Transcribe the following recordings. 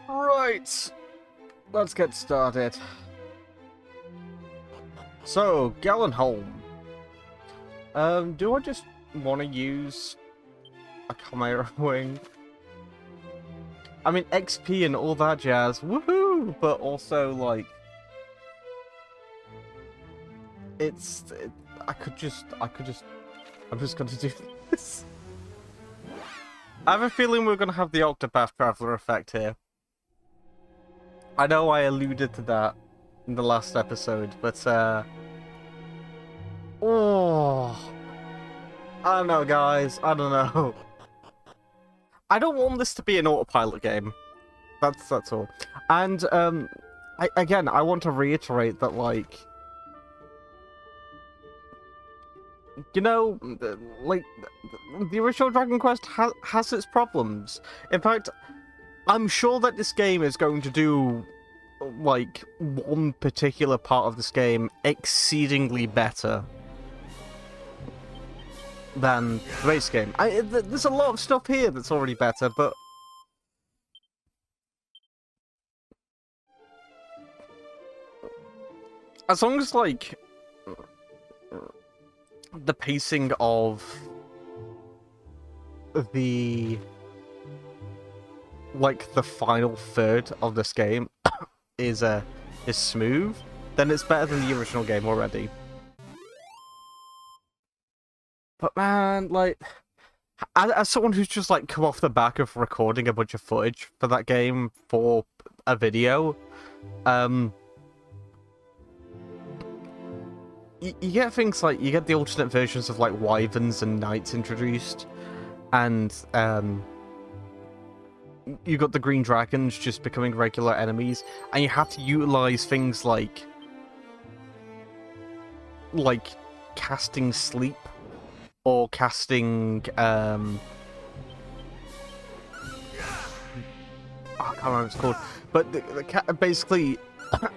Right, let's get started. So, Gallenholm. Do I just want to use a Chimera Wing? I mean, XP and all that jazz, woohoo! But also, like, I'm just gonna do this. I have a feeling we're gonna have the Octopath Traveler effect here. I know I alluded to that in the last episode, but, oh, I don't know, guys. I don't know. I don't want this to be an autopilot game. That's all. And, I want to reiterate that, like, you know, like, the original Dragon Quest has its problems. In fact, I'm sure that this game is going to do, like, one particular part of this game exceedingly better than the base game. There's a lot of stuff here that's already better, but as long as, like, the pacing of the final third of this game is smooth, then it's better than the original game already. But man, like, as someone who's just like come off the back of recording a bunch of footage for that game for a video, you get things like, you get the alternate versions of like wyverns and knights introduced, and you got the green dragons just becoming regular enemies, and you have to utilize things like casting sleep or casting I can't remember what it's called, but basically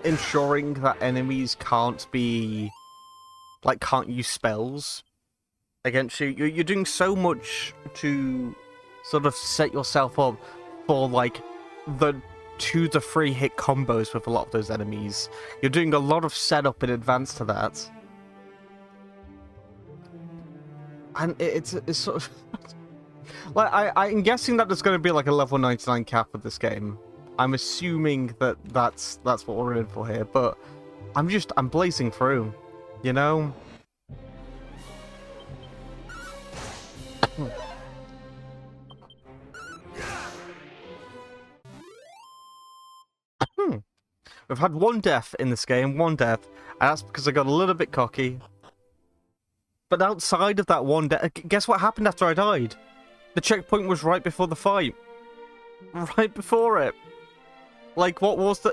ensuring that enemies can't use spells against you. You're doing so much to sort of set yourself up for like the 2 to 3 hit combos with a lot of those enemies. You're doing a lot of setup in advance to that. And it's sort of like, I'm guessing that there's going to be like a level 99 cap of this game. I'm assuming that's what we're in for here, but I'm blazing through, you know? We've had one death in this game, and that's because I got a little bit cocky. But outside of that one death, guess what happened after I died? The checkpoint was right before the fight. Right before it. Like, what was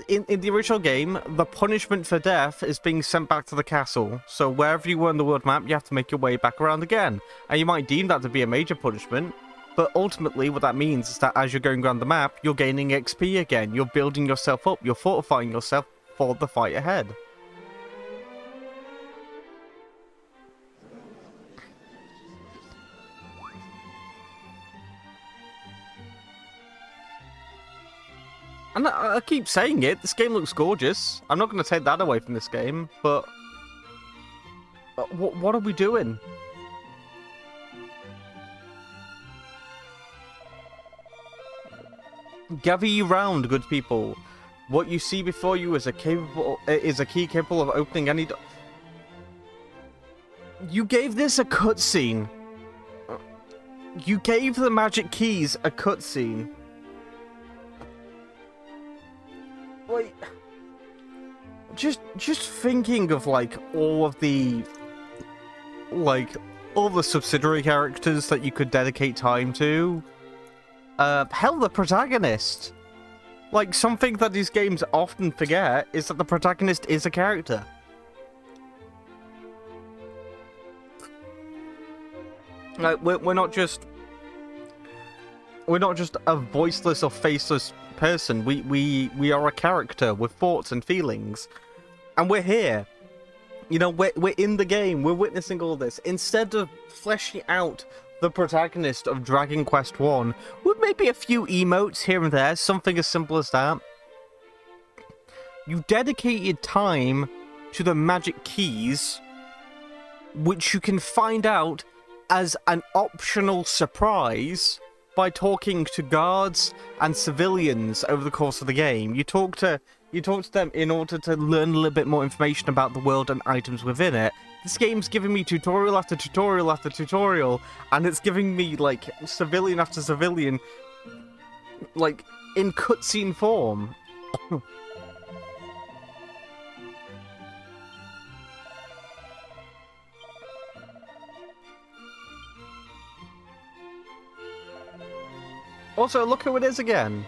in the original game, the punishment for death is being sent back to the castle. So wherever you were on the world map, you have to make your way back around again. And you might deem that to be a major punishment, but ultimately what that means is that as you're going around the map, you're gaining XP again. You're building yourself up. You're fortifying yourself for the fight ahead. And I keep saying it, this game looks gorgeous. I'm not going to take that away from this game, but what are we doing? Gather ye round, good people. What you see before you is a key capable of opening any door. You gave this a cutscene. You gave the magic keys a cutscene. Like, just thinking of like all the subsidiary characters that you could dedicate time to. Hell, the protagonist. Like, something that these games often forget is that the protagonist is a character. Like, we're not just a voiceless or faceless person. We are a character with thoughts and feelings, and we're here. You know, we're in the game. We're witnessing all this. Instead of fleshing out the protagonist of Dragon Quest 1 with maybe a few emotes here and there, something as simple as that. You dedicated time to the magic keys, which you can find out as an optional surprise by talking to guards and civilians over the course of the game. You talk to them in order to learn a little bit more information about the world and items within it. This game's giving me tutorial after tutorial after tutorial, and it's giving me, like, civilian after civilian, like, in cutscene form. Also, look who it is again.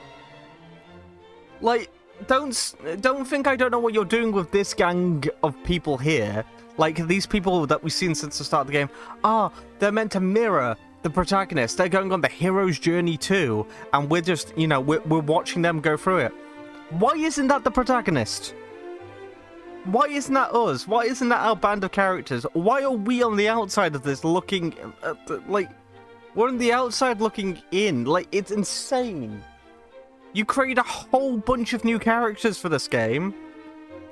Like, don't think I don't know what you're doing with this gang of people here. Like, these people that we've seen since the start of the game. They're meant to mirror the protagonist. They're going on the hero's journey too, and we're just, you know, we're watching them go through it. Why isn't that the protagonist? Why isn't that us? Why isn't that our band of characters? Why are we on the outside of this looking, like... We're on the outside looking in. Like, it's insane. You created a whole bunch of new characters for this game,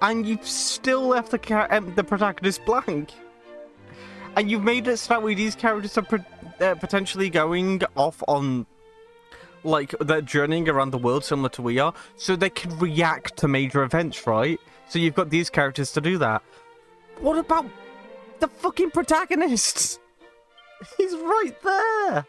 and you've still left the protagonist blank. And you've made it so that way these characters are potentially going off on, like, they're journeying around the world similar to we are, so they can react to major events, right? So you've got these characters to do that. What about the fucking protagonist? He's right there!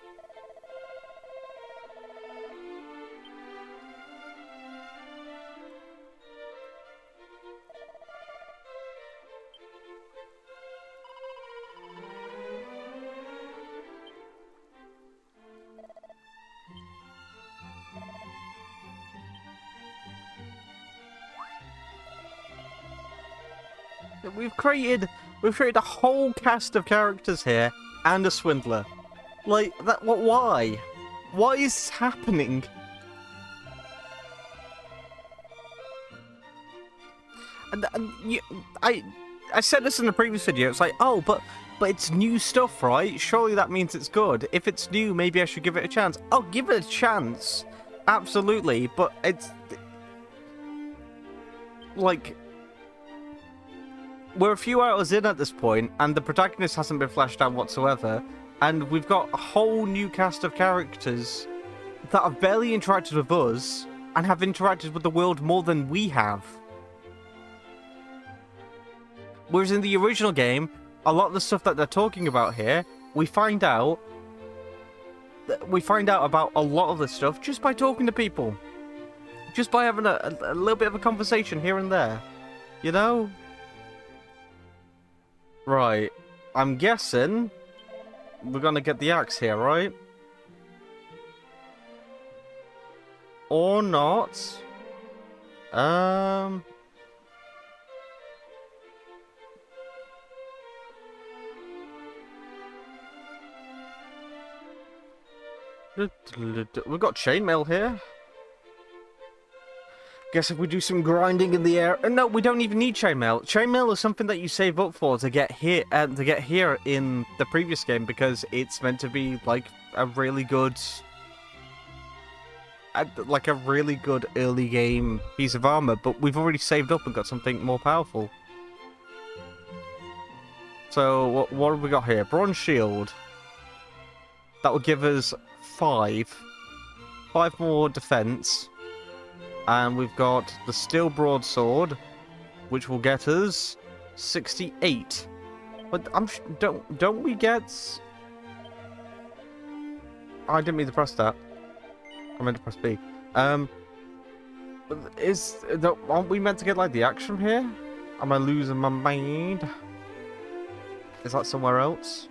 We've created a whole cast of characters here. And a swindler. Like, that. What? Why? Why is this happening? And I said this in the previous video. It's like, oh, but it's new stuff, right? Surely that means it's good. If it's new, maybe I should give it a chance. Oh, give it a chance. Absolutely. But it's... like... We're a few hours in at this point, and the protagonist hasn't been fleshed out whatsoever, and we've got a whole new cast of characters that have barely interacted with us, and have interacted with the world more than we have. Whereas in the original game, a lot of the stuff that they're talking about here, we find out about a lot of the stuff just by talking to people. Just by having a little bit of a conversation here and there. You know? Right, I'm guessing we're gonna get the axe here, right? Or not. We've got chainmail here. Guess if we do some grinding in the air... No, we don't even need chainmail. Chainmail is something that you save up for to get here in the previous game, because it's meant to be like a really good... like a really good early game piece of armor, but we've already saved up and got something more powerful. So, what have we got here? Bronze shield. That will give us 5 more defense. And we've got the steel broadsword, which will get us 68. But don't we get... Oh, I didn't mean to press that. I meant to press B. Aren't we meant to get like the axe from here? Am I losing my mind? Is that somewhere else?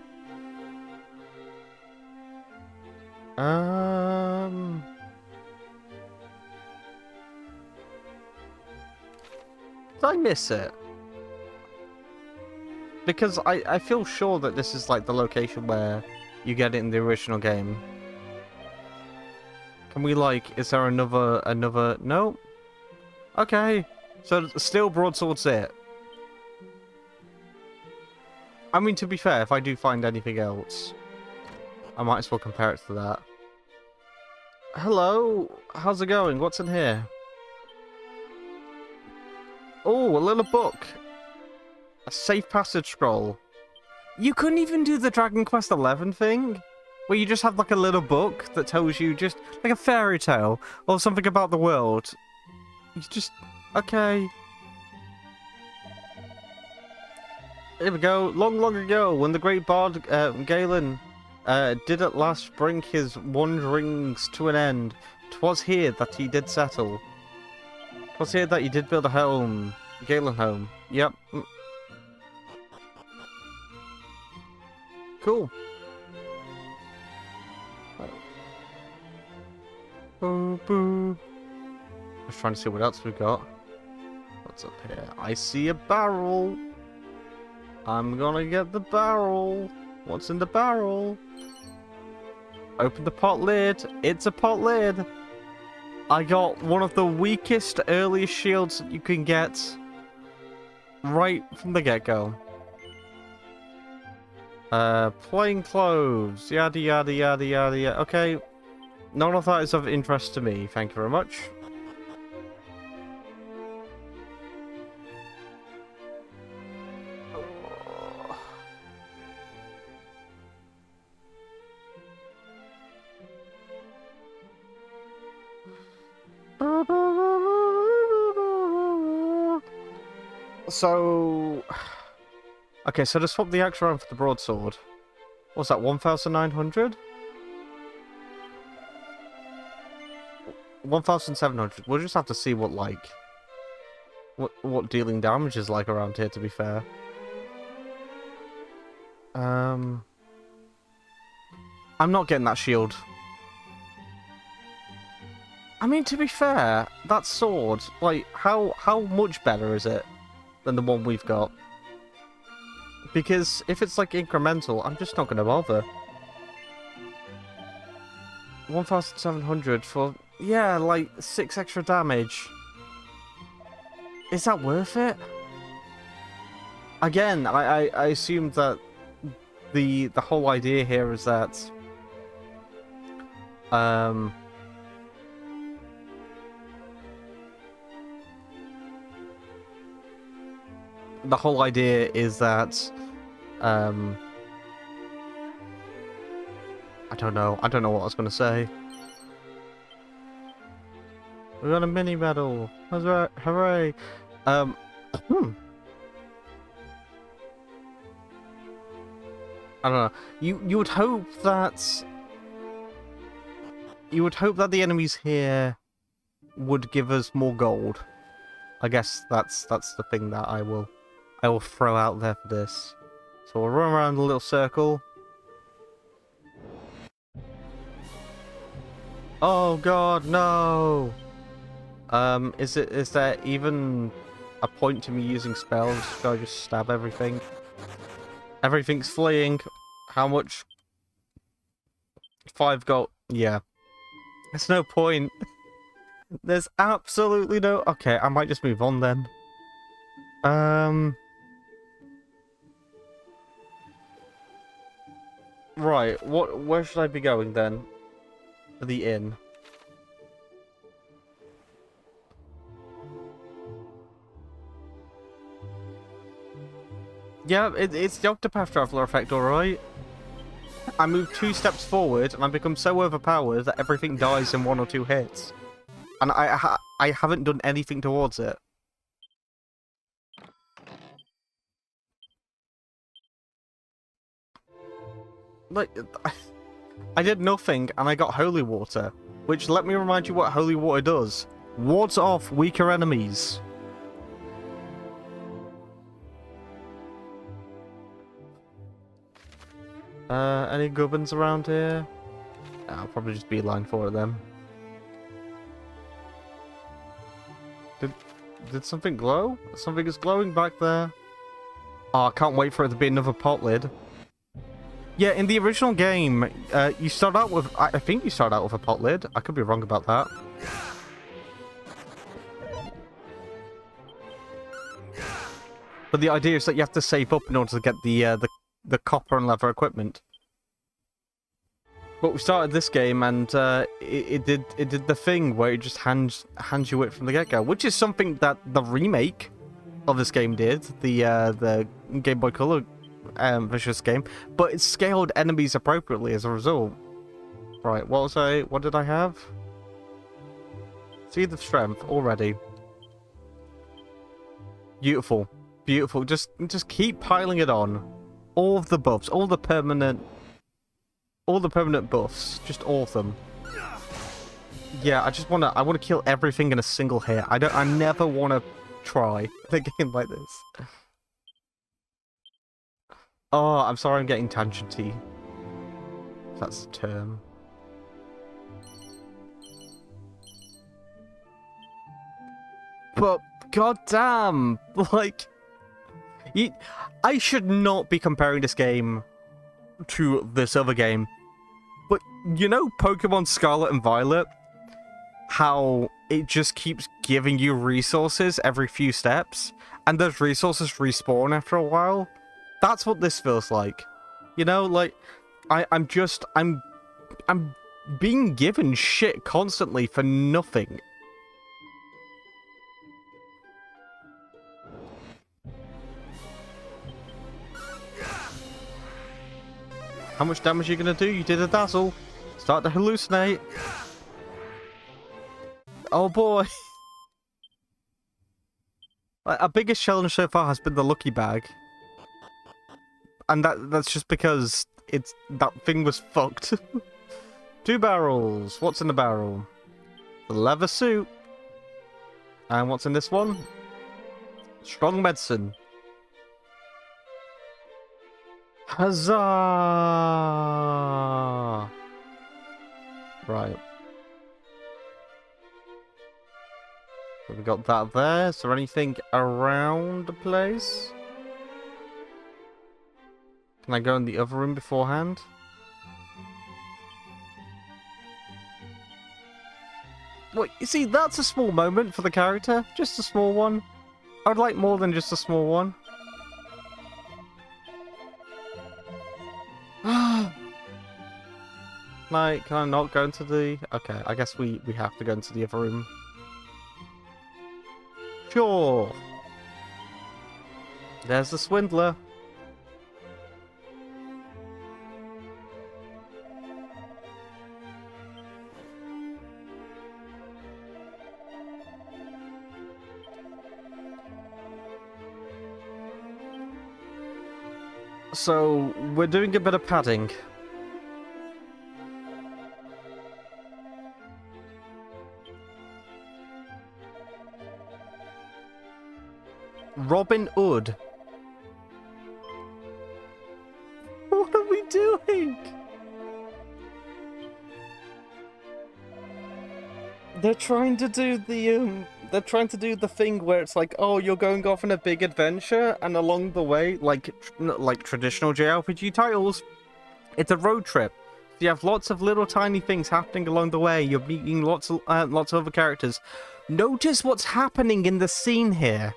Did I miss it? Because I feel sure that this is like the location where you get it in the original game. Can we like, is there another, no? Okay. So steel broadsword's it. I mean, to be fair, if I do find anything else, I might as well compare it to that. Hello, how's it going? What's in here? Oh, a little book. A safe passage scroll. You couldn't even do the Dragon Quest XI thing? Where you just have like a little book that tells you just like a fairy tale or something about the world. You just... okay. Here we go. Long, long ago, when the great bard Galen did at last bring his wanderings to an end, 'twas here that he did settle. 'Twas here that he did build a home. Galen home. Yep. Cool. Boo boo. Just trying to see what else we've got. What's up here? I see a barrel. I'm gonna get the barrel. What's in the barrel? Open the pot lid. It's a pot lid. I got one of the weakest, earliest shields that you can get right from the get-go. Plain clothes. Yada yada yada yada yada. Okay. None of that is of interest to me. Thank you very much. So... okay, so to swap the axe around for the broadsword. What's that, 1,900? 1,700. We'll just have to see what, like... what dealing damage is like around here, to be fair. I'm not getting that shield. I mean, to be fair, that sword, like, how much better is it than the one we've got? Because if it's, like, incremental, I'm just not going to bother. 1,700 for, yeah, like, 6 extra damage. Is that worth it? Again, I assume that the whole idea here is that, the whole idea is that, I don't know what I was going to say. We got a mini medal. Hooray. I don't know. You would hope that... you would hope that the enemies here would give us more gold. I guess that's the thing that I will throw out there for this. So we'll run around a little circle. Oh god, no! Is there even a point to me using spells? Should I just stab everything? Everything's fleeing. How much? 5 gold. Yeah. There's no point. There's absolutely no... okay, I might just move on then. Right, where should I be going then? The inn. Yeah, it's the Octopath Traveler effect, alright? I move 2 steps forward and I become so overpowered that everything dies in 1 or 2 hits. And I haven't done anything towards it. Like, I did nothing and I got holy water. Which, let me remind you what holy water does. Wards off weaker enemies. Any gubbins around here? I'll probably just beeline for it then. Did something glow? Something is glowing back there. Oh, I can't wait for it to be another pot lid. Yeah, in the original game, you start out with... I think you start out with a pot lid. I could be wrong about that. But the idea is that you have to save up in order to get the copper and leather equipment. But we started this game, and it did the thing where it just hands you it from the get-go, which is something that the remake of this game did, the Game Boy Color Vicious game, but it scaled enemies appropriately as a result. Right, what did I have? Seed of Strength already. Beautiful, beautiful. Just keep piling it on. All of the buffs, all the permanent buffs, just all of them. Yeah, I wanna kill everything in a single hit. I never wanna try a game like this. Oh, I'm sorry I'm getting tangenty. If that's the term. But goddamn, like, I should not be comparing this game to this other game. But you know Pokemon Scarlet and Violet? How it just keeps giving you resources every few steps, and those resources respawn after a while? That's what this feels like. You know, like, I'm being given shit constantly for nothing. How much damage are you gonna do? You did a dazzle. Start to hallucinate. Oh boy. Our biggest challenge so far has been the lucky bag. And that's just because that thing was fucked. 2 barrels. What's in the barrel? The leather suit. And what's in this one? Strong medicine. Huzzah! Right. So we got that there. Is there anything around the place? Can I go in the other room beforehand? Wait, you see, that's a small moment for the character. Just a small one. I would like more than just a small one. Like, can I not go into the... Okay, I guess we have to go into the other room. Sure. There's the swindler. So, we're doing a bit of padding. Robin Hood. What are we doing? They're trying to do the thing where it's like, oh, you're going off on a big adventure, and along the way, like traditional JRPG titles, it's a road trip. You have lots of little tiny things happening along the way. You're meeting lots of other characters. Notice what's happening in the scene here.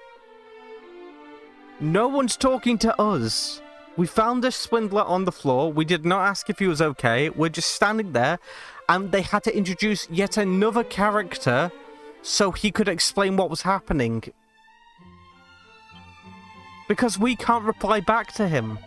No one's talking to us. We found this swindler on the floor. We did not ask if he was okay. We're just standing there, and they had to introduce yet another character so he could explain what was happening. Because we can't reply back to him.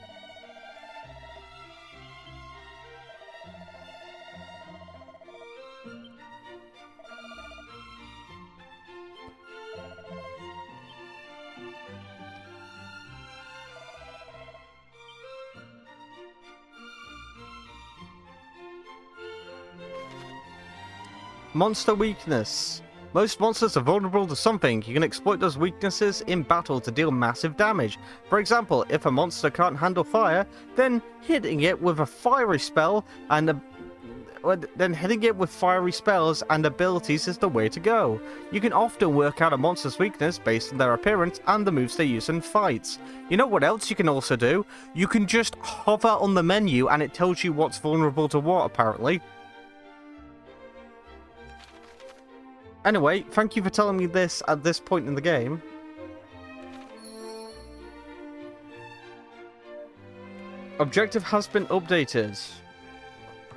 Monster weakness. Most monsters are vulnerable to something. You can exploit those weaknesses in battle to deal massive damage. For example, if a monster can't handle fire, then hitting it with fiery spells and abilities is the way to go. You can often work out a monster's weakness based on their appearance and the moves they use in fights. You know what else you can also do? You can just hover on the menu and it tells you what's vulnerable to what, apparently. Anyway, thank you for telling me this at this point in the game. Objective has been updated.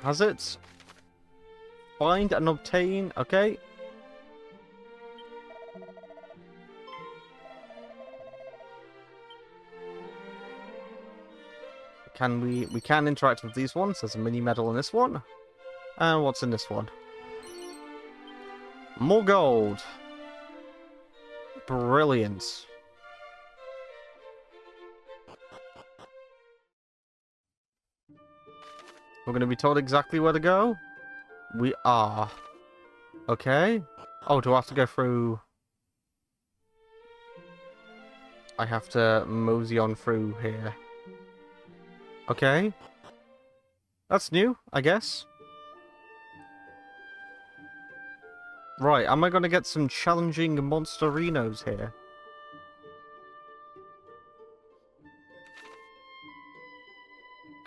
Has it? Find and obtain. Okay. We can interact with these ones. There's a mini medal in this one. And what's in this one? More gold. Brilliant. We're going to be told exactly where to go. We are. Okay. Oh, do I have to go through? I have to mosey on through here. Okay. That's new, I guess. Right, am I going to get some challenging monsterinos here?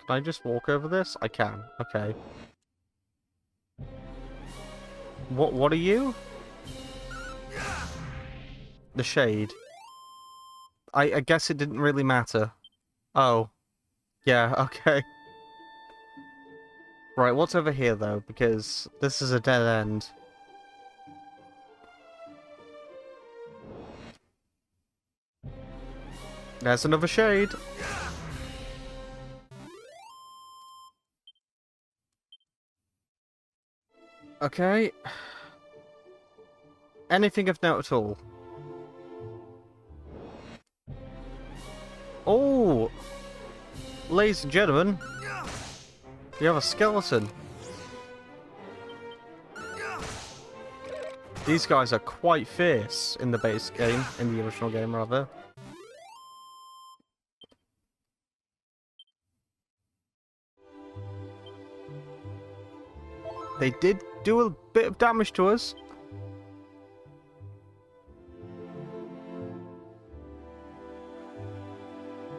Can I just walk over this? I can. Okay. What are you? The shade. I guess it didn't really matter. Oh. Yeah, okay. Right, what's over here though? Because this is a dead end. There's another shade. Okay. Anything of note at all? Oh! Ladies and gentlemen, we have a skeleton. These guys are quite fierce in the base game, in the original game rather. They did do a bit of damage to us.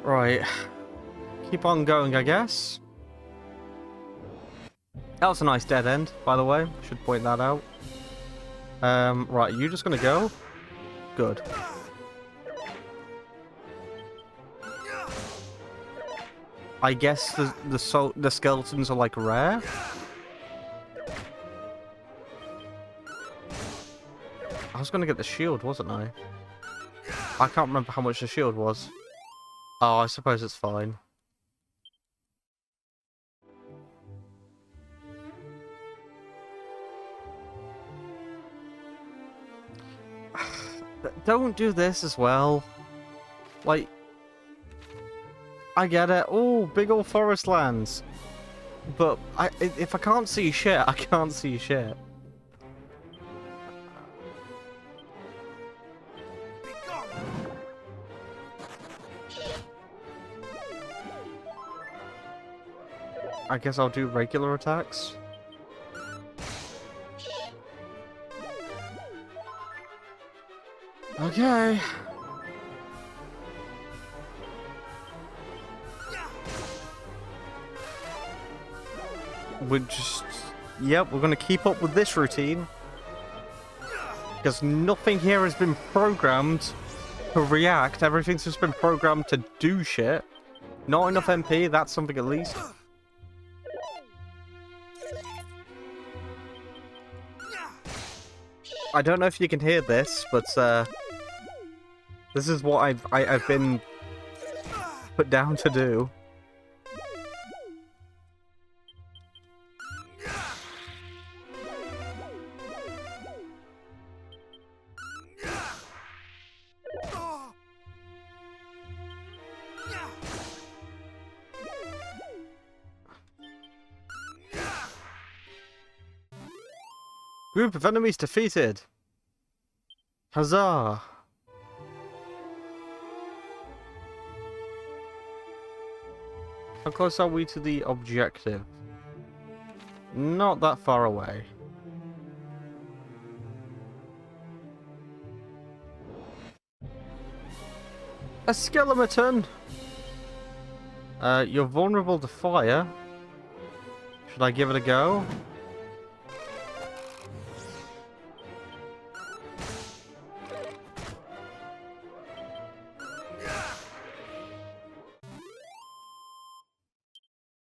Right. Keep on going, I guess. That was a nice dead end, by the way. Should point that out. Right, you just gonna go? Good. I guess the skeletons are like rare. I was gonna get the shield, wasn't I? I can't remember how much the shield was. Oh, I suppose it's fine. Don't do this as well. Like, I get it. Oh, big old forest lands. But if I can't see shit, I can't see shit. I guess I'll do regular attacks. Okay. We're just... Yep, we're gonna keep up with this routine. Because nothing here has been programmed to react. Everything's just been programmed to do shit. Not enough MP, that's something at least. I don't know if you can hear this, but this is what I've been put down to do. Group of enemies defeated. Huzzah! How close are we to the objective? Not that far away. A skeleton! You're vulnerable to fire. Should I give it a go?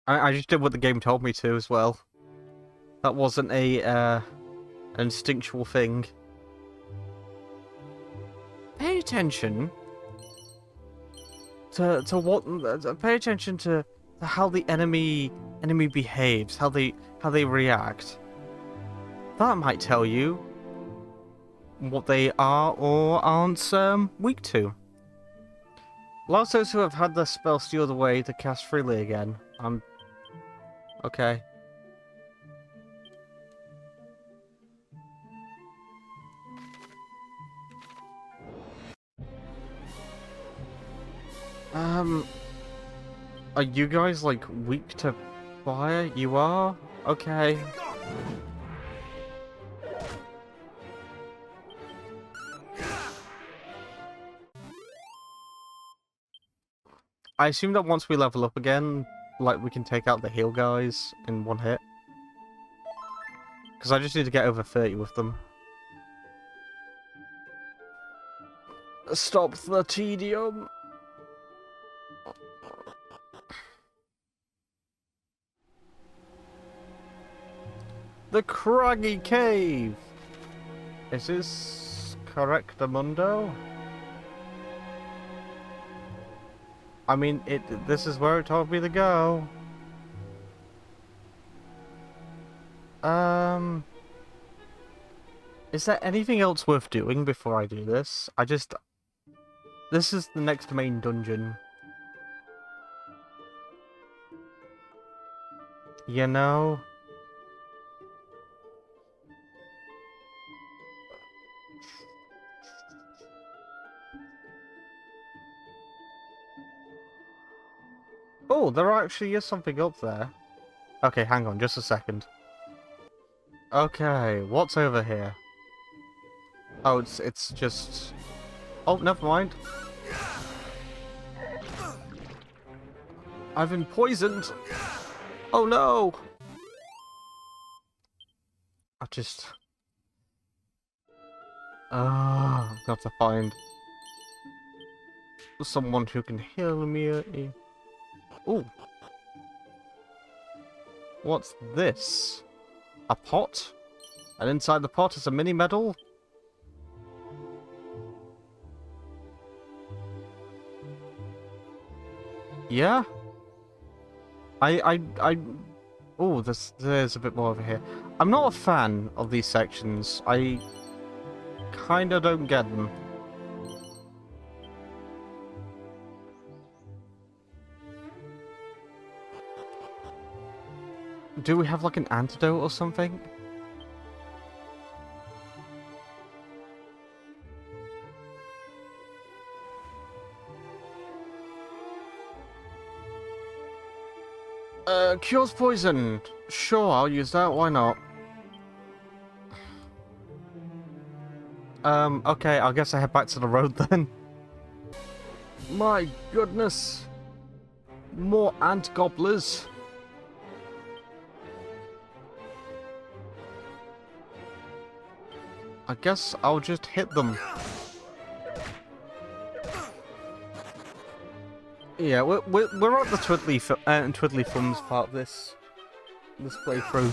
I just did what the game told me to as well. That wasn't a an instinctual thing. Pay attention to what. Pay attention to how the enemy behaves, how they react. That might tell you what they are or aren't weak to. Lots of those who have had their spell stealed away to cast freely again. Okay. Are you guys, like, weak to fire? You are? Okay. I assume that once we level up again, like, we can take out the heal guys in one hit. Because I just need to get over 30 with them. Stop the tedium! The Craggy Cave! Is this correctamundo? I mean, this is where it told me to go. Is there anything else worth doing before I do this? This is the next main dungeon. You know? Oh, there actually is something up there. Okay, hang on, just a second. Okay, what's over here? Oh, it's just... Oh, never mind. I've been poisoned! Oh no! I just... I've got to find someone who can heal me. Ooh. What's this? A pot? And inside the pot is a mini medal? Yeah? Oh, there's a bit more over here. I'm not a fan of these sections. I kinda don't get them. Do we have like an antidote or something? Cures poison. Sure, I'll use that. Why not? Okay, I guess I head back to the road then. My goodness. More ant gobblers. I guess I'll just hit them. Yeah, we're at the twiddly thumbs part of this playthrough.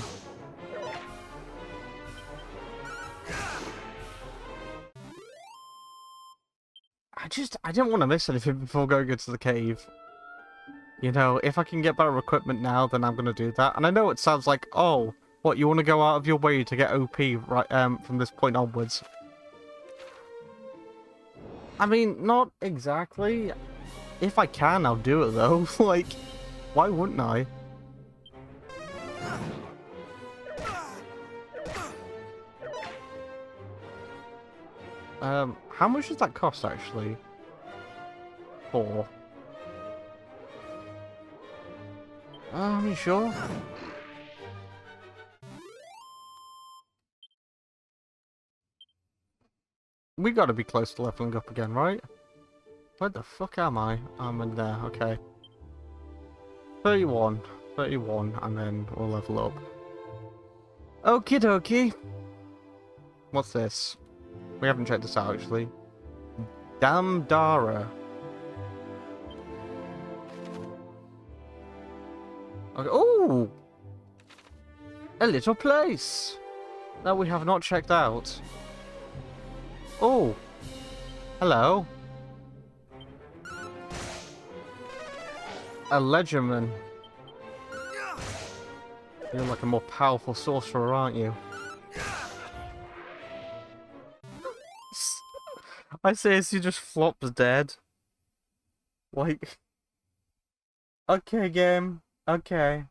I didn't want to miss anything before going into the cave. You know, if I can get better equipment now, then I'm gonna do that. And I know it sounds like, oh, what, you want to go out of your way to get OP right from this point onwards? I mean, not exactly. If I can, I'll do it though. Like, why wouldn't I? How much does that cost actually? 4. Are you sure? We gotta be close to leveling up again, right? Where the fuck am I? I'm in there, okay. 31, and then we'll level up. Okie dokie. What's this? We haven't checked this out, actually. Damdara. Okay. Ooh! A little place that we have not checked out. Oh, hello. A Legerman. You're like a more powerful sorcerer, aren't you? I say as he just flops dead. Like... Okay, game. Okay.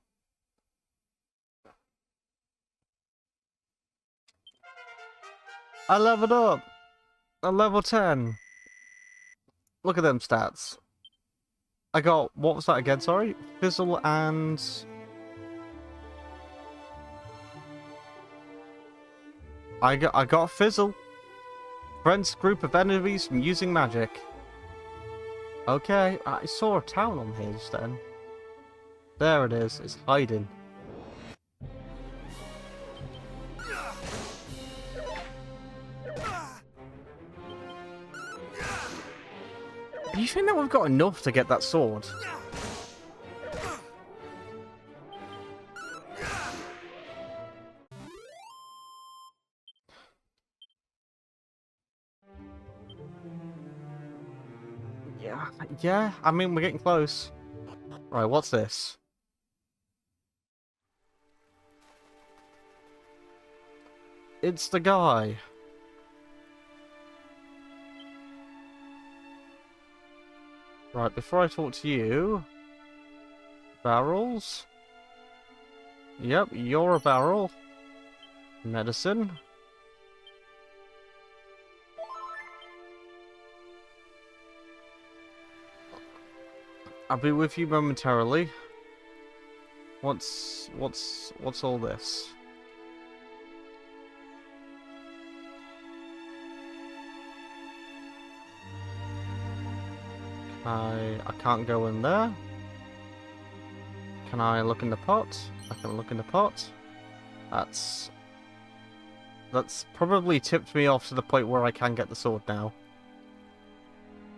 I leveled up. A level 10. Look at them stats. I got... What was that again, sorry? Fizzle and... I got Fizzle. Prevents group of enemies from using magic. Okay, I saw a town on here just then. There it is, it's hiding. Do you think that we've got enough to get that sword? Yeah, I mean, we're getting close. Right, what's this? It's the guy. Right, before I talk to you... Barrels? Yep, you're a barrel. Medicine. I'll be with you momentarily. What's all this? I can't go in there. Can I look in the pot? I can look in the pot. That's probably tipped me off to the point where I can get the sword now.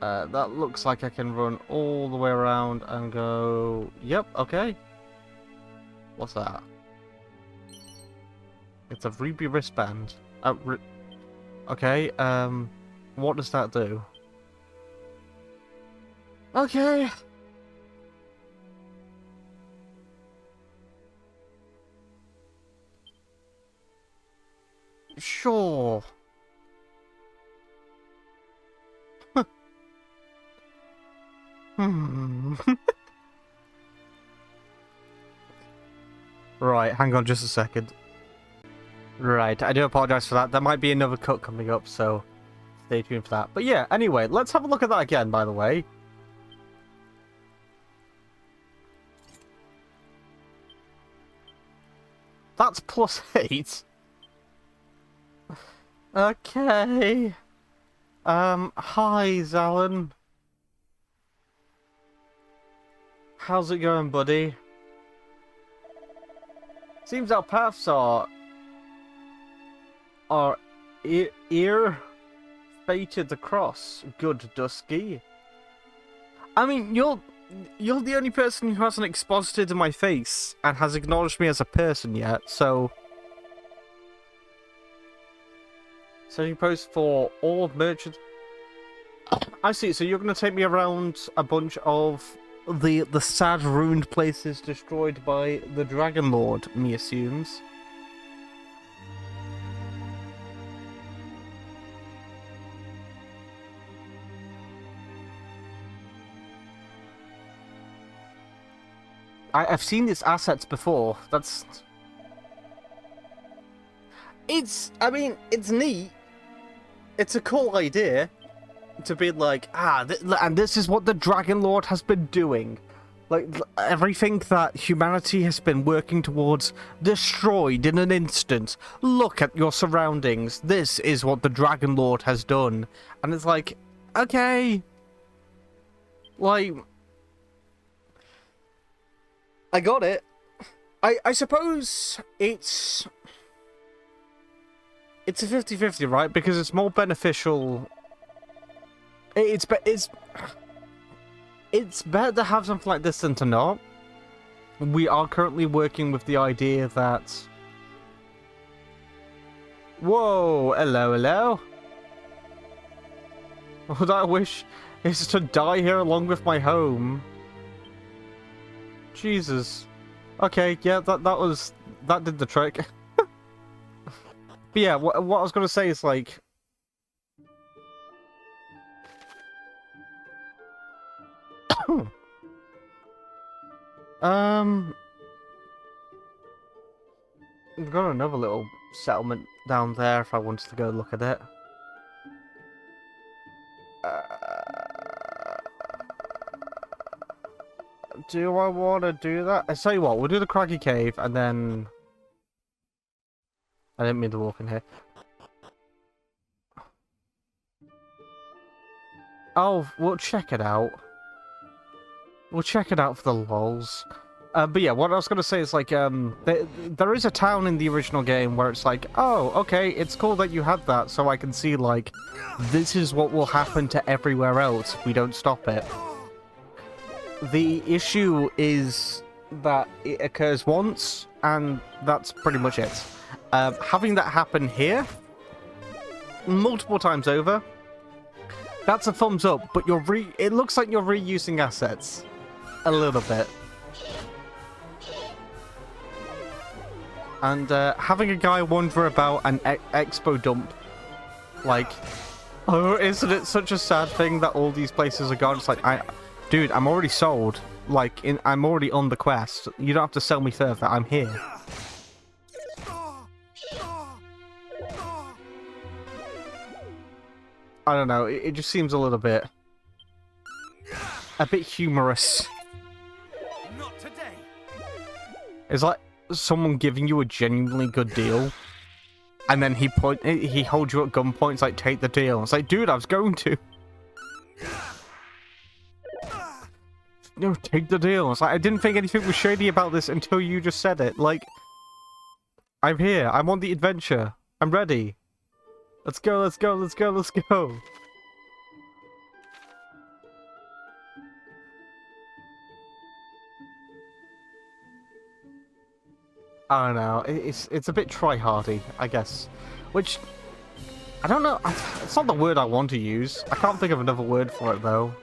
That looks like I can run all the way around and go... Yep, okay. What's that? It's a ruby wristband. Okay, what does that do? Okay. Sure. Right, hang on just a second. Right, I do apologize for that. There might be another cut coming up, so stay tuned for that. But yeah, anyway, let's have a look at that again, by the way. That's +8. Okay. Hi, Zalon. How's it going, buddy? Seems our paths are ear fated across. Good, Dusky. I mean, you're the only person who hasn't exposited in my face and has acknowledged me as a person yet, so... Setting post for all merchants... I see, so you're going to take me around a bunch of the sad, ruined places destroyed by the Dragon Lord, me assumes. I've seen these assets before. I mean, it's neat. It's a cool idea to be like, and this is what the Dragon Lord has been doing. Like, everything that humanity has been working towards, destroyed in an instant. Look at your surroundings. This is what the Dragon Lord has done. And it's like, okay. Like... I got it. I suppose it's a 50-50, right? Because it's more beneficial. It's better to have something like this than to not. We are currently working with the idea that Whoa, hello, hello. What I wish is to die here along with my home. Jesus. Okay, yeah, that did the trick. But yeah, what I was gonna say is like, we've got another little settlement down there if I wanted to go look at it. Do I want to do that? I tell you what, we'll do the Craggy Cave and then... I didn't mean to walk in here. Oh, we'll check it out. We'll check it out for the lols. But yeah, what I was going to say is like, there is a town in the original game where it's like, oh, okay, it's cool that you had that, so I can see, like, this is what will happen to everywhere else if we don't stop it. The issue is that it occurs once, and that's pretty much it. Having that happen here, multiple times over, that's a thumbs up, but it looks like you're reusing assets. A little bit. And having a guy wander about an expo dump, like, oh, isn't it such a sad thing that all these places are gone? It's like, dude, I'm already sold. Like, I'm already on the quest. You don't have to sell me further. I'm here. I don't know. It just seems a little bit humorous. Not today. It's like someone giving you a genuinely good deal, and then he holds you at gunpoint. It's like, take the deal. It's like, dude, I was going to. No, take the deal. It's like, I didn't think anything was shady about this until you just said it. Like, I'm here. I'm on the adventure. I'm ready. Let's go, let's go, let's go, let's go. I don't know. It's a bit try-hardy, I guess. Which, I don't know. It's not the word I want to use. I can't think of another word for it, though.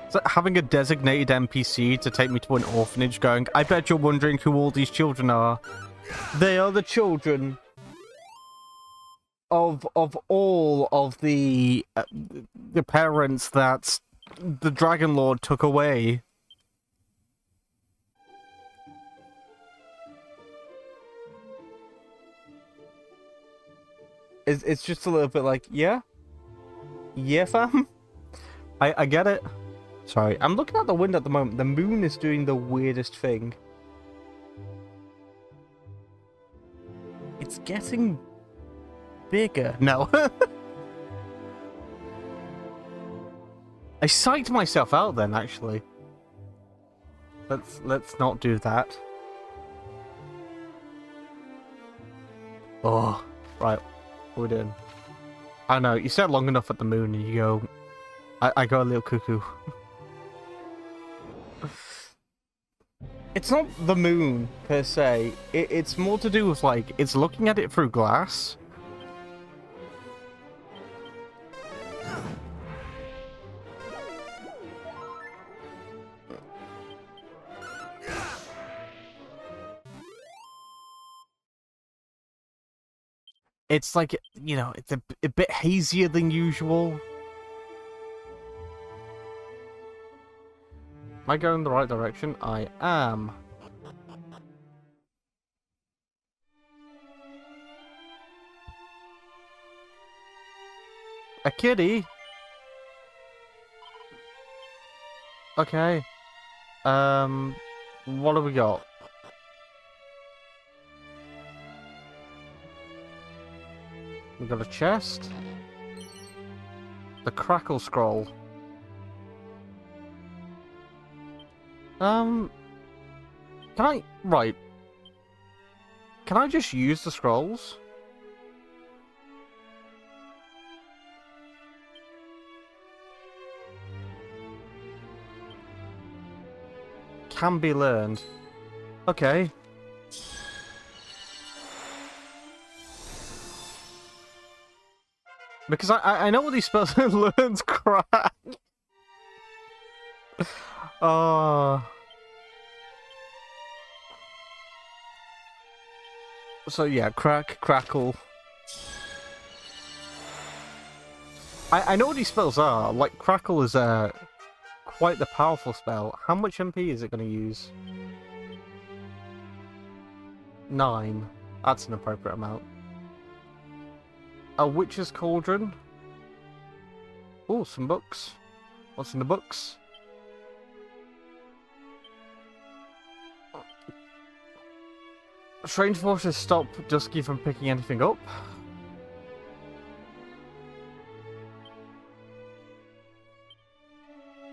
It's like having a designated NPC to take me to an orphanage going, I bet you're wondering who all these children are. They are the children of all of the parents that the Dragon Lord took away. It's just a little bit like, yeah? Yeah, fam? I get it. Sorry, I'm looking out the window at the moment. The moon is doing the weirdest thing. It's getting bigger. No. I psyched myself out then, actually. Let's not do that. Oh, right. What are we doing? I know, you said long enough at the moon and you go... I go a little cuckoo. It's not the moon, per se. It's more to do with, like, it's looking at it through glass. It's like, you know, it's a bit hazier than usual. Am I going in the right direction? I am. A kitty? Okay. What have we got? We got a chest. The Crackle Scroll. Can I... Right. Can I just use the scrolls? can be learned. Okay. Because I know what these spells learns crack. Oh. So yeah, crack, crackle. I know what these spells are. Like crackle is quite the powerful spell. How much MP is it going to use? 9. That's an appropriate amount. A witch's cauldron. Oh, some books. What's in the books? Strange forces stop Dusky from picking anything up.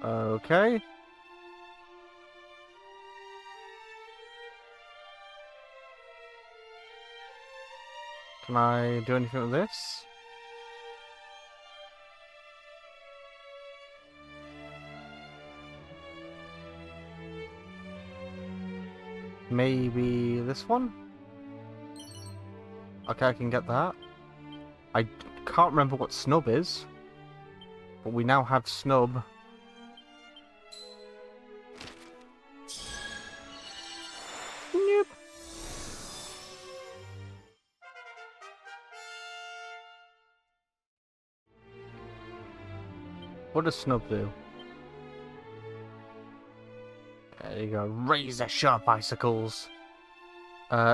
Okay. Can I do anything with this? Maybe this one? Okay, I can get that. I can't remember what snub is, but we now have snub. Nope. What does snub do? There you go. Razor sharp icicles.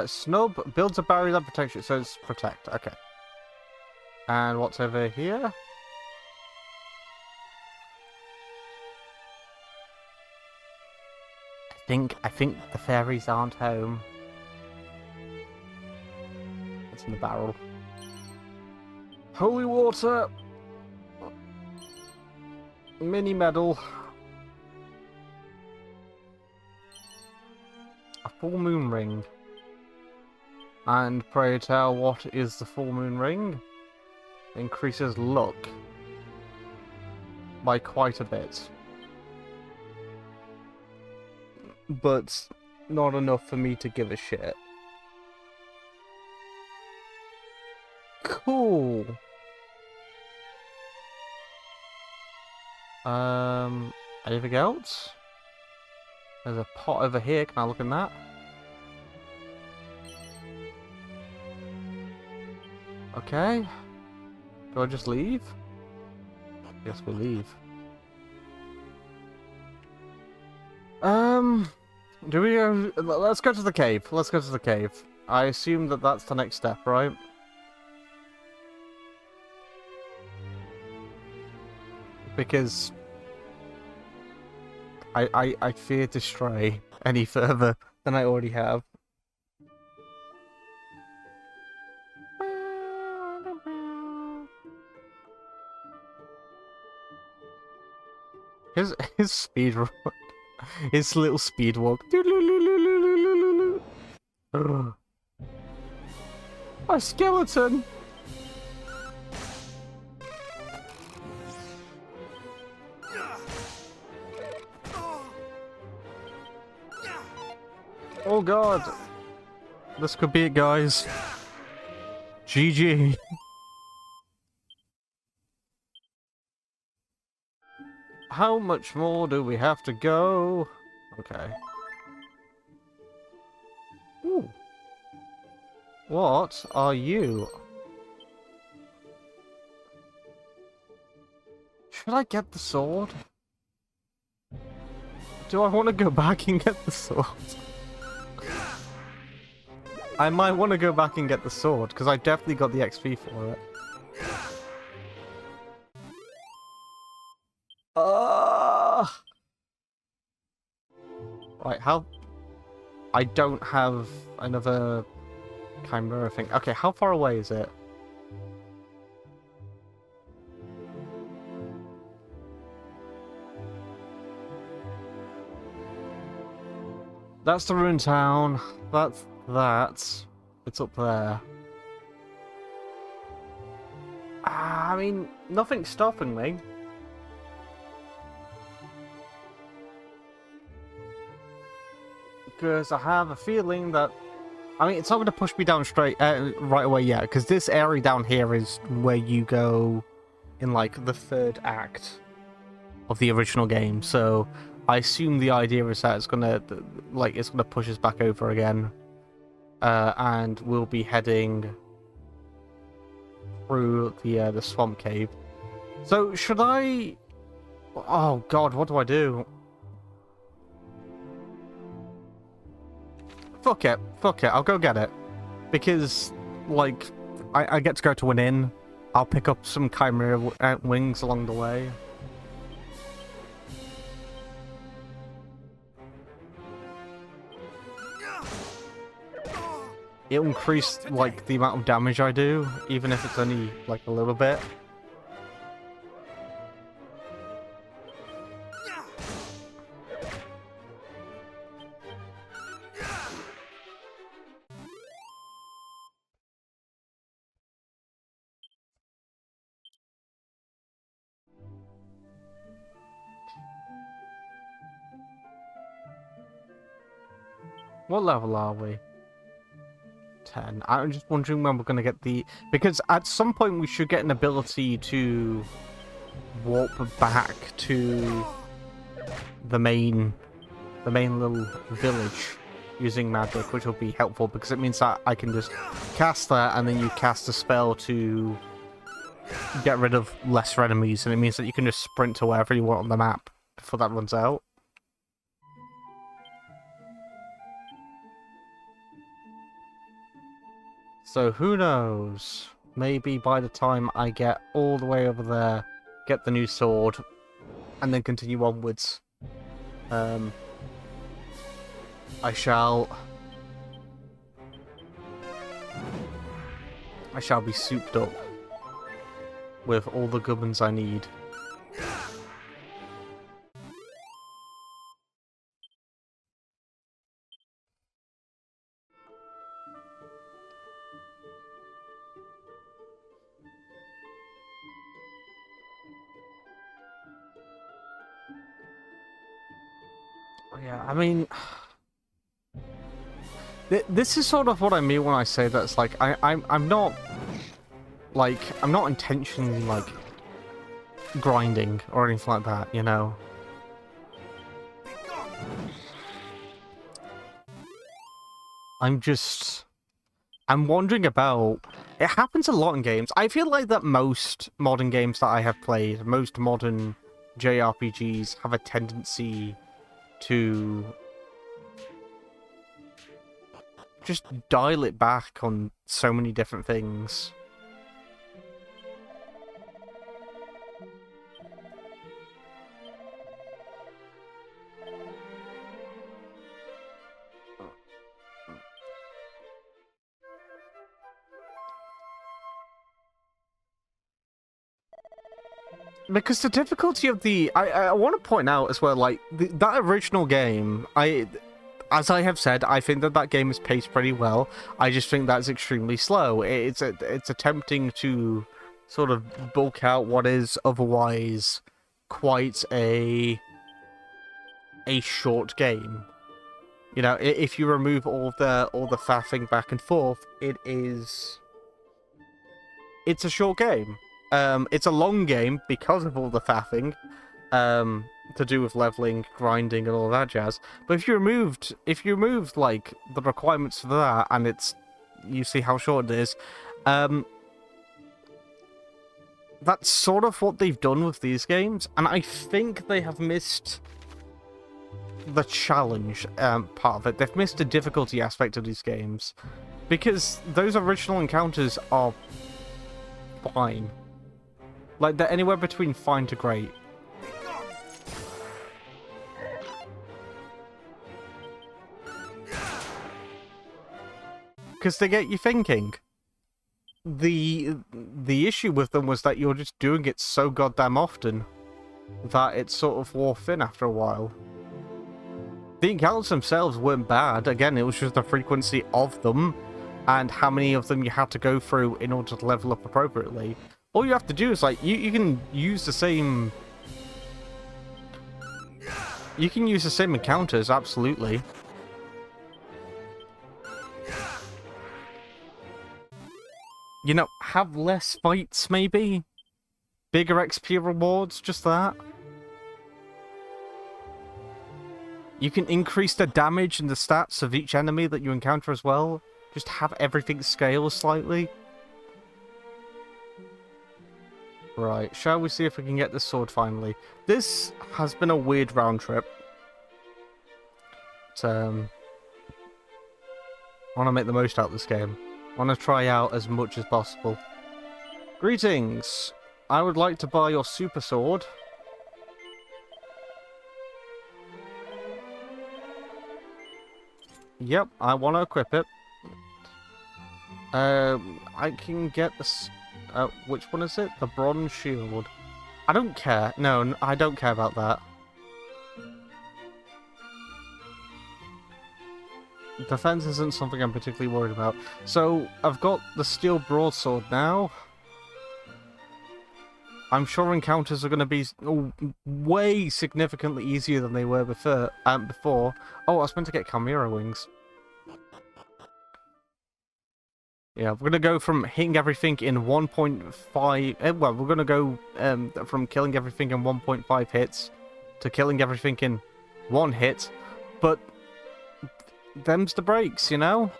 Snub builds a barrier that protects you, so it's protect. Okay. And what's over here? I think the fairies aren't home. It's in the barrel. Holy water. Mini medal. A full moon ring. And pray tell, what is the full moon ring? Increases luck by quite a bit. But not enough for me to give a shit. Cool. Anything else? There's a pot over here. Can I look in that? Okay. Do I just leave? Yes, we leave. Do we go? Let's go to the cave. Let's go to the cave. I assume that that's the next step, right? Because I fear to stray any further than I already have. His speed run, his little speed walk. A skeleton. Oh god. This could be it, guys. GG. How much more do we have to go? Okay. Ooh. What are you? Should I get the sword? Do I want to go back and get the sword? I might want to go back and get the sword, because I definitely got the XP for it. Right, how... I don't have another chimera thing. Okay, how far away is it? That's the ruined town. That's that. It's up there. I mean, nothing's stopping me. because I have a feeling that... I mean, it's not going to push me down straight right away yet, because this area down here is where you go in, like, the third act of the original game. So I assume the idea is that it's going to push us back over again. And we'll be heading through the swamp cave. So, should I... Oh, God, what do I do? Fuck it, I'll go get it. Because, like, I get to go to an inn. I'll pick up some chimera wings along the way. It'll increase, like, the amount of damage I do, even if it's only, like, a little bit. What level are we? 10. I'm just wondering when we're going to get the... Because at some point we should get an ability to warp back to the main little village using magic, which will be helpful because it means that I can just cast that and then you cast a spell to get rid of lesser enemies, and it means that you can just sprint to wherever you want on the map before that runs out. So who knows? Maybe by the time I get all the way over there, get the new sword, and then continue onwards, I shall be souped up with all the gubbins I need. Yeah, I mean, this is sort of what I mean when I say that it's like I'm not intentionally like grinding or anything like that, you know. I'm wandering about. It happens a lot in games. I feel like that most modern games that I have played, most modern JRPGs have a tendency to just dial it back on so many different things. Because the difficulty of the... I want to point out as well, like, that original game, as I have said, I think that game is paced pretty well. I just think that's extremely slow. It's attempting to sort of bulk out what is otherwise quite a short game. You know, if you remove all the faffing back and forth, it's a short game. It's a long game because of all the faffing, to do with leveling, grinding, and all that jazz. But if you removed like the requirements for that, and you see how short it is, that's sort of what they've done with these games, and I think they have missed the challenge part of it. They've missed the difficulty aspect of these games, because those original encounters are fine. Like, they're anywhere between fine to great. Because they get you thinking. The issue with them was that you're just doing it so goddamn often that it sort of wore thin after a while. The encounters themselves weren't bad. Again, it was just the frequency of them and how many of them you had to go through in order to level up appropriately. All you have to do is, like, you can use the same... You can use the same encounters, absolutely. You know, have less fights, maybe? Bigger XP rewards, just that. You can increase the damage and the stats of each enemy that you encounter as well. Just have everything scale slightly. Right, shall we see if we can get this sword finally? This has been a weird round trip. But, I want to make the most out of this game. I want to try out as much as possible. Greetings! I would like to buy your super sword. Yep, I want to equip it. I can get the... which one is it? The bronze shield. I don't care. No, I don't care about that. Defense isn't something I'm particularly worried about. So, I've got the steel broadsword now. I'm sure encounters are going to be way significantly easier than they were before. Oh, I was meant to get Chimera wings. Yeah, we're going to go from hitting everything in 1.5... well, we're going to go from killing everything in 1.5 hits to killing everything in 1 hit. But them's the breaks, you know?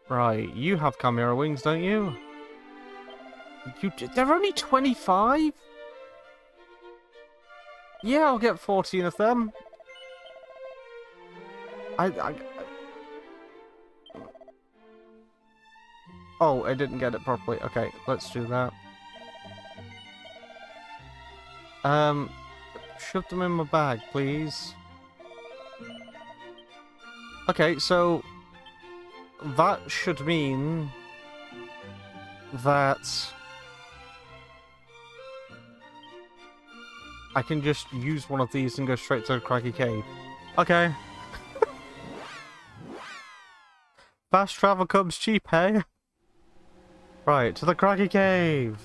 Right, you have Chimera wings, don't you? They're only 25? Yeah, I'll get 14 of them. Oh, I didn't get it properly. Okay, let's do that. Shove them in my bag, please. Okay, so that should mean that I can just use one of these and go straight to the Craggy Cave. Okay. Fast travel comes cheap, hey? Right, to the Craggy Cave.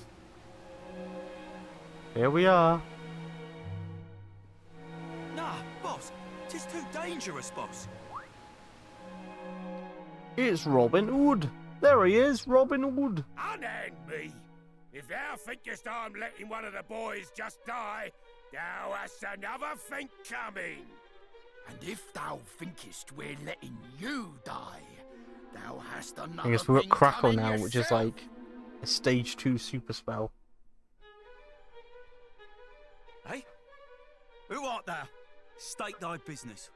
Here we are. Nah, boss. It's too dangerous, boss. It's Robin Hood. There he is, Robin Hood. Unhand me! If thou thinkest I'm letting one of the boys just die, thou hast another think coming. And if thou thinkest we're letting you die, thou hast another I guess we've got thing Crackle coming now, which is yourself. like a stage 2 super spell. Hey? Who art thou? State thy business.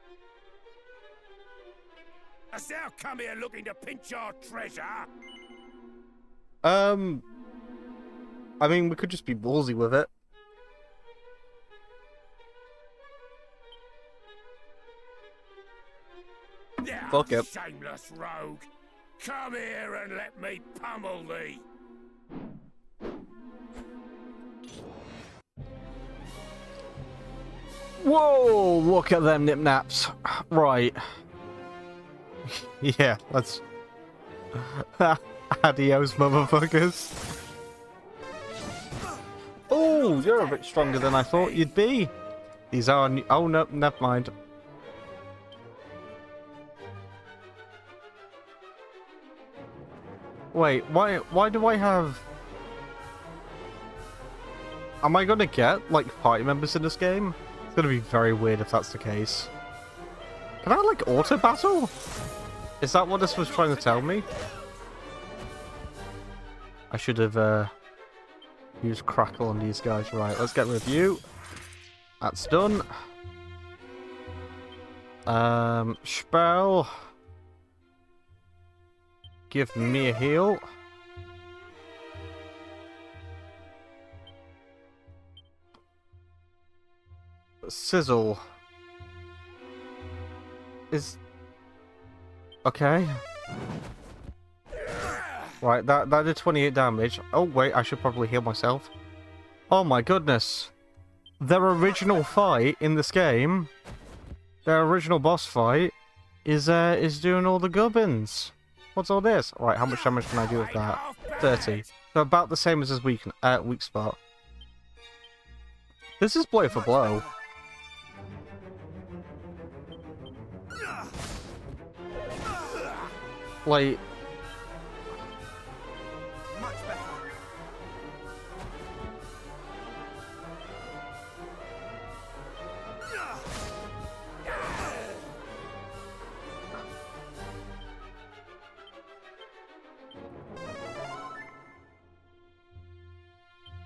Hast thou come here looking to pinch our treasure? I mean, we could just be ballsy with it. Thou Fuck it. shameless rogue! Come here and let me pummel thee! Whoa, look at them nip-naps. Right. Yeah, let's... Adios, motherfuckers. Oh, you're a bit stronger than I thought you'd be. These are... Oh, no, never mind. Wait, why do I have... Am I gonna get, like, party members in this game? It's gonna be very weird if that's the case. Can I, like, auto-battle? Is that what this was trying to tell me? I should have, used Crackle on these guys. Right, let's get rid of you. That's done. Spell. Give me a heal. Sizzle. Is... Okay. Right, that did 28 damage. Oh, wait, I should probably heal myself. Oh my goodness. Their original fight in this game, their original boss fight, is doing all the gubbins. What's all this? Right, how much damage can I do with that? 30. So about the same as his weak spot. This is blow for blow. Like...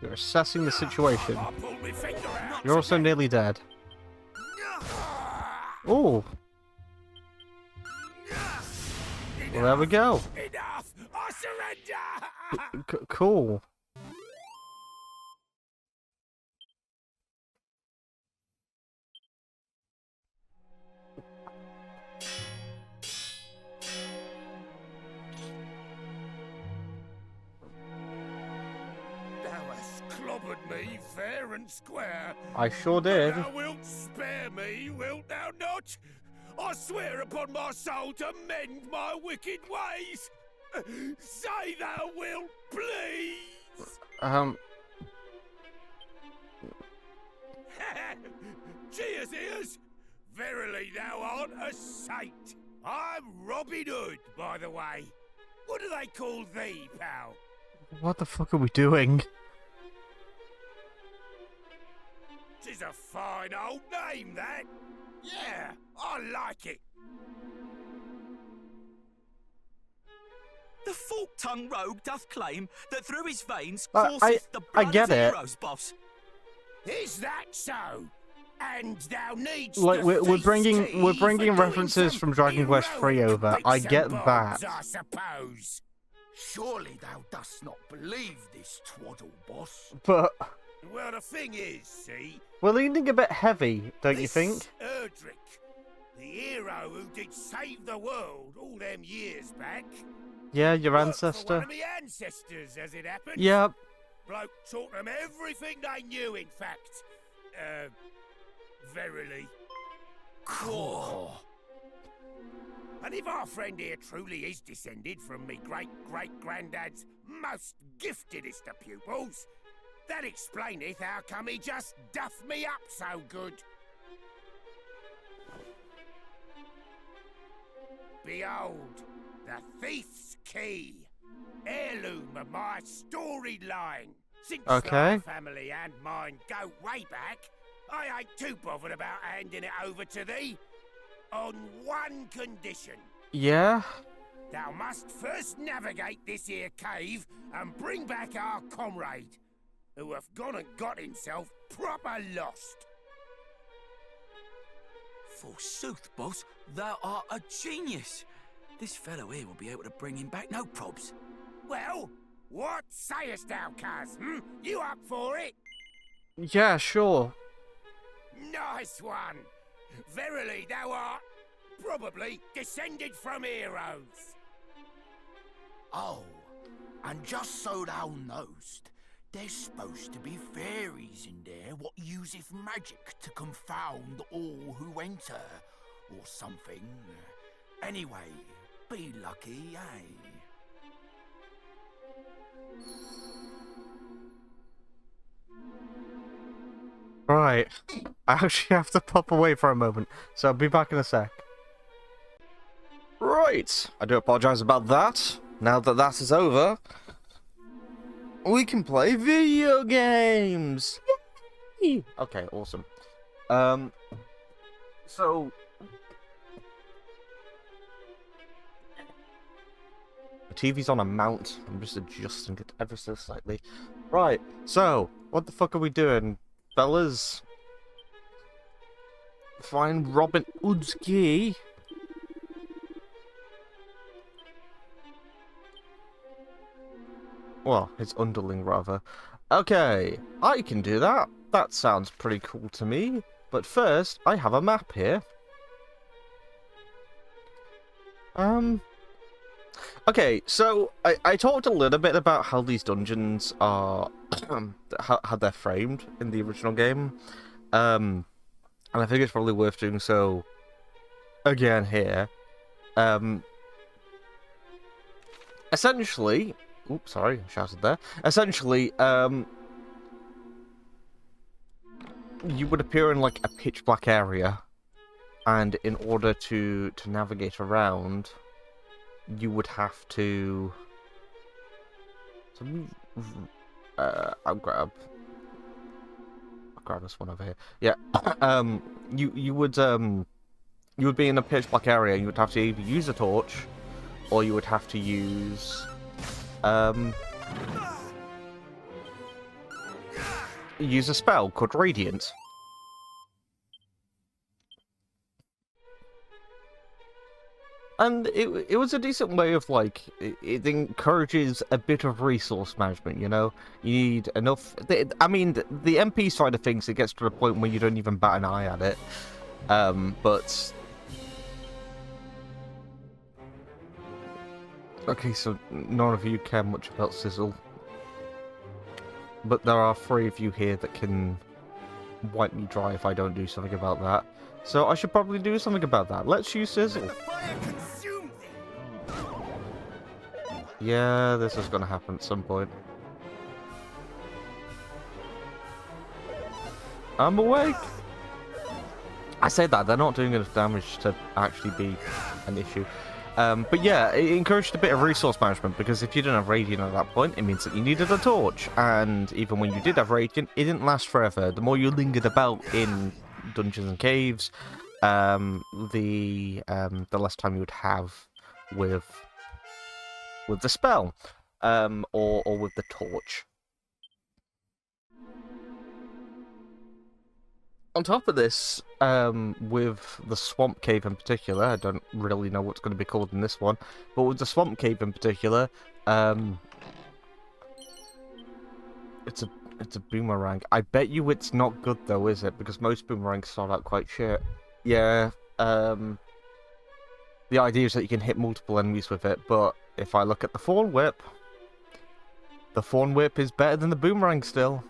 You're assessing the situation. I pulled my finger out. You're also nearly dead. Oh, well, there we go. Enough! I surrender! Cool. Thou hast clobbered me fair and square. I sure did. Thou wilt spare me, wilt thou not? I swear upon my soul to mend my wicked ways. Say thou wilt, please. Cheers, ears. Verily thou art a saint. I'm Robin Hood, by the way. What do they call thee, pal? What the fuck are we doing? 'Tis a fine old name, that. Yeah, I like it. The fork-tongued rogue doth claim that through his veins I courseth the blood get of it. heroes, boss. Is that so? And thou needs Like the we're feast bringing tea for references doing from Dragon Quest heroic 3 over. bits I and get bobs, that. I suppose. Surely thou dost not believe this twaddle, boss. But Well, the thing is, see, we're leaning a bit heavy, don't you this think? Erdrick, the hero who did save the world all them years back. Yeah, your worked for one ancestor. of me ancestors, as it happened. Yep. Bloke taught them everything they knew, in fact. Verily. Cool. And if our friend here truly is descended from me great-great-granddad's most giftedest of pupils, that explaineth how come he just duffed me up so good. Behold, the thief's key, heirloom of my storied line. Since Okay. our family and mine go way back, I ain't too bothered about handing it over to thee. On one condition. Yeah. Thou must first navigate this here cave and bring back our comrade, who hath gone and got himself proper lost. Forsooth, boss, thou art a genius. This fellow here will be able to bring him back, no probs. Well, what sayest thou, cuz? You up for it? Yeah, sure. Nice one. Verily, thou art probably descended from heroes. Oh, and just so thou knowst, there's supposed to be fairies in there what useth magic to confound all who enter, or something. Anyway, be lucky, eh? Right. I actually have to pop away for a moment, so I'll be back in a sec. Right. I do apologize about that. Now that that is over, we can play video games. Yay! Okay, awesome. So the TV's on a mount. I'm just adjusting it ever so slightly. Right. So, what the fuck are we doing, fellas? Find Robin Hood's key. Well, his underling, rather. Okay, I can do that. That sounds pretty cool to me. But first, I have a map here. Okay, so I talked a little bit about how these dungeons are, how they're framed in the original game. And I think it's probably worth doing so again here. Essentially, oops, sorry, I shouted there. Essentially, you would appear in like a pitch black area, and in order to navigate around, you would have to. I'll grab this one over here. Yeah, you would be in a pitch black area. You would have to either use a torch, or you would have to use use a spell called Radiant. And it was a decent way of, like, it encourages a bit of resource management, you know? You need enough... I mean, the MP side of things, it gets to the point where you don't even bat an eye at it. But... Okay, so none of you care much about Sizzle. But there are 3 of you here that can wipe me dry if I don't do something about that. So I should probably do something about that. Let's use Sizzle. Yeah, this is gonna happen at some point. I'm awake! I say that, they're not doing enough damage to actually be an issue. But yeah, it encouraged a bit of resource management, because if you didn't have Radiant at that point, it means that you needed a torch. And even when you did have Radiant, it didn't last forever. The more you lingered about in dungeons and caves, the less time you would have with the spell, or with the torch. On top of this, with the Swamp Cave in particular, I don't really know what's going to be called in this one, but with the Swamp Cave in particular, it's a boomerang. I bet you it's not good though, is it? Because most boomerangs start out quite shit. Yeah, the idea is that you can hit multiple enemies with it, but if I look at the Thorn Whip is better than the boomerang still.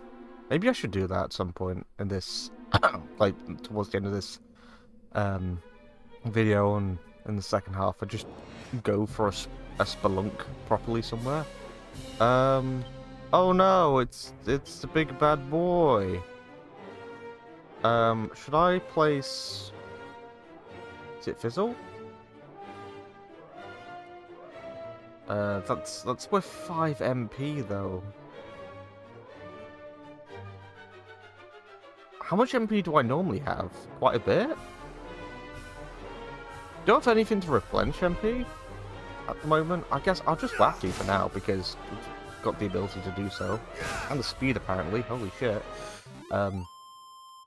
Maybe I should do that at some point in this, like, towards the end of this video, and in the second half, I just go for a spelunk properly somewhere. Oh no, it's the big bad boy. Should I place... Is it Fizzle? That's with 5 MP though. How much MP do I normally have? Quite a bit? Do I have anything to replenish MP at the moment? I guess I'll just Wacky for now, because it's got the ability to do so. And the speed, apparently. Holy shit. But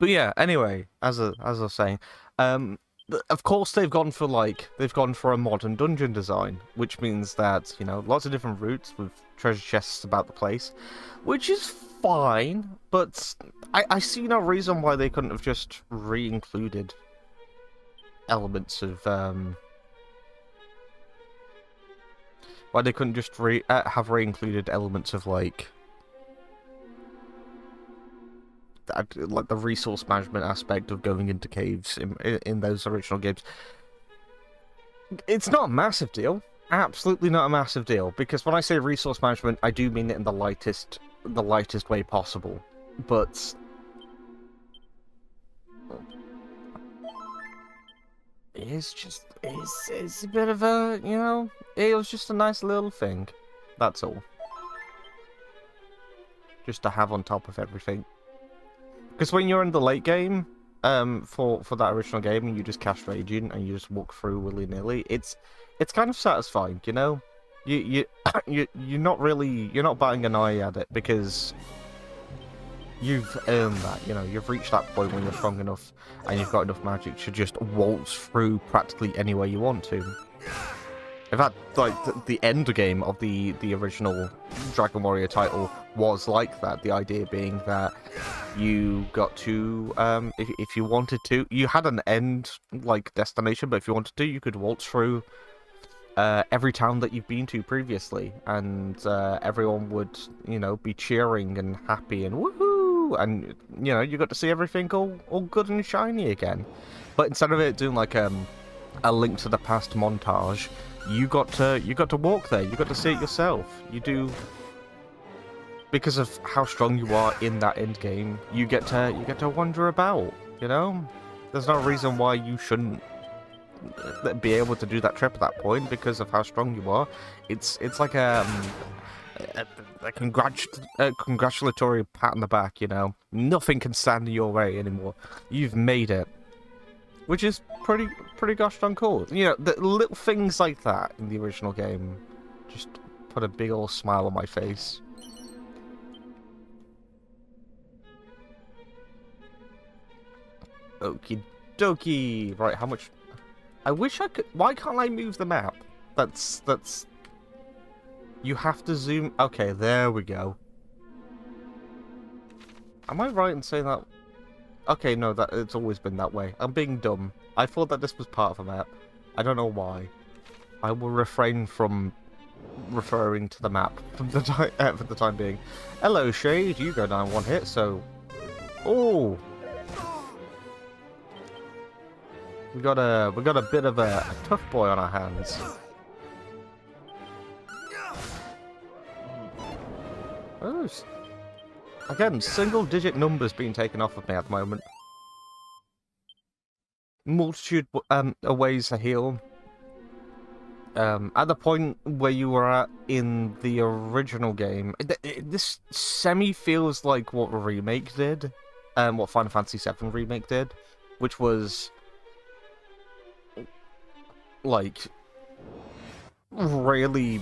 yeah, anyway, as I was saying, of course they've gone for a modern dungeon design, which means that, you know, lots of different routes with treasure chests about the place, which is fine, but I see no reason why they couldn't have just re-included elements of, why they couldn't just have re-included elements of, like the resource management aspect of going into caves in those original games. It's not a massive deal. Absolutely not a massive deal. Because when I say resource management, I do mean it in the lightest way possible. But it's a bit of a, you know, it was just a nice little thing. That's all. Just to have on top of everything. Because when you're in the late game, for that original game, and you just cast Radiant and you just walk through willy-nilly, it's kind of satisfying, you know? You're not batting an eye at it, because you've earned that, you know? You've reached that point when you're strong enough and you've got enough magic to just waltz through practically anywhere you want to. In fact, like, the end game of the original Dragon Warrior title was like that. The idea being that you got to, if you wanted to, you had an end, like, destination, but if you wanted to, you could waltz through every town that you've been to previously, and everyone would, you know, be cheering and happy and woohoo, and, you know, you got to see everything all good and shiny again. But instead of it doing, like, a Link to the Past montage, you got to walk there. You got to see it yourself. You do, because of how strong you are in that end game. You get to wander about. You know, there's no reason why you shouldn't be able to do that trip at that point because of how strong you are. It's like a congratulatory pat on the back. You know, nothing can stand in your way anymore. You've made it. Which is pretty gosh darn cool. You know, the little things like that in the original game just put a big old smile on my face. Okie dokie. Right, how much... I wish I could... Why can't I move the map? That's... You have to zoom... Okay, there we go. Am I right in saying that? Okay, no, that it's always been that way. I'm being dumb. I thought that this was part of a map. I don't know why. I will refrain from referring to the map for the time being. Hello, Shade. You go down one hit, so... Oh! We got a bit of a tough boy on our hands. Oh, again, single-digit numbers being taken off of me at the moment. Multitude of ways to heal. At the point where you were at in the original game, this semi feels like what Remake did, what Final Fantasy VII Remake did, which was like really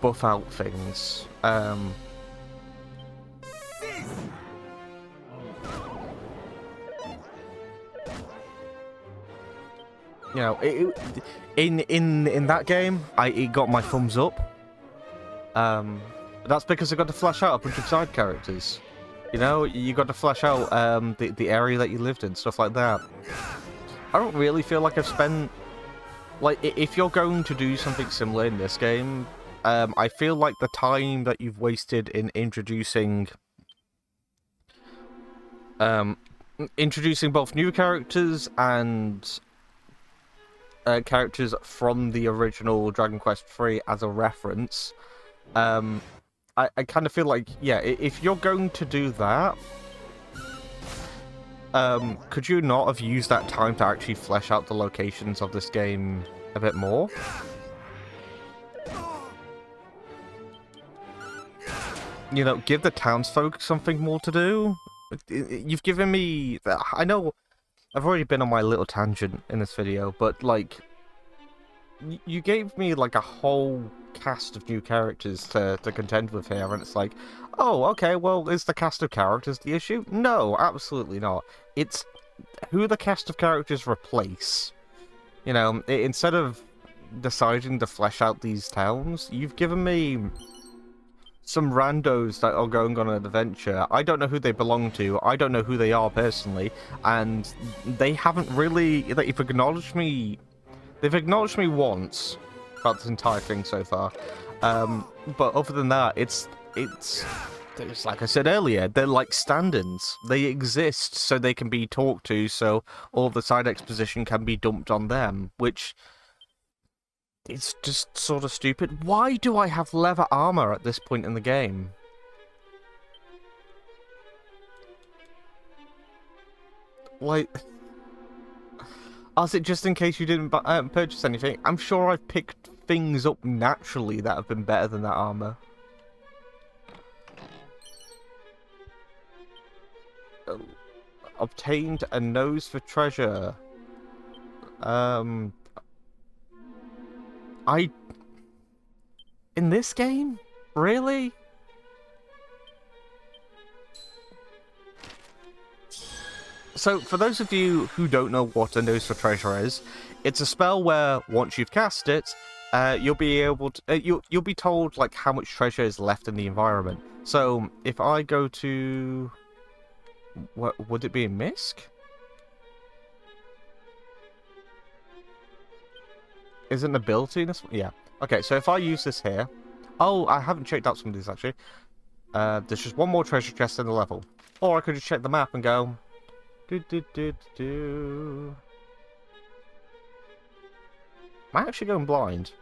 buff out things. You know, in that game, it got my thumbs up. That's because I got to flesh out a bunch of side characters. You know, you got to flesh out the area that you lived in, stuff like that. I don't really feel like I've spent... Like, if you're going to do something similar in this game, I feel like the time that you've wasted in introducing both new characters and characters from the original Dragon Quest III as a reference, I kind of feel like, yeah, if you're going to do that, could you not have used that time to actually flesh out the locations of this game a bit more? You know, give the townsfolk something more to do? You've given me... I know I've already been on my little tangent in this video, but, like, you gave me, like, a whole cast of new characters to contend with here, and it's like, oh, okay, well, is the cast of characters the issue? No, absolutely not. It's who the cast of characters replace. You know, instead of deciding to flesh out these towns, you've given me some randos that are going on an adventure. I don't know who they belong to, I don't know who they are personally, and they haven't really... They've acknowledged me once about this entire thing so far. But other than that, it's like I said earlier, they're like stand-ins. They exist so they can be talked to, so all the side exposition can be dumped on them, which... It's just sort of stupid. Why do I have leather armor at this point in the game? Like... is it just in case you didn't purchase anything? I'm sure I've picked things up naturally that have been better than that armor. Obtained a nose for treasure. In this game? Really? So, for those of you who don't know what a nose for treasure is, it's a spell where, once you've cast it, you'll be able to... you'll be told, like, how much treasure is left in the environment. So, if I go to... What, would it be in Misk? Is it an ability in this one? Yeah. Okay, so if I use this here... Oh, I haven't checked out some of these, actually. There's just one more treasure chest in the level. Or I could just check the map and go... Am I actually going blind?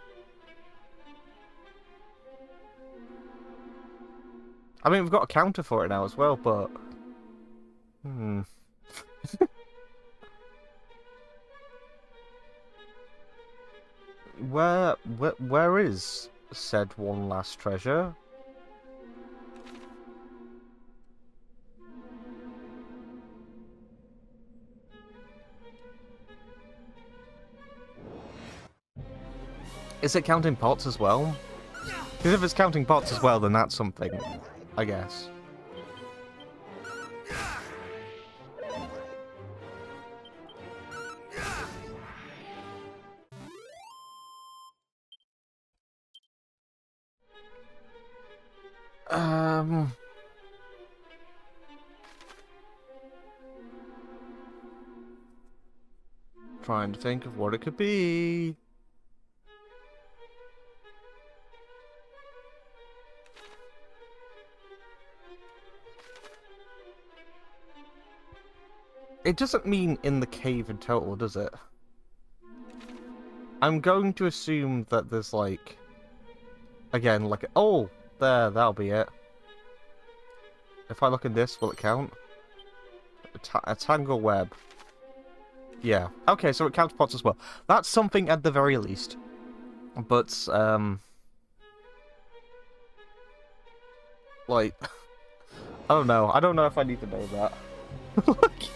I mean, we've got a counter for it now as well, but... Where is said one last treasure? Is it counting pots as well? Because if it's counting pots as well, then that's something, I guess. Trying to think of what it could be. It doesn't mean in the cave in total, does it? I'm going to assume that there's like... Again, like... Oh! There, that'll be it. If I look in this, will it count? A tangle web. Yeah. Okay, so it counts pots as well. That's something at the very least. But, like... I don't know. I don't know if I need to know that. Like...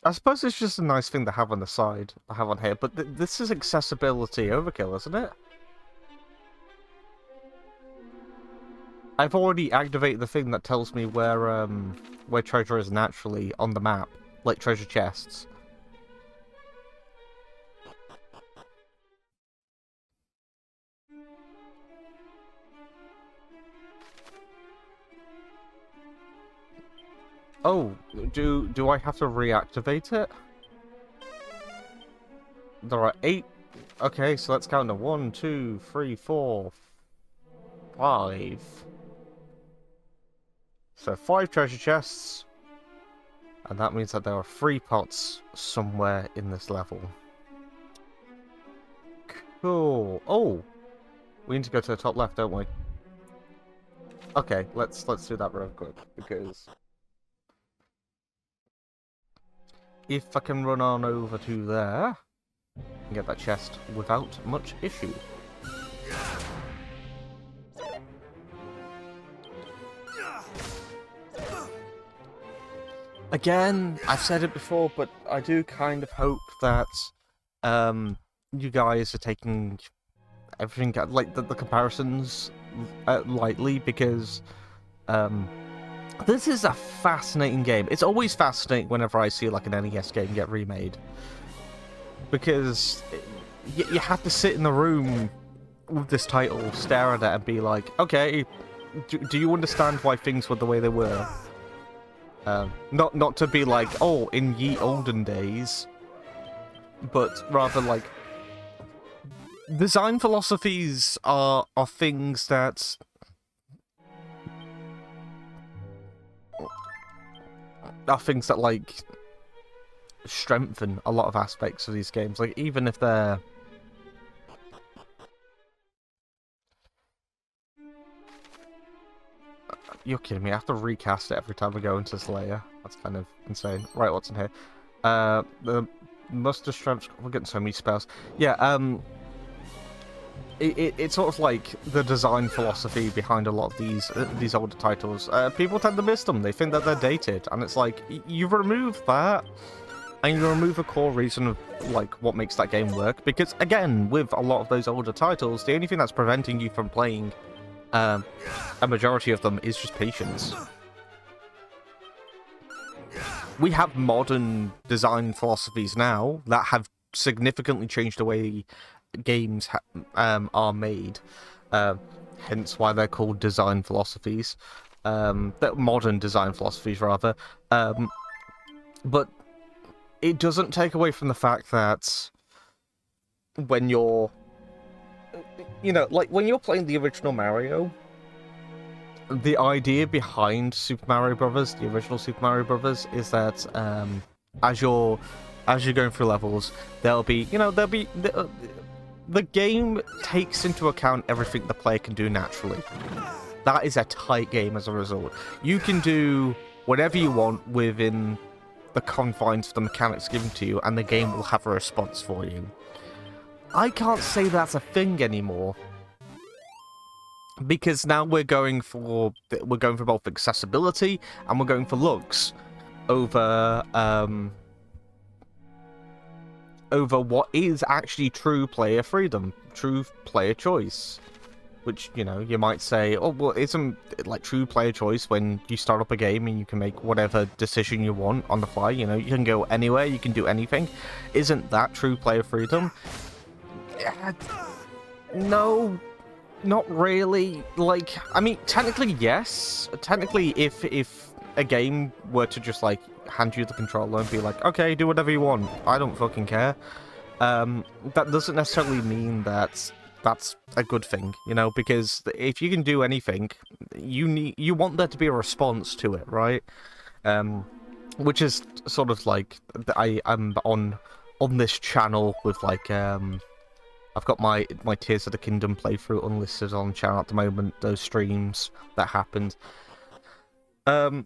I suppose it's just a nice thing to have on the side, I have on here, but this is accessibility overkill, isn't it? I've already activated the thing that tells me where treasure is naturally on the map, like treasure chests. Oh, do I have to reactivate it? There are 8. Okay, so let's count them. 1, 2, 3, 4, 5. So 5 treasure chests. And that means that there are 3 pots somewhere in this level. Cool. Oh! We need to go to the top left, don't we? Okay, let's do that real quick, because... if I can run on over to there and get that chest without much issue. Again, I've said it before, but I do kind of hope that you guys are taking everything, like the comparisons, lightly, because this is a fascinating game. It's always fascinating whenever I see like an NES game get remade, because you have to sit in the room with this title, stare at it, and be like, okay, do you understand why things were the way they were? Not to be like, oh, in ye olden days, but rather like, design philosophies are things that like strengthen a lot of aspects of these games. Like, even if they're you're kidding me, I have to recast it every time we go into this layer. That's kind of insane. Right, what's in here? The muster strength, we're getting so many spells. Yeah, it's sort of like the design philosophy behind a lot of these older titles. People tend to miss them. They think that they're dated, and it's like, you remove that, and you remove a core reason of like what makes that game work. Because again, with a lot of those older titles, the only thing that's preventing you from playing a majority of them is just patience. We have modern design philosophies now that have significantly changed the way games are made, hence why they're called design philosophies, modern design philosophies rather, but it doesn't take away from the fact that when you're, like when you're playing the original Mario, the idea behind Super Mario Brothers, the original Super Mario Brothers, is that as you're going through levels, the game takes into account everything the player can do naturally. That is a tight game as a result. You can do whatever you want within the confines of the mechanics given to you, and the game will have a response for you. I can't say that's a thing anymore, because now we're going for both accessibility and we're going for looks over what is actually true player freedom, true player choice. which, you know, you might say, oh, well, isn't it like true player choice when you start up a game and you can make whatever decision you want on the fly? You know, you can go anywhere, you can do anything. Isn't that true player freedom? No, not really. Like, I mean, technically, yes. Technically, if a game were to just, like, hand you the controller and be like, okay, do whatever you want, I don't fucking care. That doesn't necessarily mean that that's a good thing, you know, because if you can do anything, you want there to be a response to it, right? Which is sort of like, I'm on this channel with, like, I've got my Tears of the Kingdom playthrough unlisted on channel at the moment, those streams that happened. I've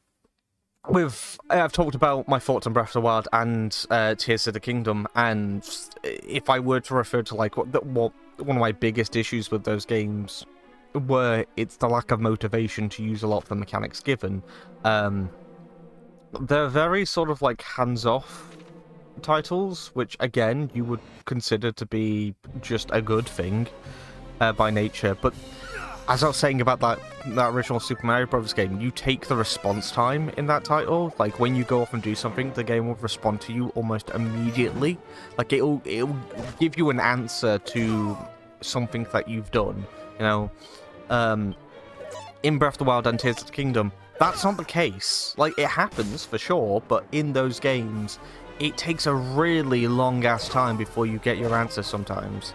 talked about my thoughts on Breath of the Wild and Tears of the Kingdom, and if I were to refer to, like, what one of my biggest issues with those games were, it's the lack of motivation to use a lot of the mechanics given. They're very sort of like hands-off titles, which again you would consider to be just a good thing by nature, but as I was saying about that original Super Mario Bros. Game, you take the response time in that title. Like, when you go off and do something, the game will respond to you almost immediately. Like, it'll give you an answer to something that you've done, you know? In Breath of the Wild and Tears of the Kingdom, that's not the case. Like, it happens, for sure, but in those games, it takes a really long-ass time before you get your answer sometimes.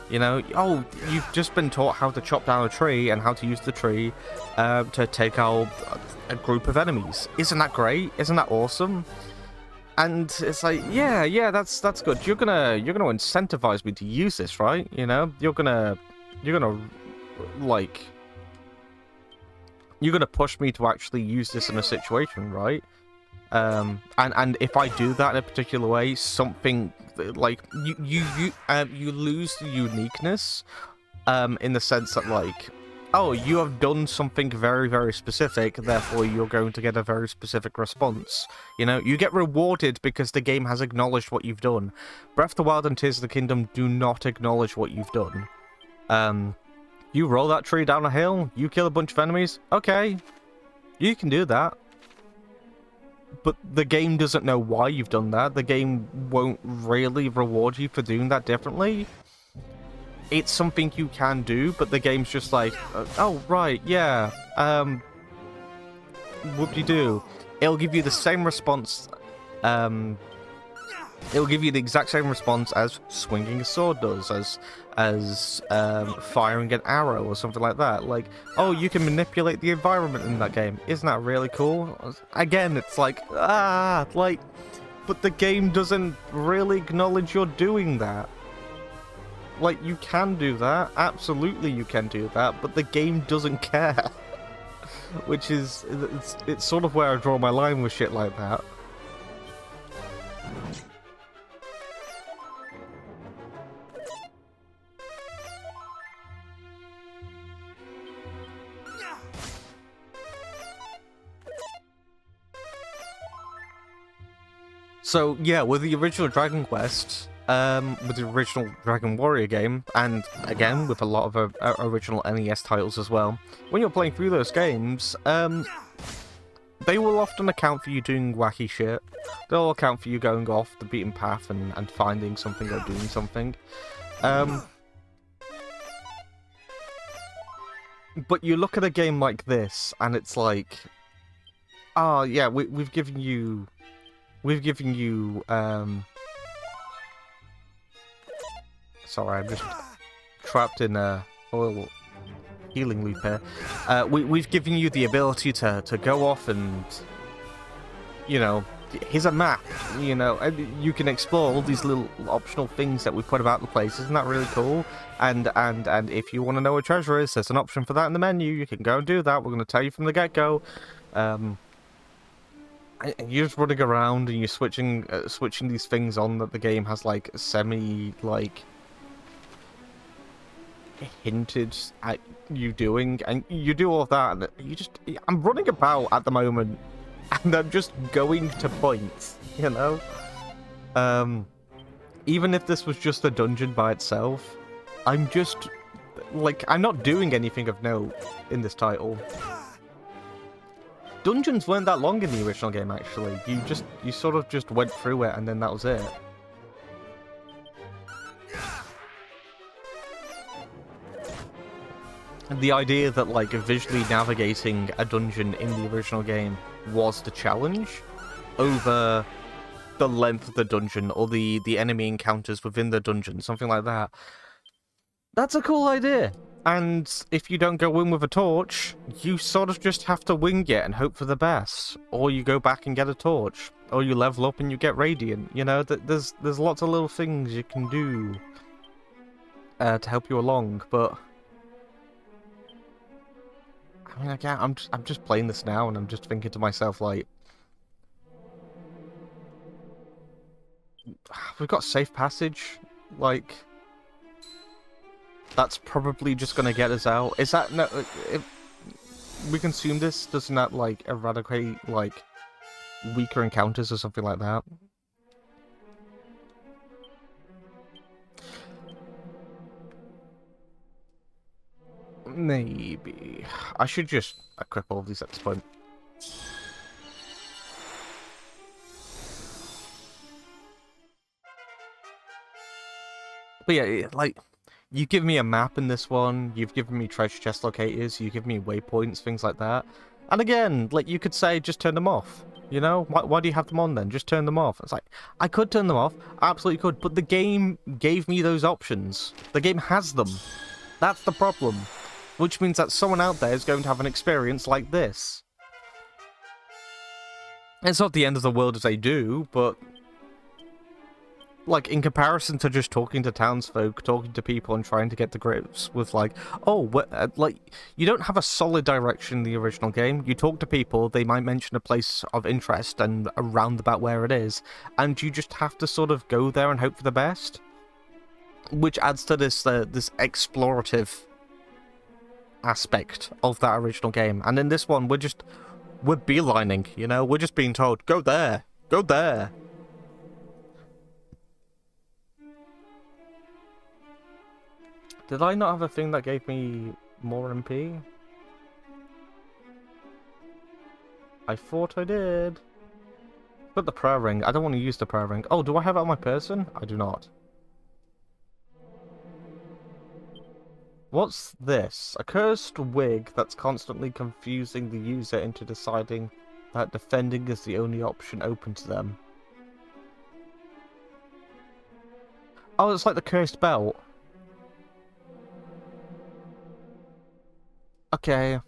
You know, oh, you've just been taught how to chop down a tree and how to use the tree to take out a group of enemies. Isn't that great? Isn't that awesome? And it's like, yeah, that's good. You're gonna incentivize me to use this, right? You know, you're gonna push me to actually use this in a situation, right? And if I do that in a particular way, something like you lose the uniqueness, in the sense that, like, oh, you have done something very, very specific, therefore you're going to get a very specific response. You know, you get rewarded because the game has acknowledged what you've done. Breath of the Wild and Tears of the Kingdom do not acknowledge what you've done. You roll that tree down a hill, you kill a bunch of enemies, okay, you can do that. But the game doesn't know why you've done that. The game won't really reward you for doing that differently. It's something you can do, but the game's just like, oh, right, yeah, whoop-de-doo. It'll give you the same response, it'll give you the exact same response as swinging a sword does, as firing an arrow or something like that. Like, oh, you can manipulate the environment in that game. Isn't that really cool? Again, it's like, but the game doesn't really acknowledge you're doing that. Like, you can do that, absolutely you can do that, but the game doesn't care. Which is, it's sort of where I draw my line with shit like that. So, yeah, with the original Dragon Quest, with the original Dragon Warrior game, and again, with a lot of original NES titles as well, when you're playing through those games, they will often account for you doing wacky shit. They'll account for you going off the beaten path and finding something or doing something. But you look at a game like this, and it's like, oh, yeah, we've given you... Sorry, I'm just trapped in a little healing loop here. We've given you the ability to go off and, you know, here's a map, you know, and you can explore all these little optional things that we put about the place. Isn't that really cool? And if you want to know where treasure is, there's an option for that in the menu. You can go and do that. We're going to tell you from the get-go. And you're just running around and you're switching these things on that the game has, like, hinted at you doing, and you do all of that, and I'm running about at the moment, and I'm just going to points, you know? Even if this was just a dungeon by itself, I'm just like, I'm not doing anything of note in this title. Dungeons weren't that long in the original game, actually. You sort of just went through it and then that was it. And the idea that, like, visually navigating a dungeon in the original game was the challenge over the length of the dungeon or the enemy encounters within the dungeon, something like that. That's a cool idea. And if you don't go in with a torch, you sort of just have to wing it and hope for the best. Or you go back and get a torch. Or you level up and you get radiant. You know, there's lots of little things you can do to help you along, but I mean, again, I'm just playing this now and I'm just thinking to myself, like, we've got safe passage, like, that's probably just gonna get us out. Is that, no, if we consume this, doesn't that, like, eradicate, like, weaker encounters or something like that? Maybe. I should just equip all of these at this point. But yeah, like, you give me a map in this one, you've given me treasure chest locators, you give me waypoints, things like that. And again, like, you could say, just turn them off. You know? Why do you have them on then? Just turn them off. It's like, I could turn them off, I absolutely could, but the game gave me those options. The game has them. That's the problem. Which means that someone out there is going to have an experience like this. It's not the end of the world if they do, but like, in comparison to just talking to townsfolk, talking to people and trying to get to grips with, like, oh, like, you don't have a solid direction in the original game. You talk to people, they might mention a place of interest and around about where it is, and you just have to sort of go there and hope for the best. Which adds to this, this explorative aspect of that original game. And in this one, we're beelining, you know? We're just being told, go there, go there. Did I not have a thing that gave me more MP? I thought I did. But the prayer ring. I don't want to use the prayer ring. Oh, do I have it on my person? I do not. What's this? A cursed wig that's constantly confusing the user into deciding that defending is the only option open to them. Oh, it's like the cursed belt. Okay.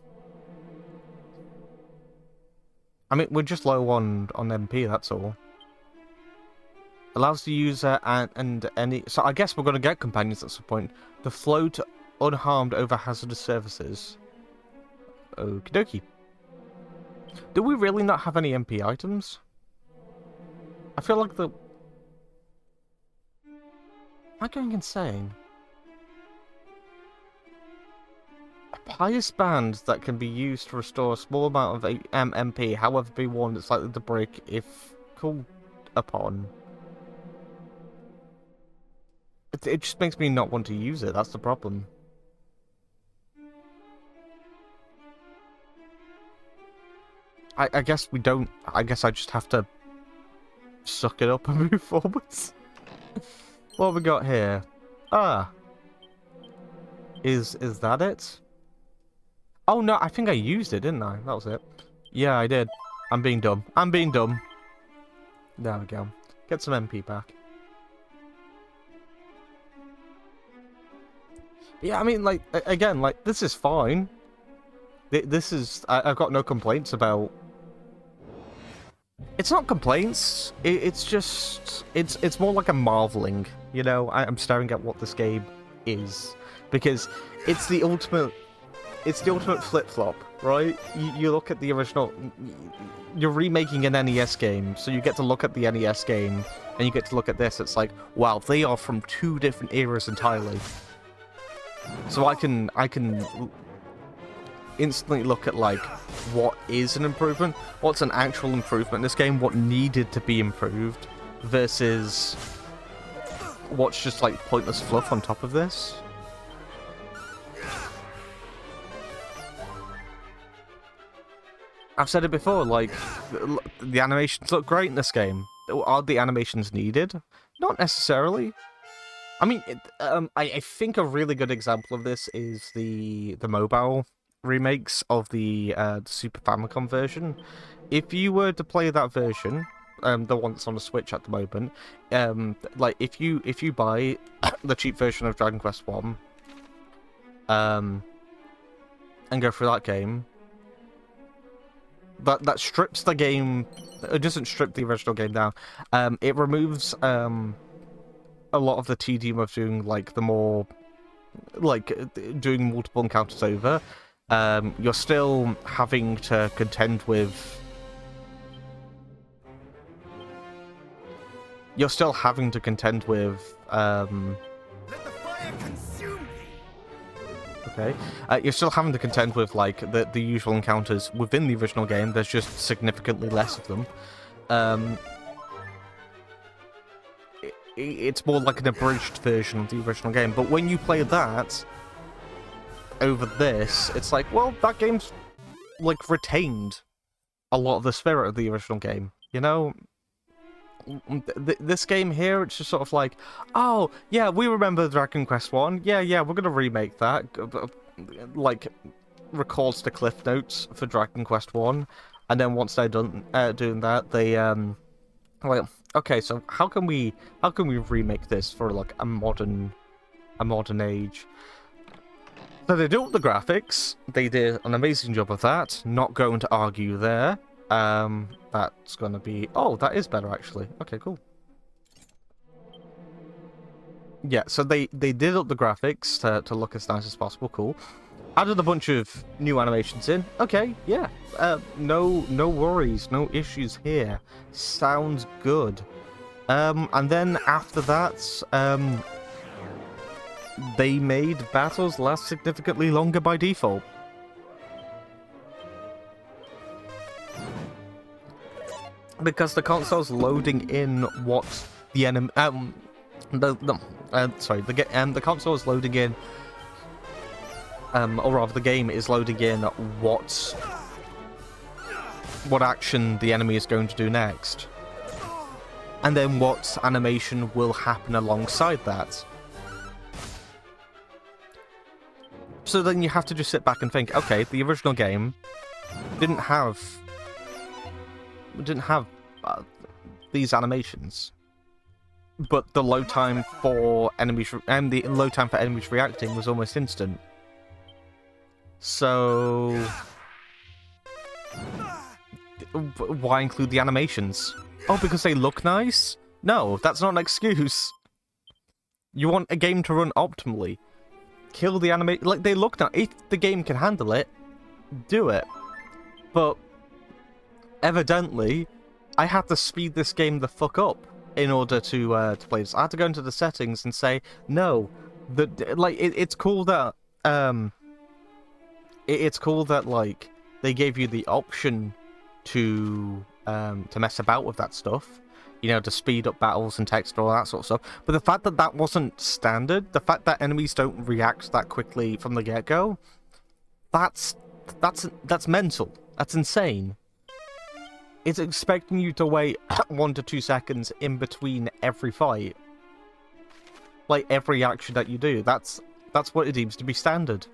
I mean, we're just low on MP, that's all. Allows the user and any... So I guess we're going to get companions at some point. The float unharmed over hazardous surfaces. Okie dokie. Do we really not have any MP items? I feel like the... Am I going insane? A pious band that can be used to restore a small amount of MP, however be worn that's likely to break if called upon. It just makes me not want to use it, that's the problem. I guess we don't... I guess I just have to suck it up and move forwards. What have we got here? Ah. Is that it? Oh no, I think I used it, didn't I? That was it. Yeah, I did. I'm being dumb. I'm being dumb. There we go. Get some MP back. Yeah, I mean, like, again, like, this is fine. This is... I've got no complaints about... It's not complaints. It's just... It's more like a marveling, you know? I'm staring at what this game is. Because it's the ultimate... It's the ultimate flip-flop, right? You look at the original... You're remaking an NES game, so you get to look at the NES game, and you get to look at this. It's like, wow, they are from two different eras entirely. So I can instantly look at, like, what is an improvement, what's an actual improvement in this game, what needed to be improved, versus what's just, like, pointless fluff on top of this. I've said it before, like, the animations look great in this game. Are the animations needed? Not necessarily. I mean, I think a really good example of this is the mobile remakes of the Super Famicom version. If you were to play that version, the one that's on the Switch at the moment, like if you buy the cheap version of Dragon Quest 1, and go through that game, that strips the game. It doesn't strip the original game down. It removes a lot of the tedium of doing like the more like doing multiple encounters over. You're still having to contend with. You're still having to contend with. Let the fire consume thee! Okay. You're still having to contend with like the usual encounters within the original game. There's just significantly less of them. It's more like an abridged version of the original game. But when you play that over this, it's like, well, that game's like retained a lot of the spirit of the original game. You know, this game here, it's just sort of like, oh yeah, we remember Dragon Quest 1. Yeah, we're gonna remake that. Like, records the cliff notes for Dragon Quest 1, and then once they're done doing that, they like, okay, so how can we remake this for like a modern age? So they do up the graphics. They did an amazing job of that. Not going to argue there. That's gonna be... Oh, that is better, actually. Okay, cool. Yeah, so they did up the graphics to look as nice as possible. Cool. Added a bunch of new animations in. Okay, yeah. No worries, no issues here. Sounds good. And then after that, they made battles last significantly longer by default. Because the console's loading in what the enemy, the console is loading in, or rather, the game is loading in what action the enemy is going to do next, and then what animation will happen alongside that. So then you have to just sit back and think, okay, the original game didn't have these animations, but the load time for enemies reacting was almost instant. So why include the animations? Oh, because they look nice? No, that's not an excuse. You want a game to run optimally. Kill the like, they look nice. If the game can handle it, do it. But evidently, I had to speed this game the fuck up in order to play this. I had to go into the settings and say, no, it's cool that it's cool that like they gave you the option to mess about with that stuff, you know, to speed up battles and text and all that sort of stuff. But the fact that that wasn't standard, the fact that enemies don't react that quickly from the get-go, that's mental. That's insane. It's expecting you to wait 1 to 2 seconds in between every fight. Like, every action that you do. That's what it deems to be standard.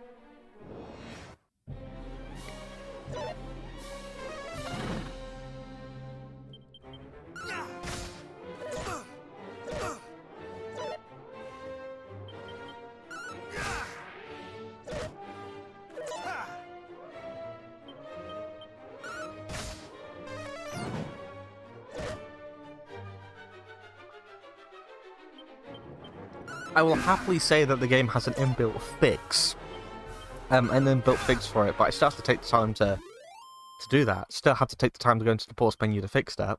I will happily say that the game has an inbuilt fix, an inbuilt fix for it, but I still have to take the time to do that. Still have to take the time to go into the pause menu to fix that.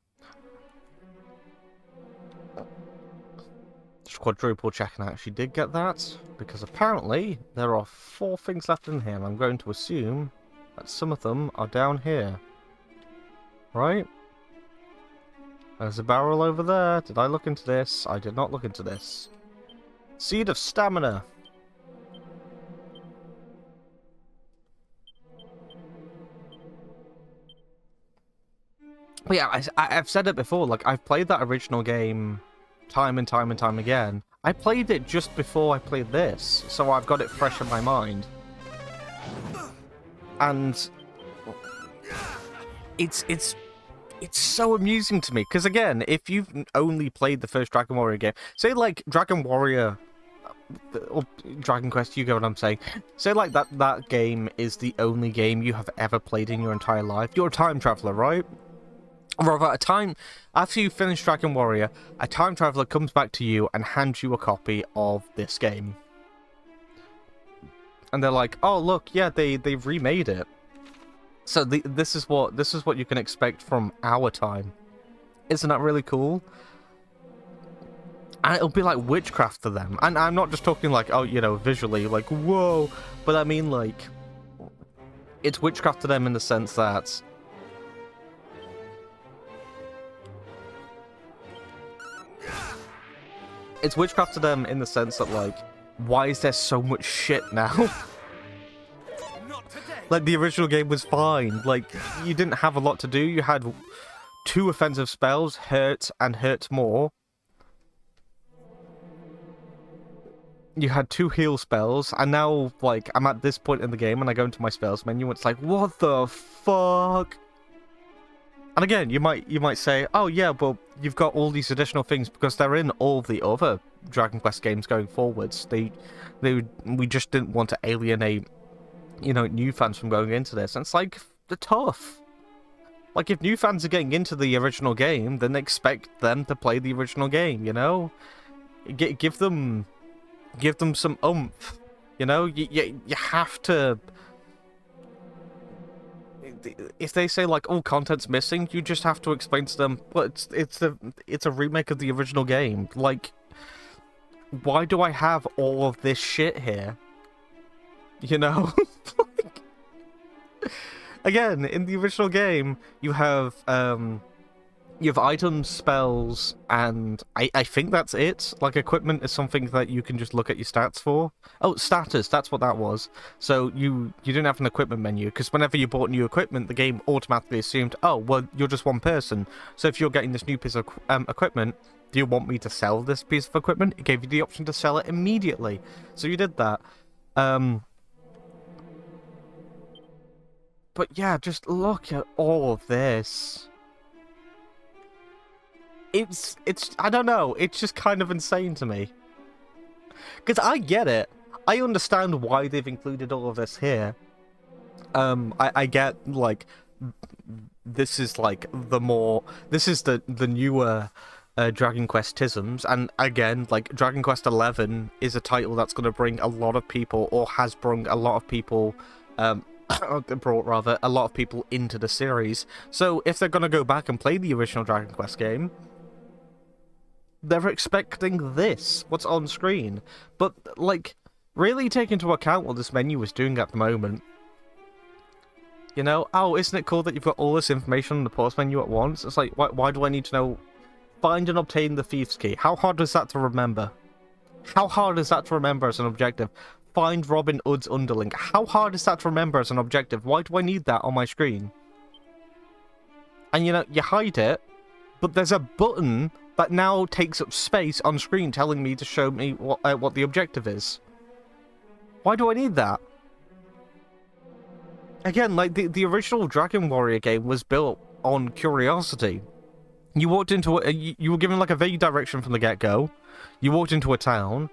Just quadruple checking I actually did get that, because apparently there are 4 things left in here, and I'm going to assume that some of them are down here. Right? There's a barrel over there. Did I look into this? I did not look into this. Seed of Stamina. But yeah, I've said it before, like, I've played that original game time and time and time again. I played it just before I played this, so I've got it fresh in my mind. And it's so amusing to me, because again, if you've only played the first Dragon Warrior game, say like Dragon Warrior or Dragon Quest, you get what I'm saying. Say like that game is the only game you have ever played in your entire life. You're a time traveler, right? Or after you finish Dragon Warrior, a time traveler comes back to you and hands you a copy of this game. And they're like, "Oh, look, yeah, they've remade it." So this is what you can expect from our time. Isn't that really cool? And it'll be like witchcraft to them. And I'm not just talking like, oh, you know, visually, like, whoa. But I mean, like, it's witchcraft to them in the sense that it's witchcraft to them in the sense that, like, why is there so much shit now? Like, the original game was fine. Like, you didn't have a lot to do. You had 2 offensive spells, Hurt and Hurt More. You had 2 heal spells, and now, like, I'm at this point in the game, and I go into my spells menu, and it's like, what the fuck? And again, you might say, oh yeah, well, you've got all these additional things because they're in all the other Dragon Quest games going forwards. We just didn't want to alienate, you know, new fans from going into this. And it's like, they're tough. Like, if new fans are getting into the original game, then expect them to play the original game, you know? Give them some oomph, you know? You have to... If they say, like, oh, content's missing, you just have to explain to them, well, it's a remake of the original game. Like, why do I have all of this shit here? You know? Again, in the original game, you have items, spells, and I think that's it. Like, equipment is something that you can just look at your stats for. Oh, status, that's what that was. So you didn't have an equipment menu, because whenever you bought new equipment, the game automatically assumed, oh, well, you're just one person. So if you're getting this new piece of equipment, do you want me to sell this piece of equipment? It gave you the option to sell it immediately. So you did that. But yeah, just look at all of this. It's I don't know, it's just kind of insane to me. Because I get it. I understand why they've included all of this here. I get, like, this is, like, this is the newer Dragon Quest tisms, and again, like, Dragon Quest 11 is a title that's going to bring a lot of people, or has brought a lot of people, brought rather, a lot of people into the series. So if they're going to go back and play the original Dragon Quest game, they're expecting this, what's on screen. But, like, really take into account what this menu is doing at the moment. You know, oh, isn't it cool that you've got all this information on the pause menu at once? It's like, why do I need to know? Find and obtain the Thief's Key. How hard is that to remember? How hard is that to remember as an objective? Find Robin Hood's underling. How hard is that to remember as an objective? Why do I need that on my screen? And, you know, you hide it, but there's a button that now takes up space on screen telling me to show me what the objective is. Why do I need that? Again, like, the original Dragon Warrior game was built on curiosity. You walked into you were given, like, a vague direction from the get-go. You walked into a town,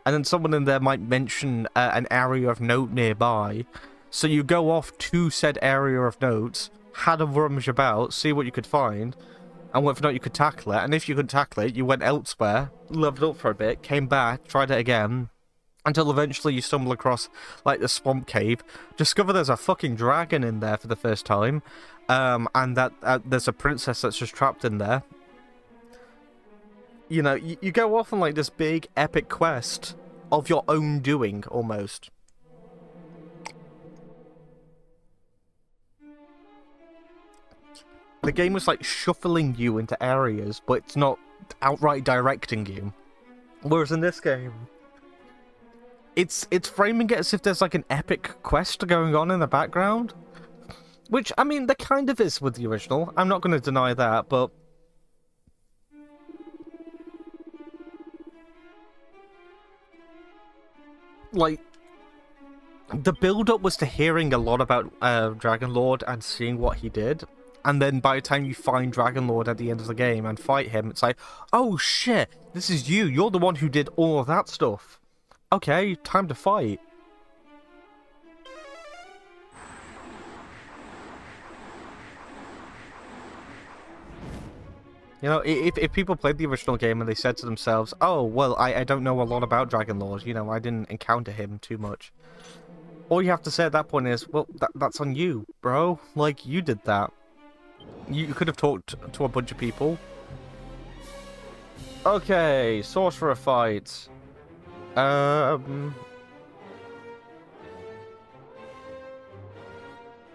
and then someone in there might mention an area of note nearby. So you go off to said area of note, had a rummage about, see what you could find, and whether or not you could tackle it. And if you could tackle it, you went elsewhere, leveled up for a bit, came back, tried it again, until eventually you stumble across, like, the swamp cave, discover there's a fucking dragon in there for the first time, and that there's a princess that's just trapped in there. You know, you go off on, like, this big epic quest of your own doing, almost. The game was, like, shuffling you into areas, but it's not outright directing you. Whereas in this game, it's framing it as if there's, like, an epic quest going on in the background. Which, I mean, there kind of is with the original. I'm not going to deny that, but... like, the build-up was to hearing a lot about Dragon Lord and seeing what he did. And then by the time you find Dragon Lord at the end of the game and fight him, it's like, oh shit, this is you. You're the one who did all of that stuff. Okay, time to fight. You know, if people played the original game and they said to themselves, oh, well, I don't know a lot about Dragon Lord, you know, I didn't encounter him too much. All you have to say at that point is, well, that's on you, bro. Like, you did that. You could have talked to a bunch of people. Okay, sorcerer fight.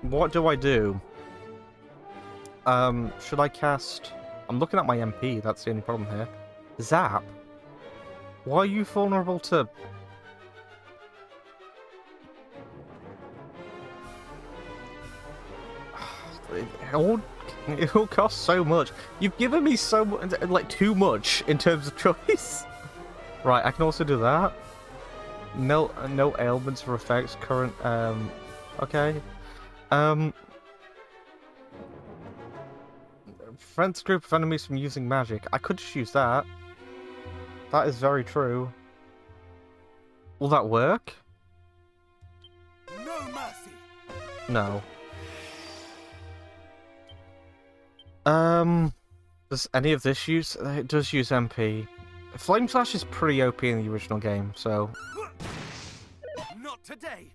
What do I do? Should I cast... I'm looking at my MP, that's the only problem here. Zap? Why are you vulnerable to... It all costs so much. You've given me so much, like, too much in terms of choice. Right, I can also do that. No ailments or effects, current, okay. Prevents group of enemies from using magic. I could just use that. That is very true. Will that work? No mercy. No. Does any of this use... It does use MP. Flame Slash is pretty OP in the original game, so... Not today.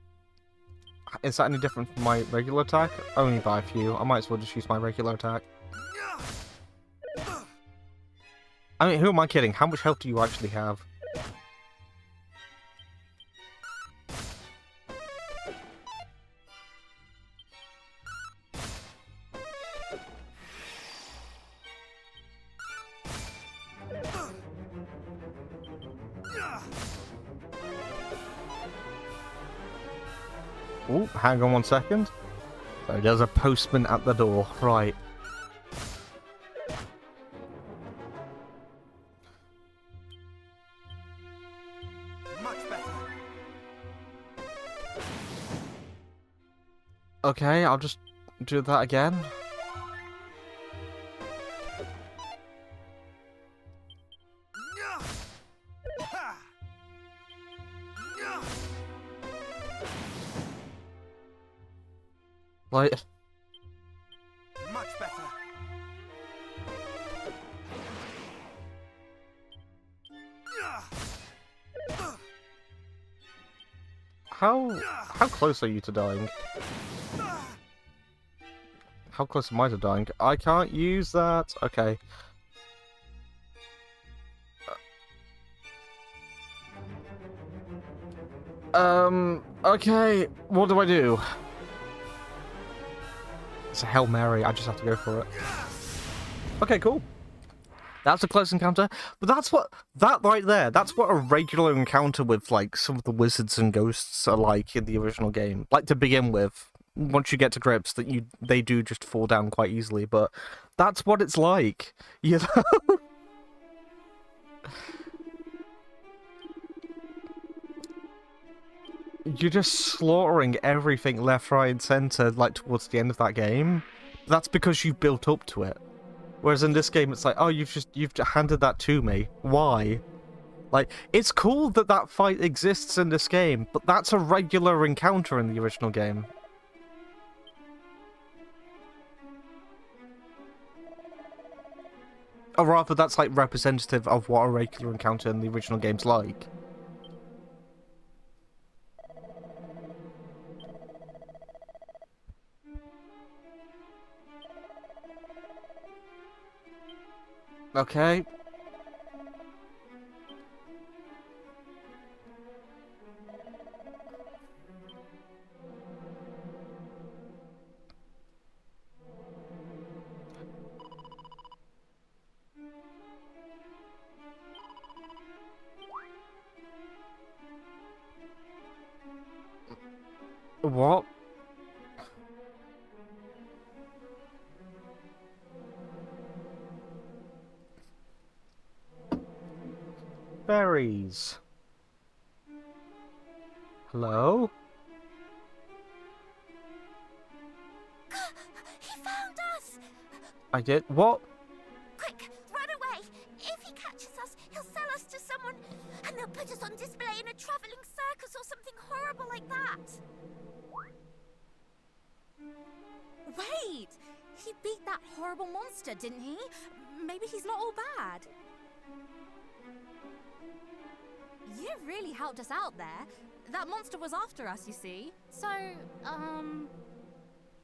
Is that any different from my regular attack? Only by a few. I might as well just use my regular attack. I mean, who am I kidding? How much health do you actually have? Oh, hang on 1 second. So there's a postman at the door. Right. Much better. Okay, I'll just do that again. Like... Much better. How close are you to dying? How close am I to dying? I can't use that. Okay. Okay. What do I do? It's a Hail Mary. I just have to go for it. Okay, cool. That's a close encounter. But that right there, that's what a regular encounter with, like, some of the wizards and ghosts are like in the original game. Like, to begin with. Once you get to grips, they do just fall down quite easily, but that's what it's like, you know? You're just slaughtering everything left, right, and center, like, towards the end of that game. That's because you built up to it. Whereas in this game, it's like, oh, you've handed that to me. Why? Like, it's cool that that fight exists in this game, but that's a regular encounter in the original game. Or rather, that's, like, representative of what a regular encounter in the original game's like. Okay. What? fairies. Hello? He found us! I did? What? Quick, run away! If he catches us, he'll sell us to someone, and they'll put us on display in a traveling circus or something horrible like that. Wait! He beat that horrible monster, didn't he? Maybe he's not all bad. You really helped us out there. That monster was after us, you see. So,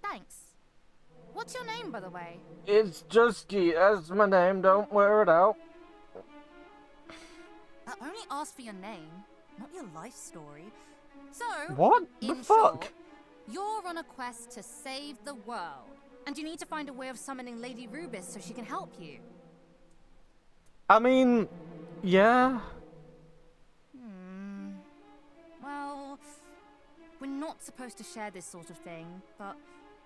thanks. What's your name, by the way? It's Dusky. That's my name. Don't wear it out. I only asked for your name, not your life story. So, What the in fuck? short, you're on a quest to save the world. And you need to find a way of summoning Lady Rubis so she can help you. I mean, yeah. Well, we're not supposed to share this sort of thing, but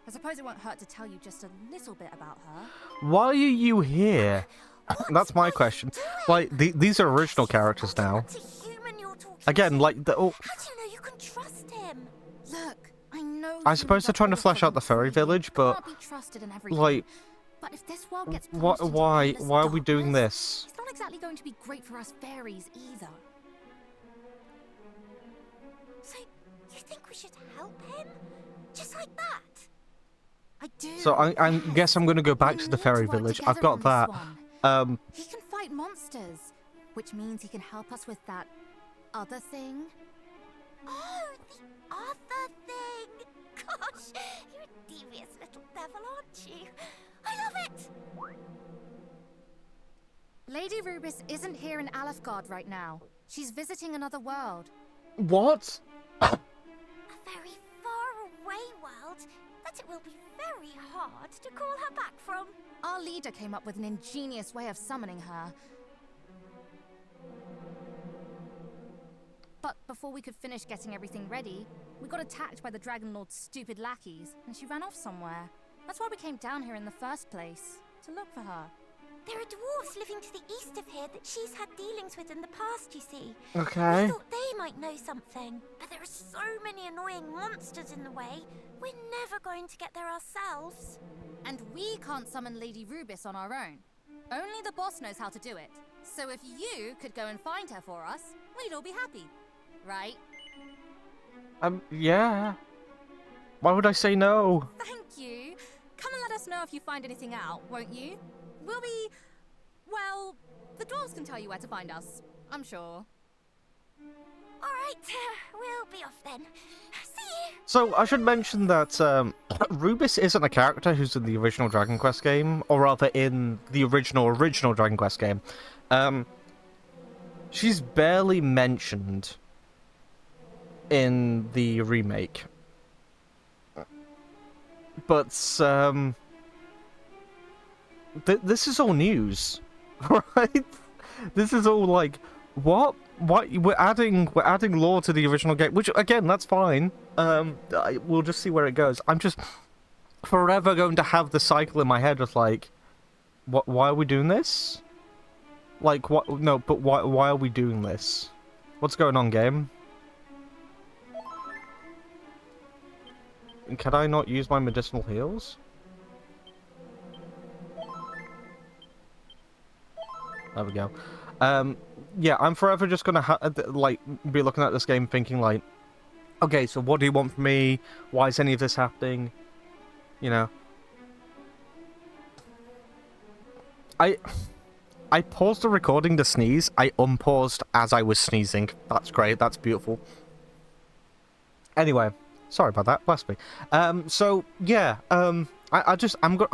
I suppose it won't hurt to tell you just a little bit about her. Why are you here? That's my question. Like, these are original characters now. What's a human you're talking Again, to? like, the, oh, How do you know you can trust him? Look, I know. I you suppose they're love trying to all flesh out the things, fairy so village, you but, can't be trusted in everything. like, But if this world gets why, plunged into why endless are we doing darkness, this? It's not exactly going to be great for us fairies either. So, you think we should help him? Just like that? I do. So I yes. guess I'm gonna go back We to the need fairy work village. I've together got on that. this one. He can fight monsters, which means he can help us with that other thing. Oh, the other thing! Gosh, you're a devious little devil, aren't you? I love it! Lady Rubis isn't here in Alefgard right now. She's visiting another world. What? A very far away world that it will be very hard to call her back from. Our leader came up with an ingenious way of summoning her. But before we could finish getting everything ready, we got attacked by the Dragon Lord's stupid lackeys, and she ran off somewhere. That's why we came down here in the first place, to look for her. There are dwarves living to the east of here that she's had dealings with in the past, you see. Okay. We thought they might know something, but there are so many annoying monsters in the way, we're never going to get there ourselves. And we can't summon Lady Rubis on our own. Only the boss knows how to do it. So if you could go and find her for us, we'd all be happy. Right? Yeah. Why would I say no? Thank you. Come and let us know if you find anything out, won't you? We'll be... well, the dwarves can tell you where to find us, I'm sure. Alright, we'll be off then. See you! So, I should mention that, Rubis isn't a character who's in the original Dragon Quest game, or rather in the original Dragon Quest game. She's barely mentioned in the remake. But, this is all news, right? This is all like, what? We're adding lore to the original game, which again, that's fine. We'll just see where it goes. I'm just forever going to have the cycle in my head of like, what? Why are we doing this? Like, what? No, but why are we doing this? What's going on, game? Can I not use my medicinal heals? There we go. Yeah, I'm forever just gonna like be looking at this game thinking like, okay, so what do you want from me? Why is any of this happening? You know. I paused the recording to sneeze. I unpaused as I was sneezing. That's great. That's beautiful. Anyway, sorry about that. Bless me. So yeah. I'm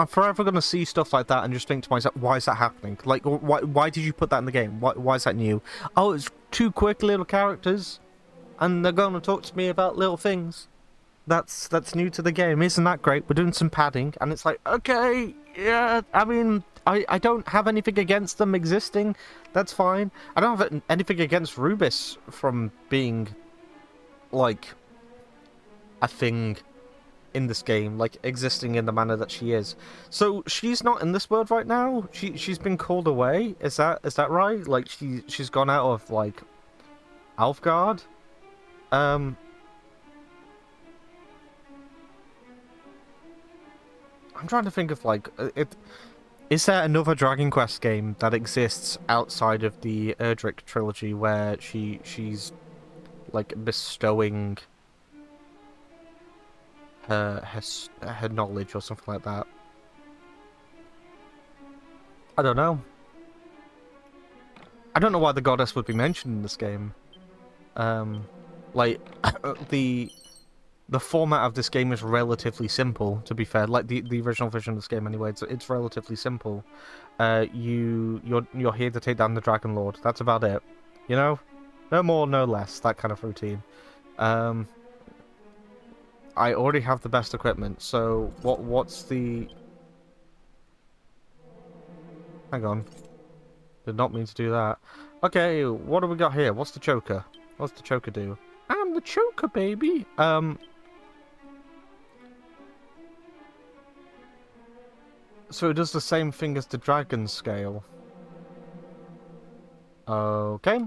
forever gonna see stuff like that and just think to myself, why is that happening? Like, why did you put that in the game? Why is that new? Oh, it's two quick little characters, and they're gonna talk to me about little things. That's new to the game, isn't that great? We're doing some padding, and it's like, okay, yeah. I mean, I don't have anything against them existing. That's fine. I don't have anything against Rubis from being like a thing in this game, like existing in the manner that she is. So she's not in this world right now. She's been called away. Is that right? Like she's gone out of like Alfgard. I'm trying to think of like is there another Dragon Quest game that exists outside of the Erdrick trilogy where she's like bestowing her knowledge or something like that? I don't know. I don't know why the goddess would be mentioned in this game. Like the format of this game is relatively simple, to be fair. Like the original version of this game anyway, it's relatively simple. You're here to take down the Dragon Lord. That's about it. You know? No more, no less, that kind of routine. I already have the best equipment, so what's the... Hang on. Did not mean to do that. Okay, what do we got here? What's the choker? What's the choker do? I'm the choker, baby! So it does the same thing as the dragon scale. Okay.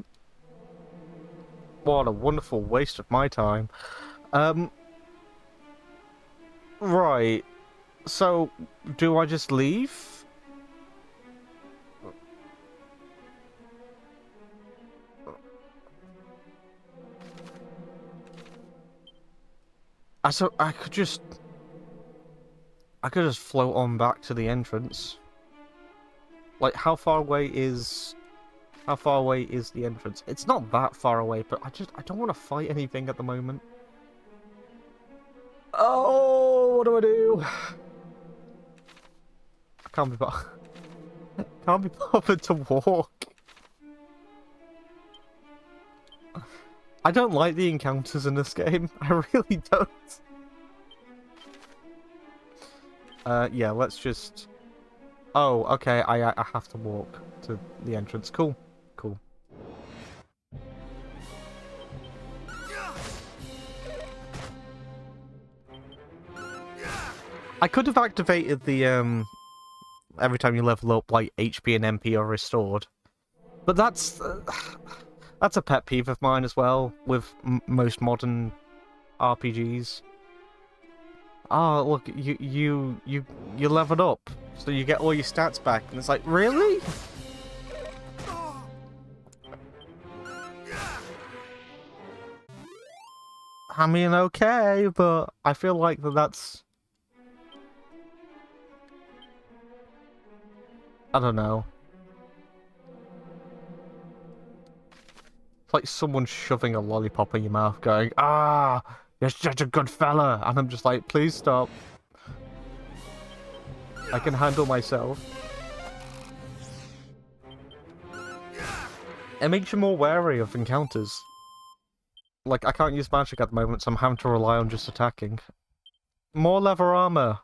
What a wonderful waste of my time. Right. So, do I just leave? I could just float on back to the entrance. Like, how far away is the entrance? It's not that far away, but I don't want to fight anything at the moment. Oh, what do I do? I can't be bothered to walk. I don't like the encounters in this game. I really don't. Yeah, let's just... Oh, okay, I have to walk to the entrance. Cool. Cool. I could have activated the, every time you level up, like, HP and MP are restored. But that's a pet peeve of mine as well, with most modern RPGs. Oh, look, you leveled up, so you get all your stats back, and it's like, really? I mean, okay, but I feel like that's... I don't know. It's like someone shoving a lollipop in your mouth going, ah, you're such a good fella. And I'm just like, please stop. I can handle myself. It makes you more wary of encounters. Like, I can't use magic at the moment, so I'm having to rely on just attacking. More leather armor.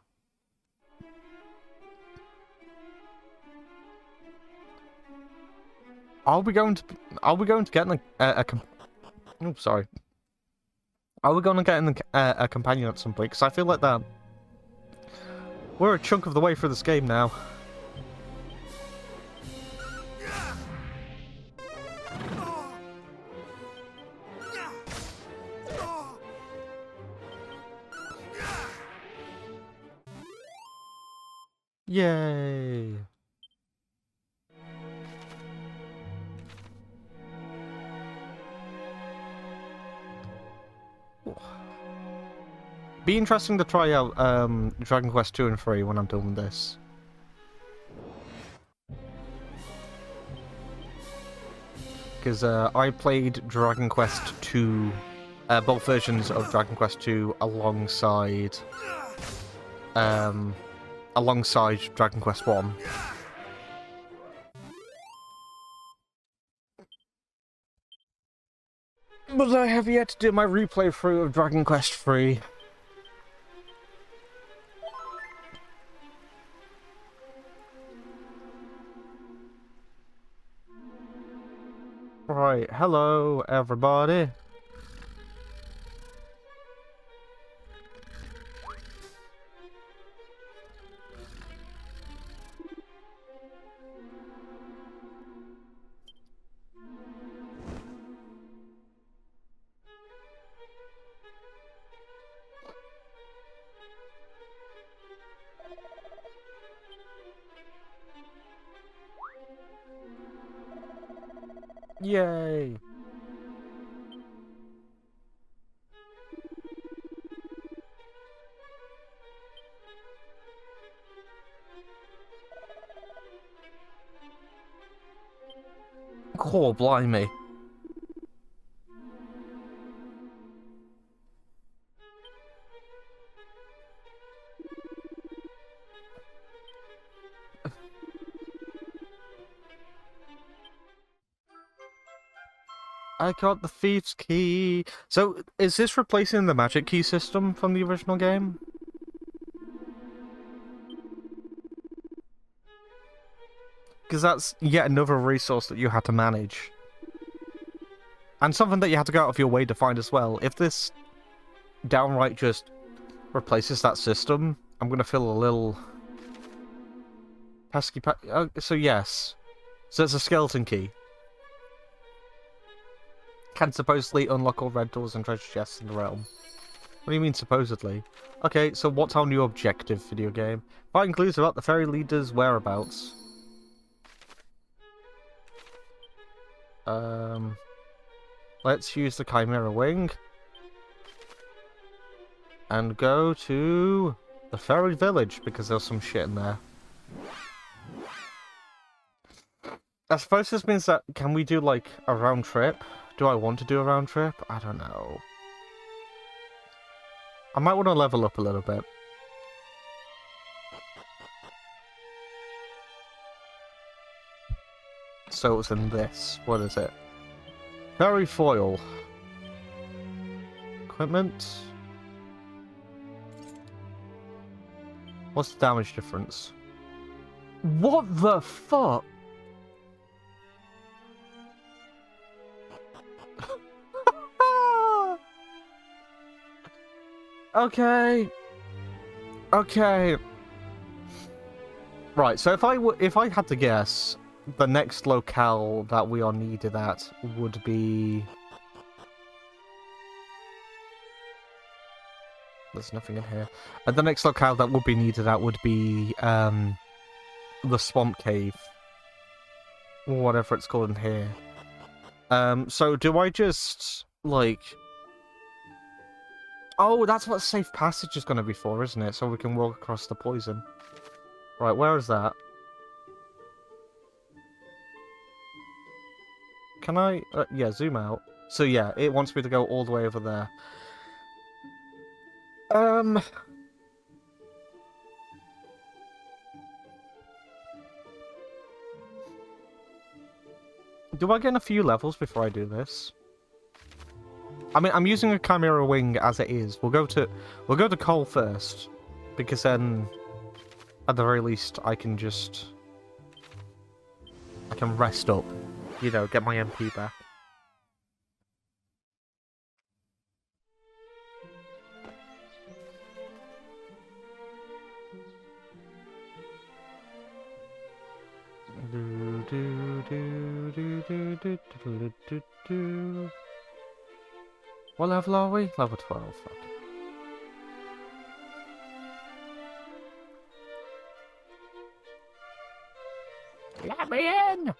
Are we going to get oh, sorry. Are we going to get a companion at some point? Because I feel like that we're a chunk of the way through this game now. Yay! Be interesting to try out Dragon Quest 2 and 3 when I'm done with this. Because I played Dragon Quest 2, both versions of Dragon Quest 2 alongside Dragon Quest 1. But I have yet to do my replay through of Dragon Quest 3. Right, hello everybody. Yay! Oh, blimey. I got the thief's key. So, is this replacing the magic key system from the original game? Because that's yet another resource that you had to manage. And something that you had to go out of your way to find as well. If this downright just replaces that system, I'm going to feel a little... pesky. So yes. So it's a skeleton key. Can supposedly unlock all red doors and treasure chests in the realm. What do you mean, supposedly? Okay, so what's our new objective, video game? Find clues about the fairy leader's whereabouts. Let's use the Chimera Wing. And go to the fairy village, because there's some shit in there. I suppose this means that, can we do, like, a round trip? Do I want to do a round trip? I don't know. I might want to level up a little bit. So it's in this. What is it? Fairy foil. Equipment. What's the damage difference? What the fuck? Okay. Okay. Right, so if I had to guess, the next locale that we are needed at would be... There's nothing in here. And the next locale that would be needed at would be the swamp cave. Whatever it's called in here. So do I just, like... Oh, that's what safe passage is going to be for, isn't it? So we can walk across the poison. Right, where is that? Can I... yeah, zoom out. So yeah, it wants me to go all the way over there. Do I get in a few levels before I do this? I mean, I'm using a Chimera Wing as it is. We'll go to Cole first, because then, at the very least, I can rest up, you know, get my MP back. What level are we? Level 12. Okay. Let me in!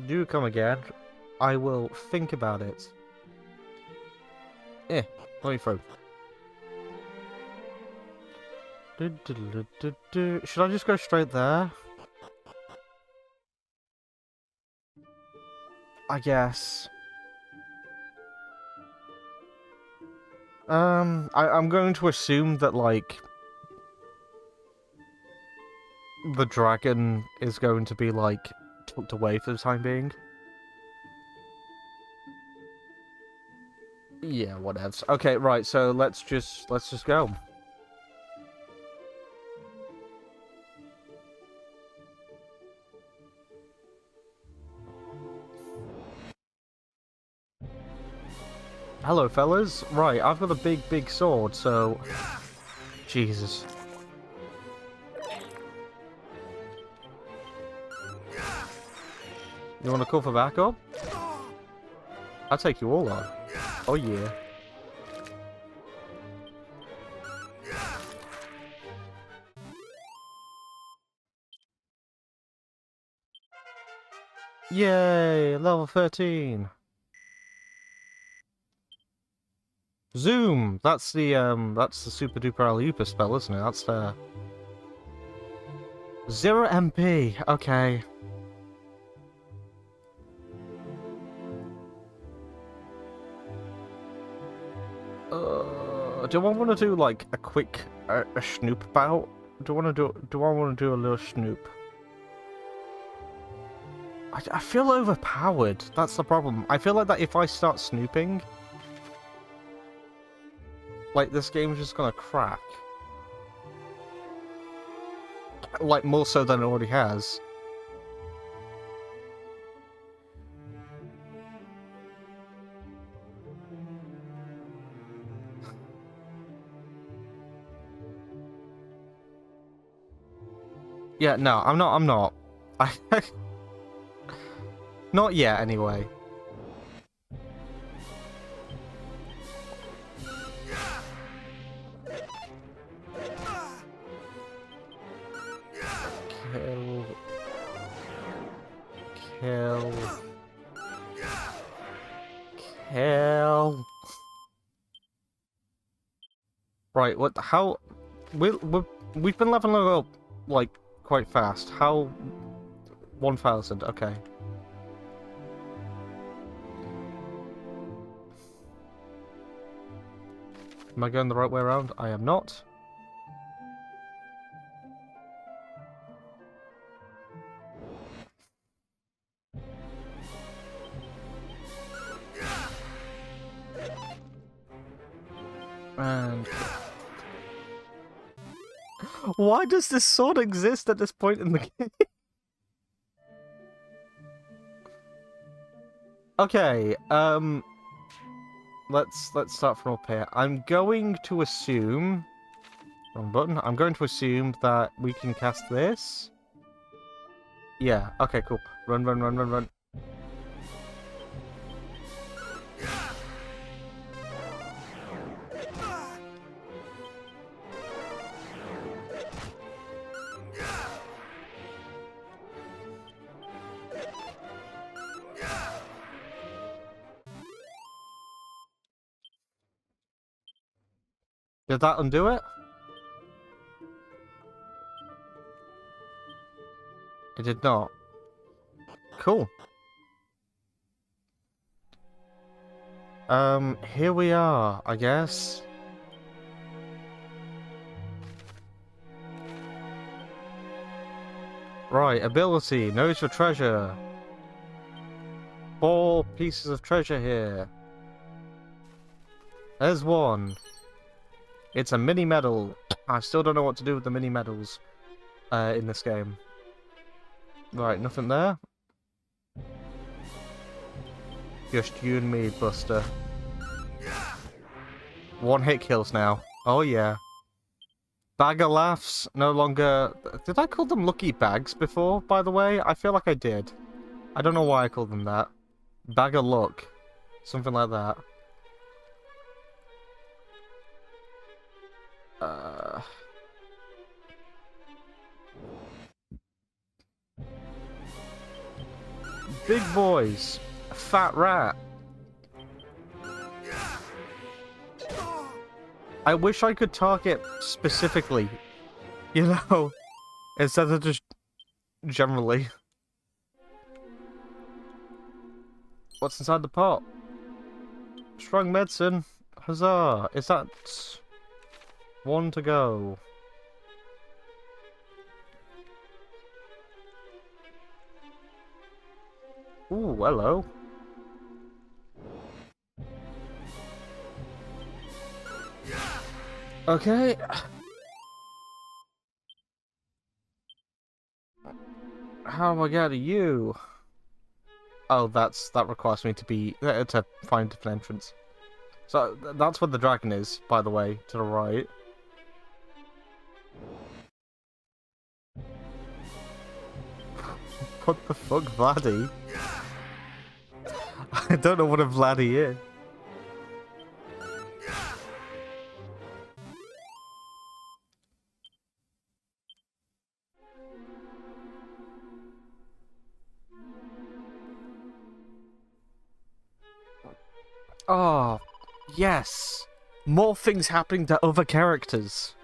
Do come again. I will think about it. Let me through. Should I just go straight there? I guess. I'm going to assume that, like, the dragon is going to be, like, tucked away for the time being. Yeah, whatevs. Okay, right, so let's just go. Hello, fellas. Right, I've got a big sword, so... Jesus. You want to call for backup? I'll take you all on. Oh yeah. Yay! Level 13. Zoom! That's the super duper alley spell, isn't it? That's the 0 MP. Okay. Do I want to do like a quick a snoop bout? Do I want to do a little snoop? I feel overpowered. That's the problem. I feel like that if I start snooping, like this game's just gonna crack. Like more so than it already has. Yeah, no, I'm not. I not yet, anyway. Kill. Kill. Kill. Right, what? How? We've been leveling up, like, quite fast. How? 1,000, okay. Am I going the right way around? I am not. And... why does this sword exist at this point in the game? Okay, let's start from up here. I'm going to assume... wrong button. I'm going to assume that we can cast this. Yeah, okay, cool. Run, run, run, run, run. Did that undo it? It did not. Cool. Here we are, I guess. Right, ability, knows your treasure. 4 pieces of treasure here. There's one. It's a mini medal. I still don't know what to do with the mini medals in this game. Right, nothing there. Just you and me, Buster. 1 hit kills now. Oh yeah. Bag of laughs, no longer... Did I call them lucky bags before, by the way? I feel like I did. I don't know why I called them that. Bag of luck. Something like that. Big boys. Fat rat. I wish I could target specifically, you know, instead of just generally. What's inside the pot? Strong medicine. Huzzah. Is that 1 to go? Ooh, hello. Okay. How do I get to you? Oh, that requires me to be to find a different entrance. So that's where the dragon is, by the way, to the right. What the fuck, Vladdy? I don't know what a Vladdy is. Oh, yes. More things happening to other characters.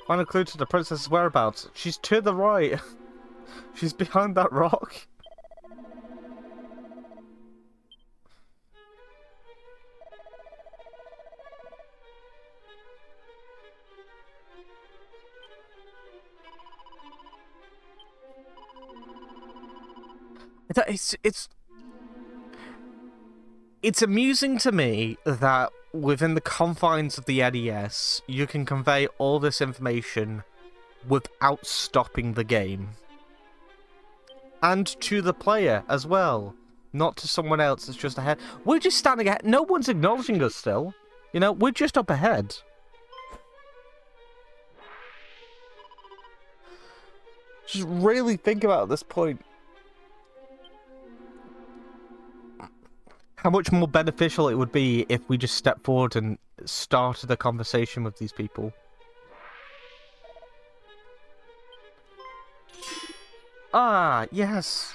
Find a clue to the princess's whereabouts. She's to the right. She's behind that rock. It's amusing to me that within the confines of the NES, you can convey all this information without stopping the game. And to the player as well. Not to someone else that's just ahead. We're just standing ahead. No one's acknowledging us still. You know, we're just up ahead. Just really think about this point. How much more beneficial it would be if we just stepped forward and started a conversation with these people. Ah, yes.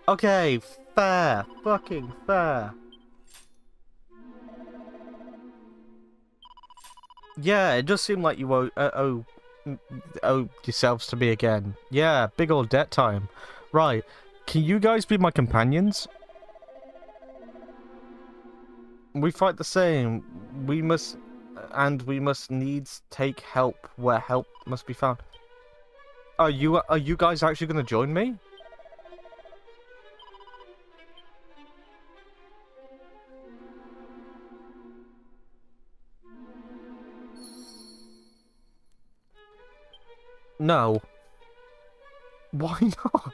Okay, fair. Fucking fair. Yeah, it does seem like you owe yourselves to me again. Yeah, big old debt time. Right, can you guys be my companions? We fight the same. We must needs take help where help must be found. Are you guys actually going to join me? No. Why not?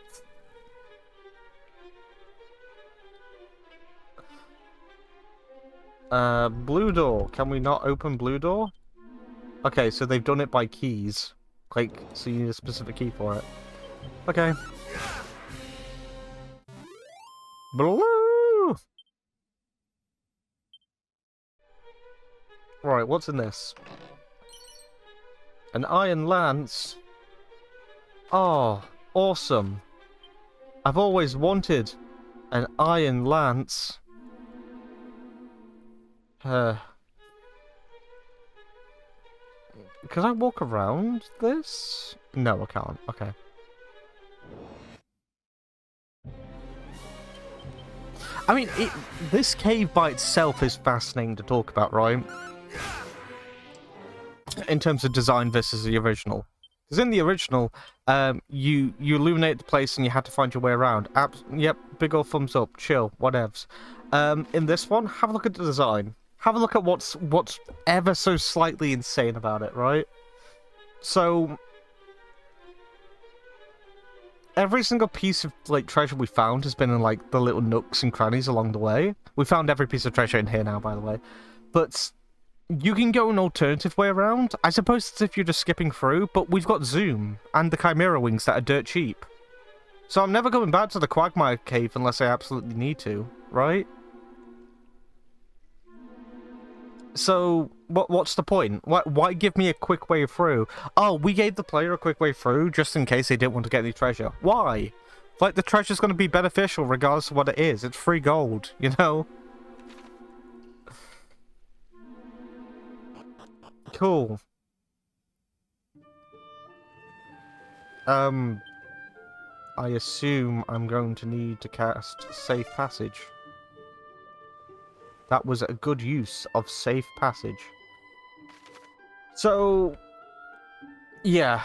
Blue door. Can we not open blue door? Okay, so they've done it by keys. Like, so you need a specific key for it. Okay. Blue! Right, what's in this? An iron lance. Oh, awesome. I've always wanted an iron lance. Can I walk around this? No, I can't. Okay. I mean, this cave by itself is fascinating to talk about, right? In terms of design versus the original. Because in the original, you illuminate the place and you had to find your way around. Yep, big ol' thumbs up, chill, whatevs. In this one, have a look at the design. Have a look at what's ever so slightly insane about it, right? So, every single piece of like treasure we found has been in like the little nooks and crannies along the way. We found every piece of treasure in here now, by the way. But you can go an alternative way around. I suppose it's if you're just skipping through, but we've got Zoom and the Chimera Wings that are dirt cheap. So I'm never going back to the Quagmire Cave unless I absolutely need to, right? So, what's the point? Why give me a quick way through? Oh, we gave the player a quick way through just in case they didn't want to get any treasure. Why? Like, the treasure's going to be beneficial regardless of what it is. It's free gold, you know? Cool. I assume I'm going to need to cast Safe Passage. That was a good use of Safe Passage. So, yeah,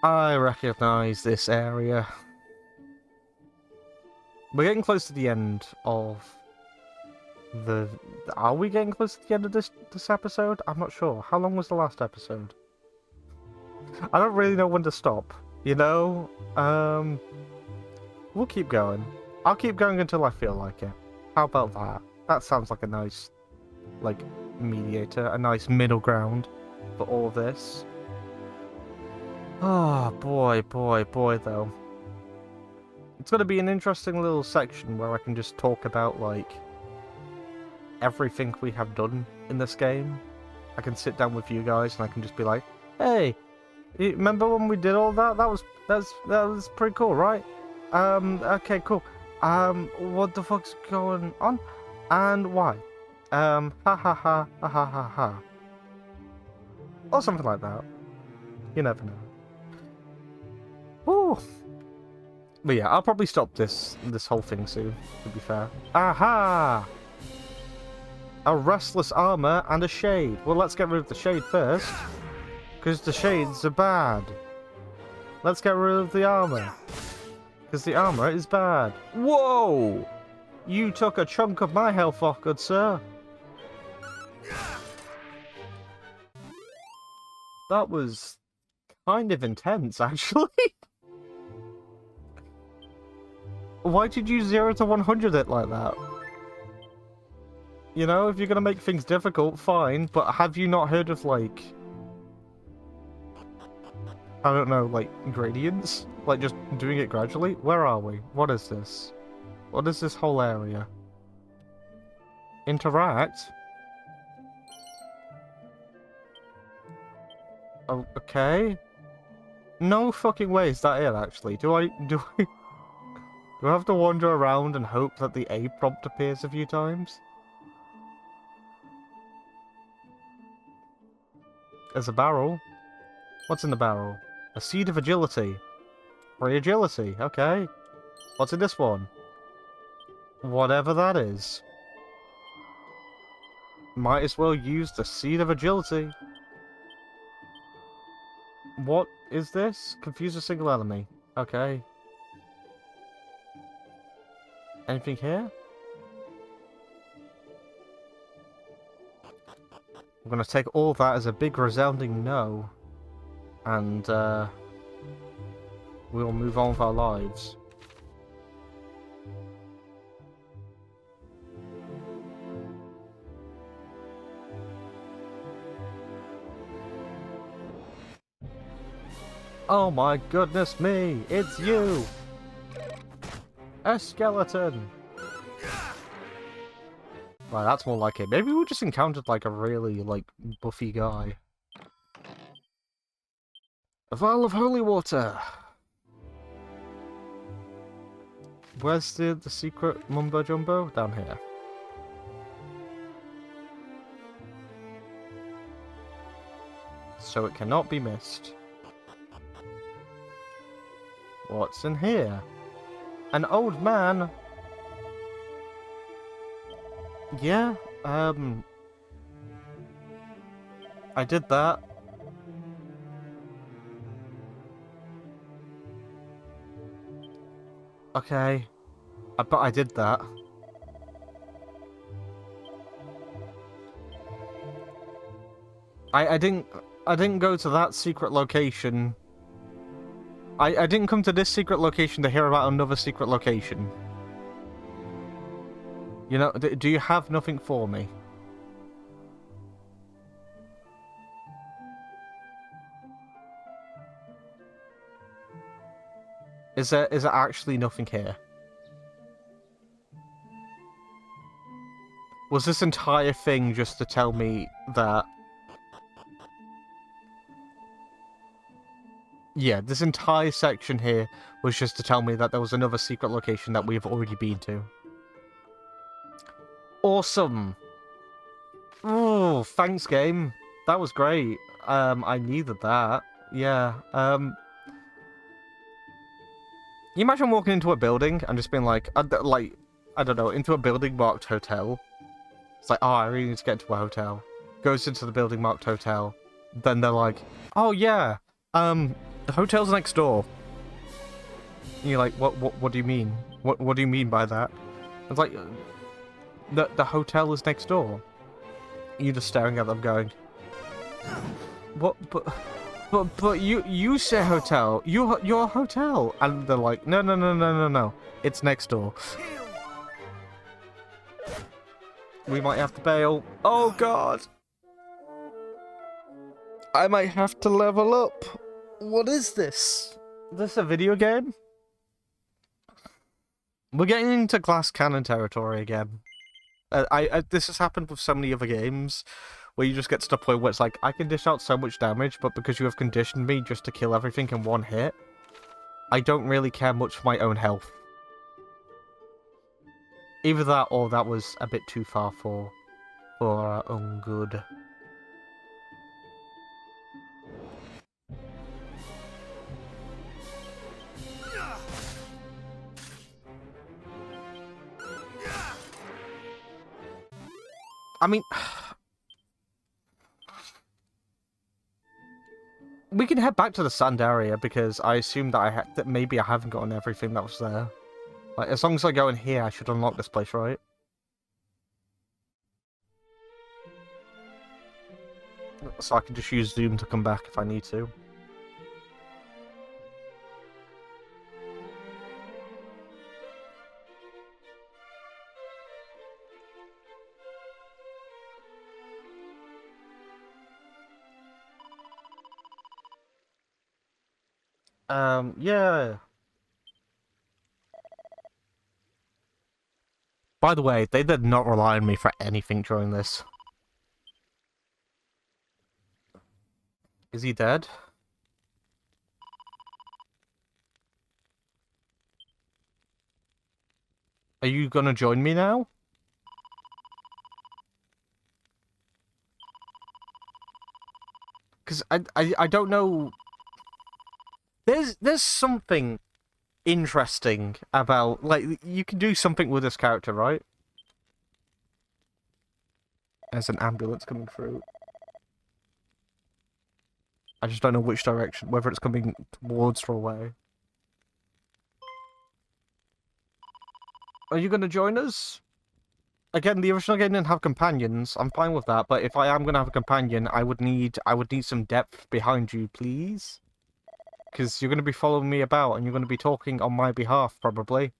I recognize this area. We're getting close to the end of the... Are we getting close to the end of this episode? I'm not sure. How long was the last episode? I don't really know when to stop, you know? We'll keep going. I'll keep going until I feel like it. How about that? That sounds like a nice, like, mediator, a nice middle ground for all of this. Oh, boy, though. It's going to be an interesting little section where I can just talk about, like, everything we have done in this game. I can sit down with you guys and I can just be like, hey, you remember when we did all that? That was pretty cool, right? Okay, cool. What the fuck's going on? And why? Ha ha ha ha ha ha ha. Or something like that. You never know. Ooh. But yeah, I'll probably stop this whole thing soon, to be fair. Aha! A restless armor and a shade. Well, let's get rid of the shade first. Because the shades are bad. Let's get rid of the armor. Because the armor is bad. Whoa! You took a chunk of my health off, good sir. That was kind of intense, actually. Why did you 0 to 100 it like that? You know, if you're gonna make things difficult, fine, but have you not heard of, like... I don't know, like, gradients? Like, just doing it gradually? Where are we? What is this? What is this whole area? Interact? Oh, okay. No fucking way is that it, actually. Do I have to wander around and hope that the A prompt appears a few times? There's a barrel. What's in the barrel? A seed of agility. Free agility, okay. What's in this one? Whatever that is. Might as well use the seed of agility. What is this? Confuse a single enemy. Okay. Anything here? I'm gonna take all that as a big resounding no. And, we'll move on with our lives. Oh my goodness me, it's you! A skeleton! Right, that's more like it. Maybe we just encountered like a really, like, buffy guy. A vial of holy water! Where's the secret mumbo jumbo? Down here. So it cannot be missed. What's in here? An old man? Yeah, I did that. Okay. But I did that. I didn't go to that secret location. I didn't come to this secret location to hear about another secret location. You know, do you have nothing for me? Is there actually nothing here? Was this entire thing just to tell me that... Yeah, this entire section here was just to tell me that there was another secret location that we have already been to. Awesome! Oh, thanks, game. That was great. I needed that. Yeah, You imagine walking into a building and just being like, I don't know, into a building marked hotel. It's like, oh, I really need to get into a hotel. Goes into the building marked hotel. Then they're like, oh yeah, the hotel's next door. And you're like, what do you mean? What do you mean by that? It's like, the hotel is next door. And you're just staring at them going, what, but you say hotel. You're a hotel. And they're like, no. It's next door. We might have to bail. Oh god. I might have to level up. What is this? Is this a video game? We're getting into glass cannon territory again. This has happened with so many other games, where you just get to the point where it's like, I can dish out so much damage, but because you have conditioned me just to kill everything in one hit, I don't really care much for my own health. Either that, or that was a bit too far for our own good. I mean, we can head back to the sand area because I assume that that maybe I haven't gotten everything that was there. Like, as long as I go in here, I should unlock this place, right? So I can just use Zoom to come back if I need to. Yeah. By the way, they did not rely on me for anything during this. Is he dead? Are you gonna join me now? Because I don't know. There's something interesting about, like, you can do something with this character, right? There's an ambulance coming through. I just don't know which direction, whether it's coming towards or away. Are you going to join us? Again, the original game didn't have companions. I'm fine with that, but if I am going to have a companion, I would need some depth behind you, please. Because you're going to be following me about, and you're going to be talking on my behalf, probably.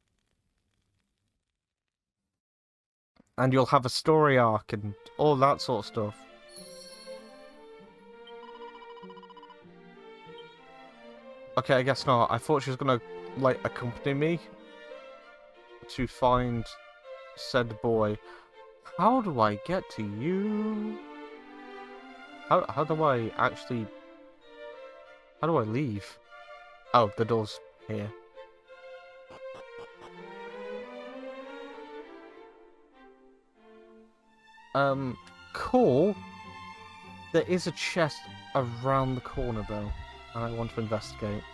And you'll have a story arc and all that sort of stuff. Okay, I guess not. I thought she was going to, like, accompany me to find said boy. How do I get to you? How do I actually... How do I leave? Oh, the door's here. Cool. There is a chest around the corner, though, and I want to investigate.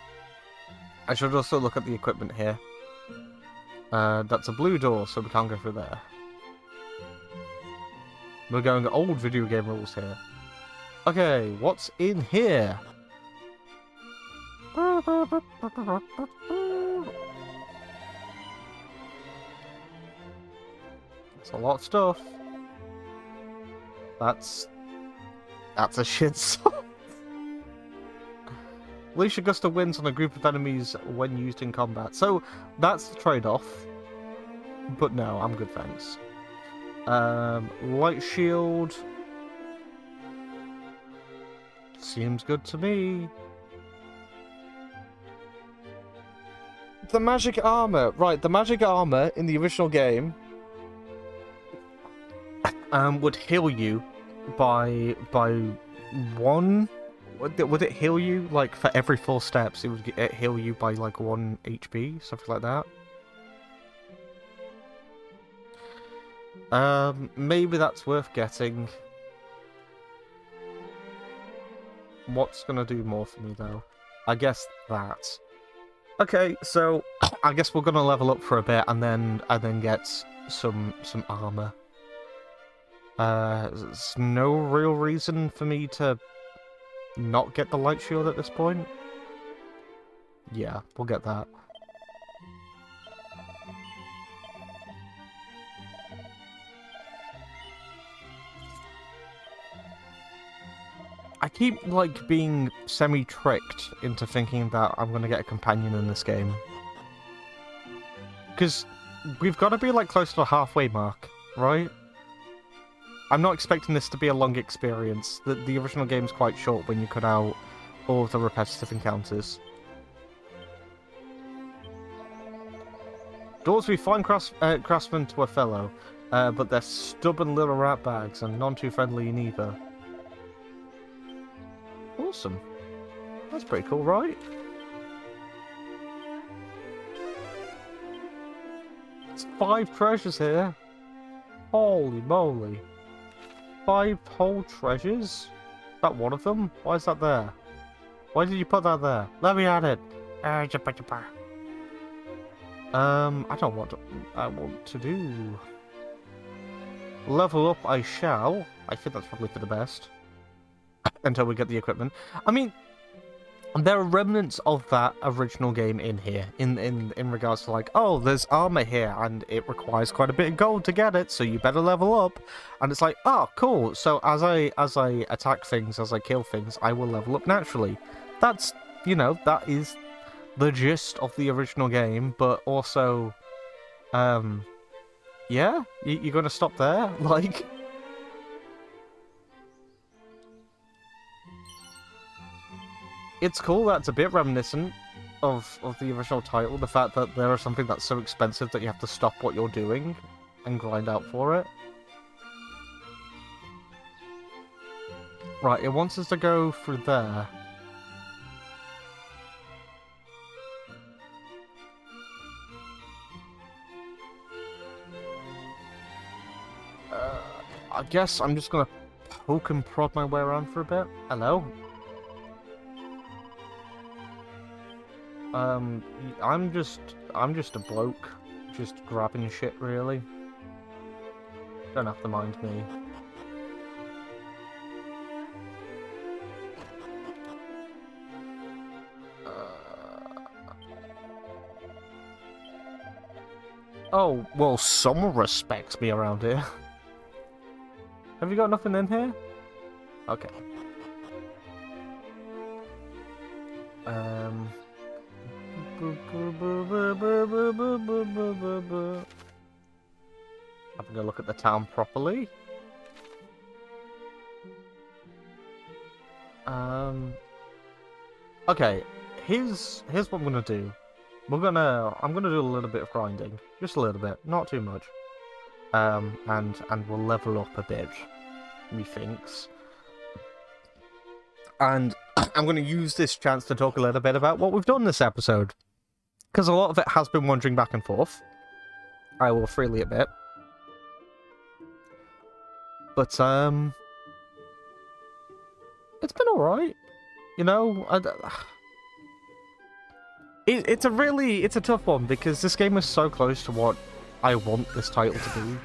I should also look at the equipment here. That's a blue door, so we can't go through there. We're going old video game rules here. Okay, what's in here? It's a lot of stuff. That's a shit song. Leash Augusta wins on a group of enemies when used in combat. So, that's the trade-off. But no, I'm good, thanks. Light shield. Seems good to me. The magic armor. Right, the magic armor in the original game would heal you by one. Would it heal you, like, for every 4 steps? It would heal you by, like, 1 HP, something like that. Maybe that's worth getting. What's gonna do more for me, though? I guess that. Okay, so I guess we're gonna level up for a bit and then get some armor. There's no real reason for me to not get the light shield at this point. Yeah, we'll get that. I keep, like, being semi-tricked into thinking that I'm gonna get a companion in this game. Because we've got to be, like, close to the halfway mark, right? I'm not expecting this to be a long experience. The original game's quite short when you cut out all of the repetitive encounters. Doors be fine craftsmen to a fellow, but they're stubborn little rat bags and none too friendly neither. Awesome. That's pretty cool, right? It's 5 treasures here. Holy moly. 5 whole treasures? Is that one of them? Why is that there? Why did you put that there? Let me at it. I don't know what I want to do. Level up I shall. I think that's probably for the best. Until we get the equipment. I mean, there are remnants of that original game in here. In regards to like, oh, there's armor here and it requires quite a bit of gold to get it, so you better level up. And it's like, oh, cool. So as I attack things, as I kill things, I will level up naturally. That's, you know, that is the gist of the original game, but also, yeah, you're gonna stop there? Like, it's cool that it's a bit reminiscent of the original title, the fact that there is something that's so expensive that you have to stop what you're doing and grind out for it. Right, it wants us to go through there. I guess I'm just gonna poke and prod my way around for a bit. Hello? I'm just a bloke, just grabbing shit, really. Don't have to mind me. Oh, well, someone respects me around here. Have you got nothing in here? Okay. Having a look at the town properly. Okay, here's what I'm gonna do. I'm gonna do a little bit of grinding, just a little bit, not too much. And we'll level up a bit, methinks. And I'm going to use this chance to talk a little bit about what we've done this episode, because a lot of it has been wandering back and forth. I will freely admit. But it's been all right, you know. It's a tough one because this game is so close to what I want this title to be.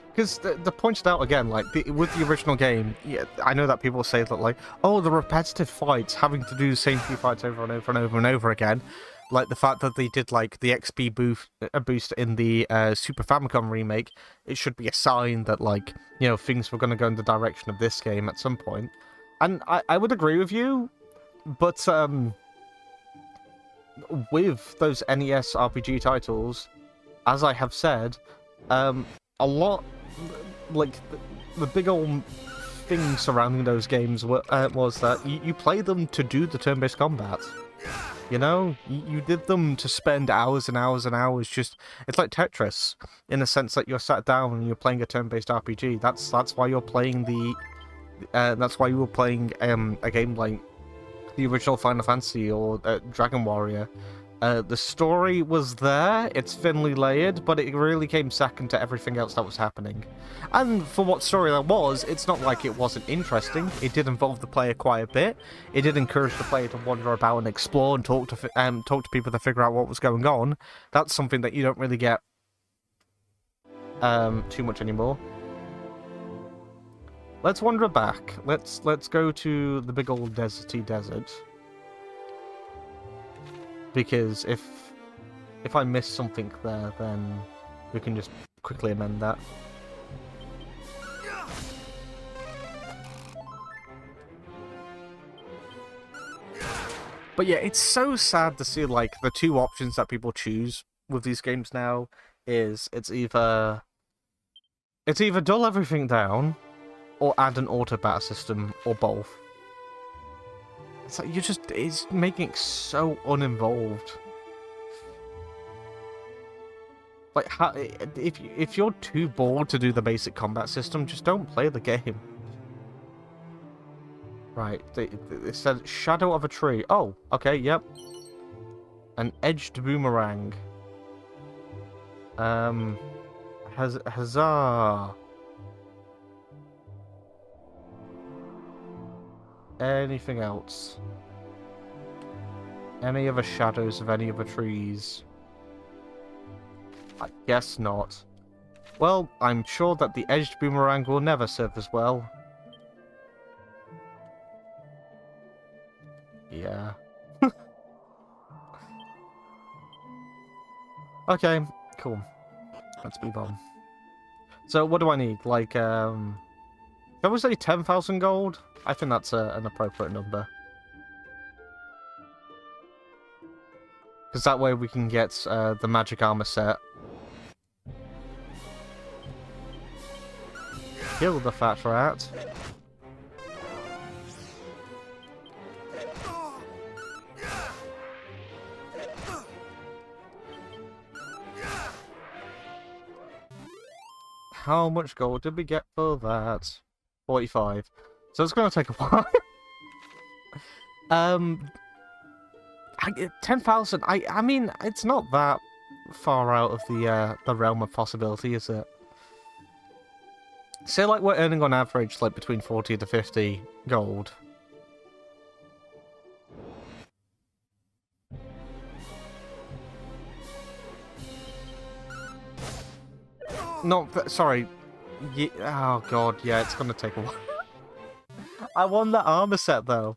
Because the pointed out again, like with the original game, yeah, I know that people say that like, oh, the repetitive fights, having to do the same few fights over and over and over and over again, like the fact that they did like the XP boost in the Super Famicom remake, it should be a sign that like, you know, things were going to go in the direction of this game at some point. And I would agree with you, but with those NES RPG titles, as I have said, a lot, like, the big old thing surrounding those games was that you play them to do the turn-based combat. You know, you did them to spend hours and hours and hours just... It's like Tetris, in the sense that you're sat down and you're playing a turn-based RPG. That's why you're playing the... that's why you were playing a game like the original Final Fantasy or Dragon Warrior. The story was there, it's thinly layered, but it really came second to everything else that was happening. And for what story that was, it's not like it wasn't interesting. It did involve the player quite a bit. It did encourage the player to wander about and explore and talk to people to figure out what was going on. That's something that you don't really get too much anymore. Let's wander back. Let's go to the big old deserty desert. Because if I miss something there, then we can just quickly amend that. But yeah, it's so sad to see like the two options that people choose with these games now is it's either dull everything down or add an auto battle system or both. It's like it's making it so uninvolved. Like, if you're too bored to do the basic combat system, just don't play the game. Right, they said shadow of a tree. Oh, okay, yep. An edged boomerang. Huzzah. Anything else? Any other shadows of any other trees? I guess not. Well, I'm sure that the edged boomerang will never serve as well. Yeah. Okay, cool. Let's move on. So, what do I need? Like, shall we say 10,000 gold? I think that's an appropriate number. Because that way we can get the magic armor set. Kill the fat rat. How much gold did we get for that? 45. So it's going to take a while. 10,000. I mean, it's not that far out of the realm of possibility, is it? Say like we're earning on average like between 40 to 50 gold. No, sorry. Oh god, yeah, it's gonna take a while. I won the armor set though.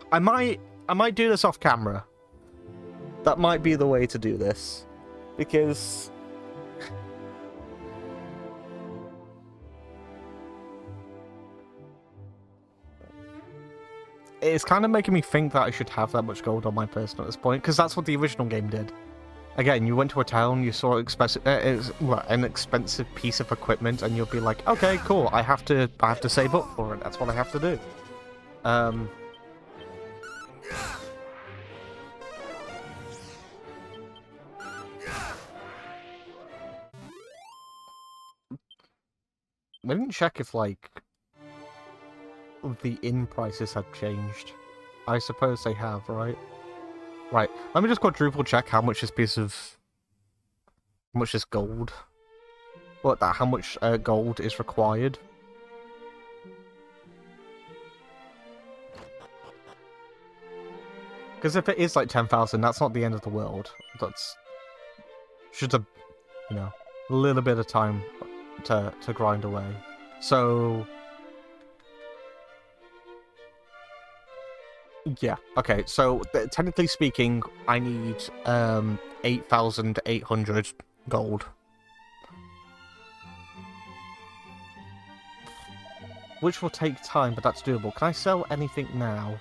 I might do this off camera. That might be the way to do this. Because it's kind of making me think that I should have that much gold on my person at this point, because that's what the original game did. Again, you went to a town, you saw an expensive piece of equipment, and you'll be like, okay, cool, I have to save up for it. That's what I have to do. We didn't check if, like, the inn prices had changed. I suppose they have, right? Right, let me just quadruple check how much this gold... how much gold is required. Because if it is like 10,000, that's not the end of the world. That's just a little bit of time to grind away. So yeah, okay. So technically speaking, I need 8,800 gold, which will take time, but that's doable. Can I sell anything now?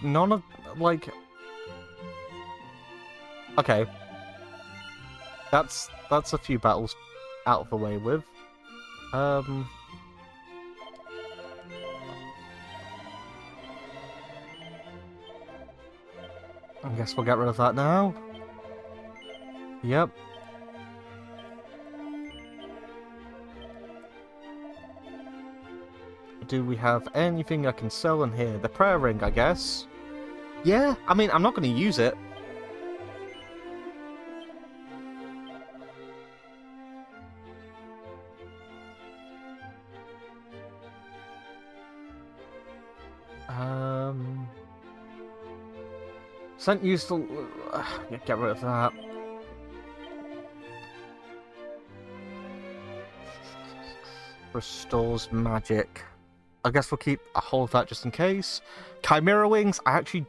None of, like... Okay. That's a few battles out of the way with. I guess we'll get rid of that now. Yep. Do we have anything I can sell in here? The prayer ring, I guess. Yeah, I mean, I'm not going to use it. Scent useful. Get rid of that. Restores magic. I guess we'll keep a hold of that just in case. Chimera wings, I actually...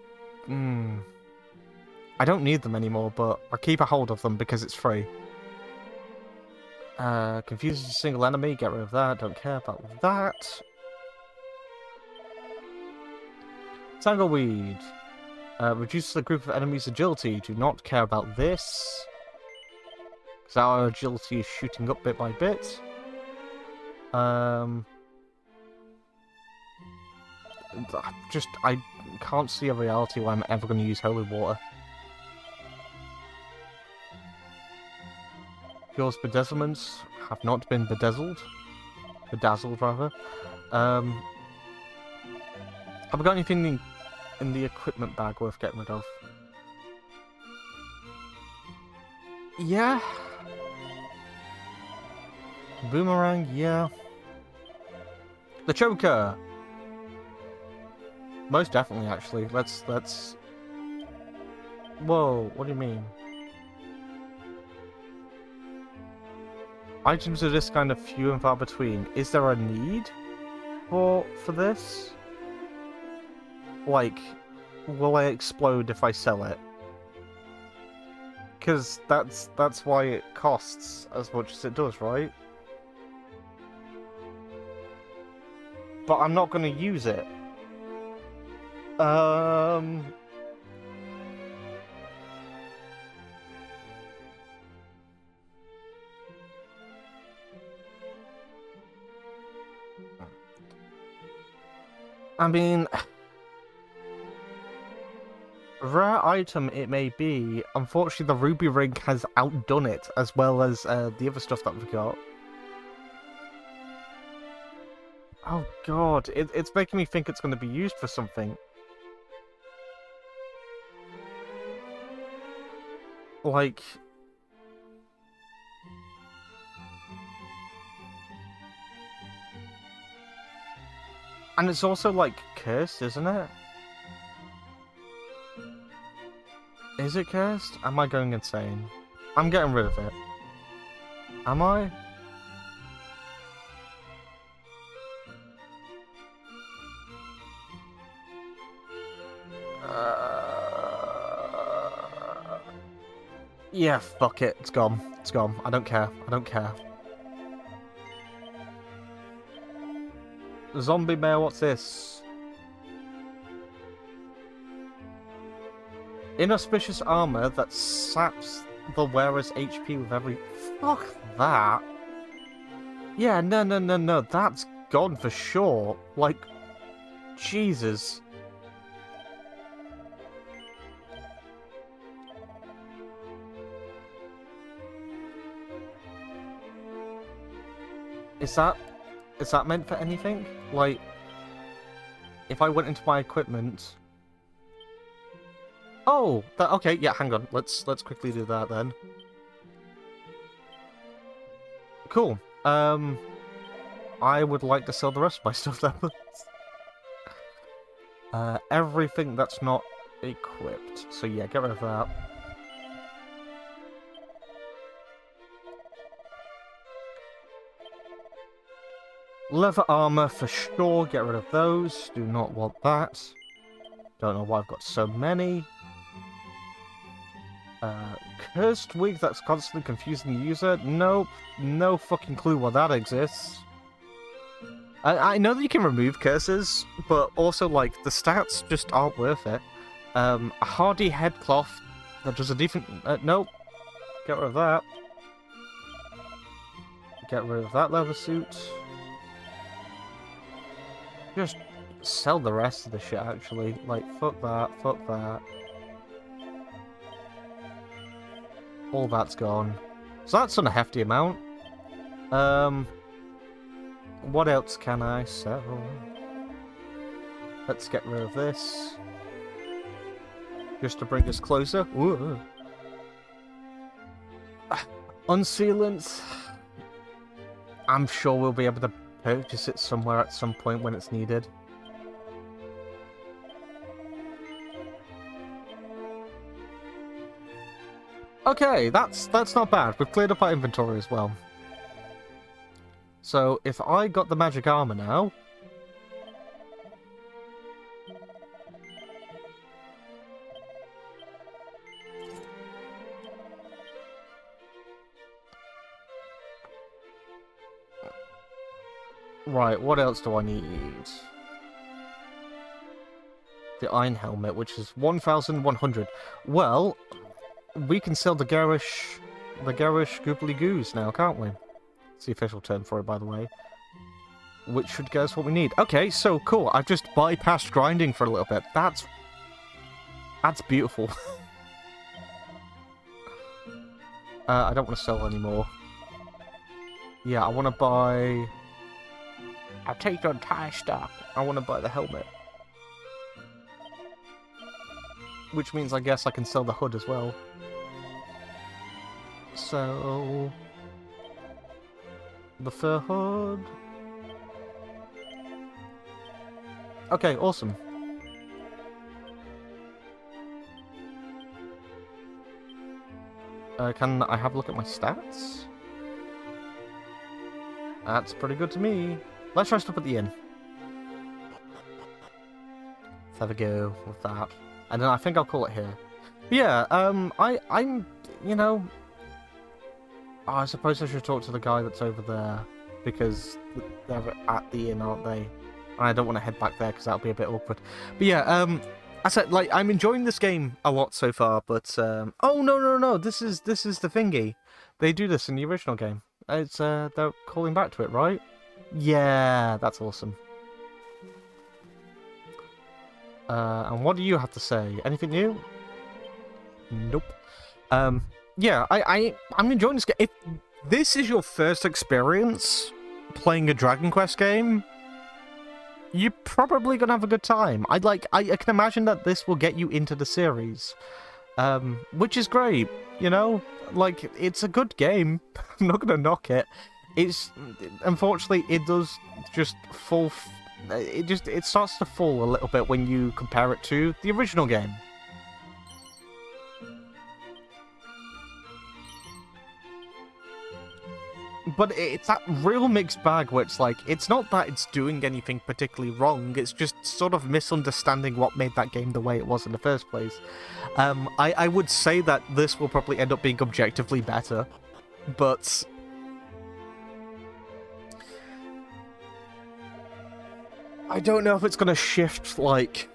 I don't need them anymore, but I'll keep a hold of them because it's free. Confuses a single enemy, get rid of that, don't care about that. Tangleweed. Reduces the group of enemies' agility. Do not care about this. Because our agility is shooting up bit by bit. I can't see a reality where I'm ever going to use holy water. Cures bedazzlements have not been bedazzled. Bedazzled, rather. Have I got anything in the equipment bag worth getting rid of? Yeah. Boomerang, yeah. The choker. Most definitely, actually. Let's. Whoa! What do you mean? Items are just kind of few and far between. Is there a need for this? Like, will I explode if I sell it? Because that's why it costs as much as it does, right? But I'm not going to use it. I mean, rare item it may be. Unfortunately, the ruby ring has outdone it, as well as the other stuff that we got. Oh god, it's making me think it's going to be used for something. Like... And it's also, like, cursed, isn't it? Is it cursed? Am I going insane? I'm getting rid of it. Am I? Yeah, fuck it. It's gone. It's gone. I don't care. I don't care. Zombie male, what's this? Inauspicious armor that saps the wearer's HP with every... Fuck that. Yeah, no. That's gone for sure. Like, Jesus. Is that meant for anything? Like, if I went into my equipment... Oh! Okay, yeah, hang on. Let's quickly do that then. Cool. I would like to sell the rest of my stuff then. Everything that's not equipped. So yeah, get rid of that. Leather armor for sure, get rid of those. Do not want that. Don't know why I've got so many. Cursed wig that's constantly confusing the user. Nope, no fucking clue why that exists. I know that you can remove curses, but also, like, the stats just aren't worth it. A hardy headcloth that does a decent... nope. Get rid of that. Get rid of that leather suit. Just sell the rest of the shit, actually. Like, fuck that, fuck that. All that's gone. So that's on a hefty amount. What else can I sell? Let's get rid of this. Just to bring us closer. Ooh. Unsealant. I'm sure we'll be able to purchase it somewhere at some point when it's needed. Okay, that's not bad. We've cleared up our inventory as well. So if I got the magic armor now, right, what else do I need? The iron helmet, which is 1,100. Well, we can sell the garish goobly goos now, can't we? It's the official term for it, by the way. Which should get us what we need. Okay, so cool. I've just bypassed grinding for a little bit. That's beautiful. I don't want to sell anymore. Yeah, I want to buy... I'll take your entire stock. I want to buy the helmet. Which means I guess I can sell the hood as well. So... the fur hood... Okay, awesome. Can I have a look at my stats? That's pretty good to me. Let's try stuff at the inn. Let's have a go with that. And then I think I'll call it here. But yeah, I'm, you know... I suppose I should talk to the guy that's over there. Because they're at the inn, aren't they? And I don't want to head back there because that'll be a bit awkward. But yeah, I said, like, I'm enjoying this game a lot so far, but, oh, no, this is the thingy. They do this in the original game. It's, they're calling back to it, right? Yeah, that's awesome. And what do you have to say? Anything new? Nope. Yeah, I'm enjoying this game. If this is your first experience playing a Dragon Quest game, you're probably gonna have a good time. I can imagine that this will get you into the series, which is great. You know, like, it's a good game. I'm not gonna knock it. It's unfortunately it does just fall. It starts to fall a little bit when you compare it to the original game. But it's that real mixed bag where it's like, it's not that it's doing anything particularly wrong, it's just sort of misunderstanding what made that game the way it was in the first place. I would say that this will probably end up being objectively better, but... I don't know if it's going to shift, like...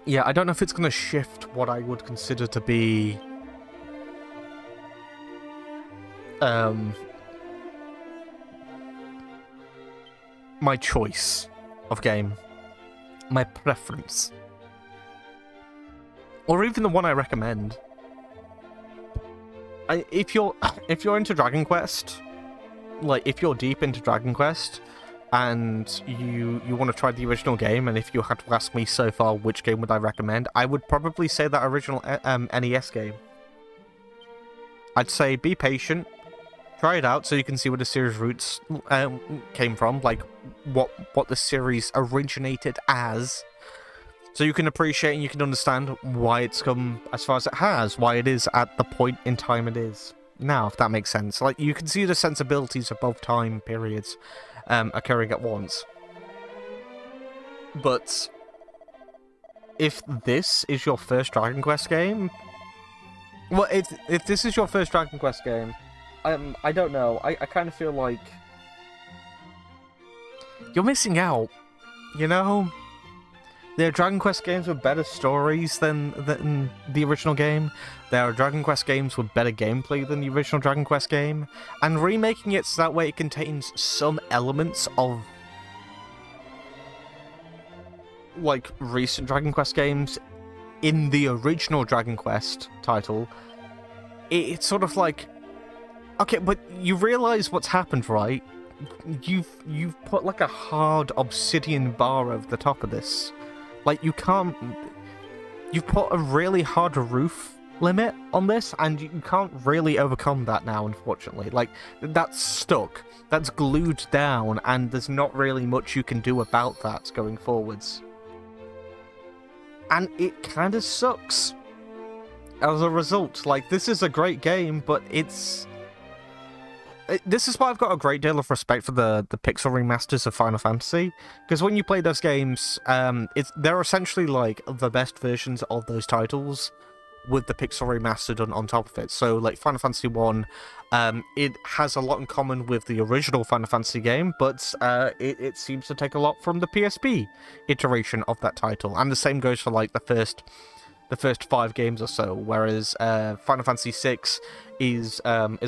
Yeah, I don't know if it's going to shift what I would consider to be... my choice of game, my preference, or even the one I recommend. If you're into Dragon Quest, like if you're deep into Dragon Quest, and you want to try the original game, and if you had to ask me so far which game would I recommend, I would probably say that original NES game. I'd say be patient. Try it out so you can see where the series roots came from, like what the series originated as, so you can appreciate and you can understand why it's come as far as it has, why it is at the point in time it is now, if that makes sense. Like, you can see the sensibilities of both time periods occurring at once. But if this is your first Dragon Quest game, well, if this is your first Dragon Quest game, I don't know. I kind of feel like you're missing out. You know, there are Dragon Quest games with better stories than the original game. There are Dragon Quest games with better gameplay than the original Dragon Quest game, and remaking it so that way it contains some elements of like recent Dragon Quest games in the original Dragon Quest title. It's sort of like, okay, but you realize what's happened, right? You've put like a hard obsidian bar over the top of this. Like, you can't... You've put a really hard roof limit on this, and you can't really overcome that now, unfortunately. Like, that's stuck. That's glued down, and there's not really much you can do about that going forwards. And it kind of sucks. As a result, like, this is a great game, but it's... This is why I've got a great deal of respect for the pixel remasters of Final Fantasy, because when you play those games, they're essentially like the best versions of those titles, with the pixel remaster done on top of it. So, like, Final Fantasy 1, it has a lot in common with the original Final Fantasy game, but it seems to take a lot from the PSP iteration of that title. And the same goes for, like, the first 5 games or so, whereas Final Fantasy 6 is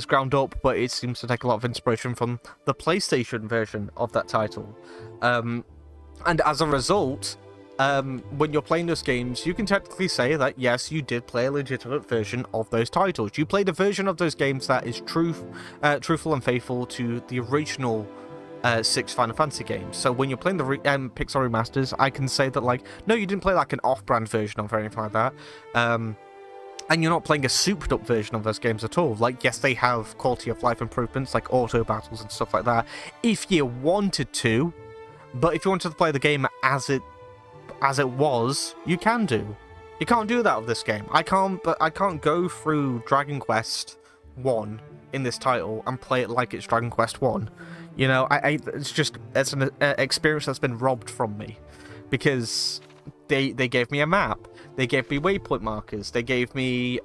ground up, but it seems to take a lot of inspiration from the PlayStation version of that title. And as a result, when you're playing those games, you can technically say that, yes, you did play a legitimate version of those titles. You played a version of those games that is truthful and faithful to the original 6 Final Fantasy games. So when you're playing the Pixel remasters, I can say that, like, no, you didn't play like an off-brand version of or anything like that. And you're not playing a souped-up version of those games at all. Like, yes, they have quality of life improvements, like auto battles and stuff like that, if you wanted to. But if you wanted to play the game as it was, you can do. You can't do that with this game. I can't go through Dragon Quest 1 in this title and play it like it's Dragon Quest 1. You know, it's an experience that's been robbed from me, because they gave me a map, they gave me waypoint markers, they gave me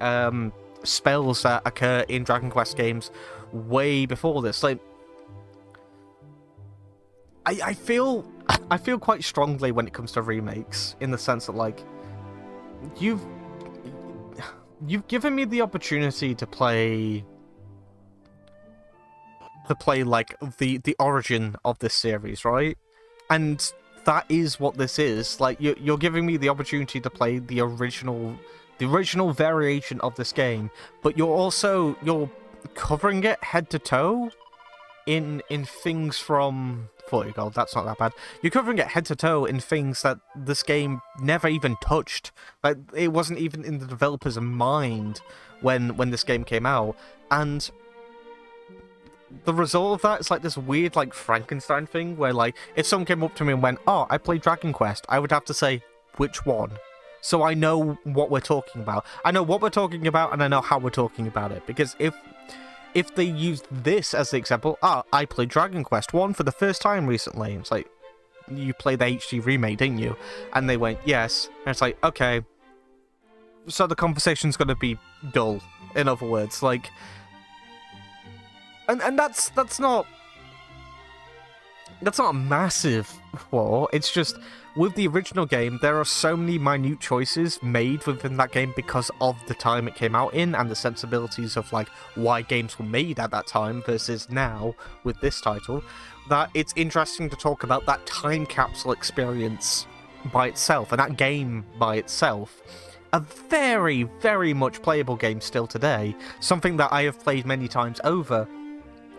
spells that occur in Dragon Quest games way before this. Like, I feel quite strongly when it comes to remakes, in the sense that, like, you've given me the opportunity to play like the origin of this series, right? And that is what this is. Like, you're giving me the opportunity to play the original variation of this game, but you're covering it head to toe in things from 40 gold. That's not that bad. You're covering it head to toe in things that this game never even touched. Like, it wasn't even in the developer's mind when this game came out. And the result of that is like this weird, like, Frankenstein thing where, like, if someone came up to me and went, "Oh, I played Dragon Quest," I would have to say, which one? So I know what we're talking about. I know what we're talking about, and I know how we're talking about it. Because if they used this as the example, I played Dragon Quest 1 for the first time recently. It's like, you played the HD remake, didn't you? And they went, yes. And it's like, okay. So the conversation's going to be dull, in other words. Like, and that's not a massive flaw. It's just, with the original game, there are so many minute choices made within that game because of the time it came out in and the sensibilities of, like, why games were made at that time versus now with this title, that it's interesting to talk about that time capsule experience by itself, and that game by itself. A very, very much playable game still today, something that I have played many times over.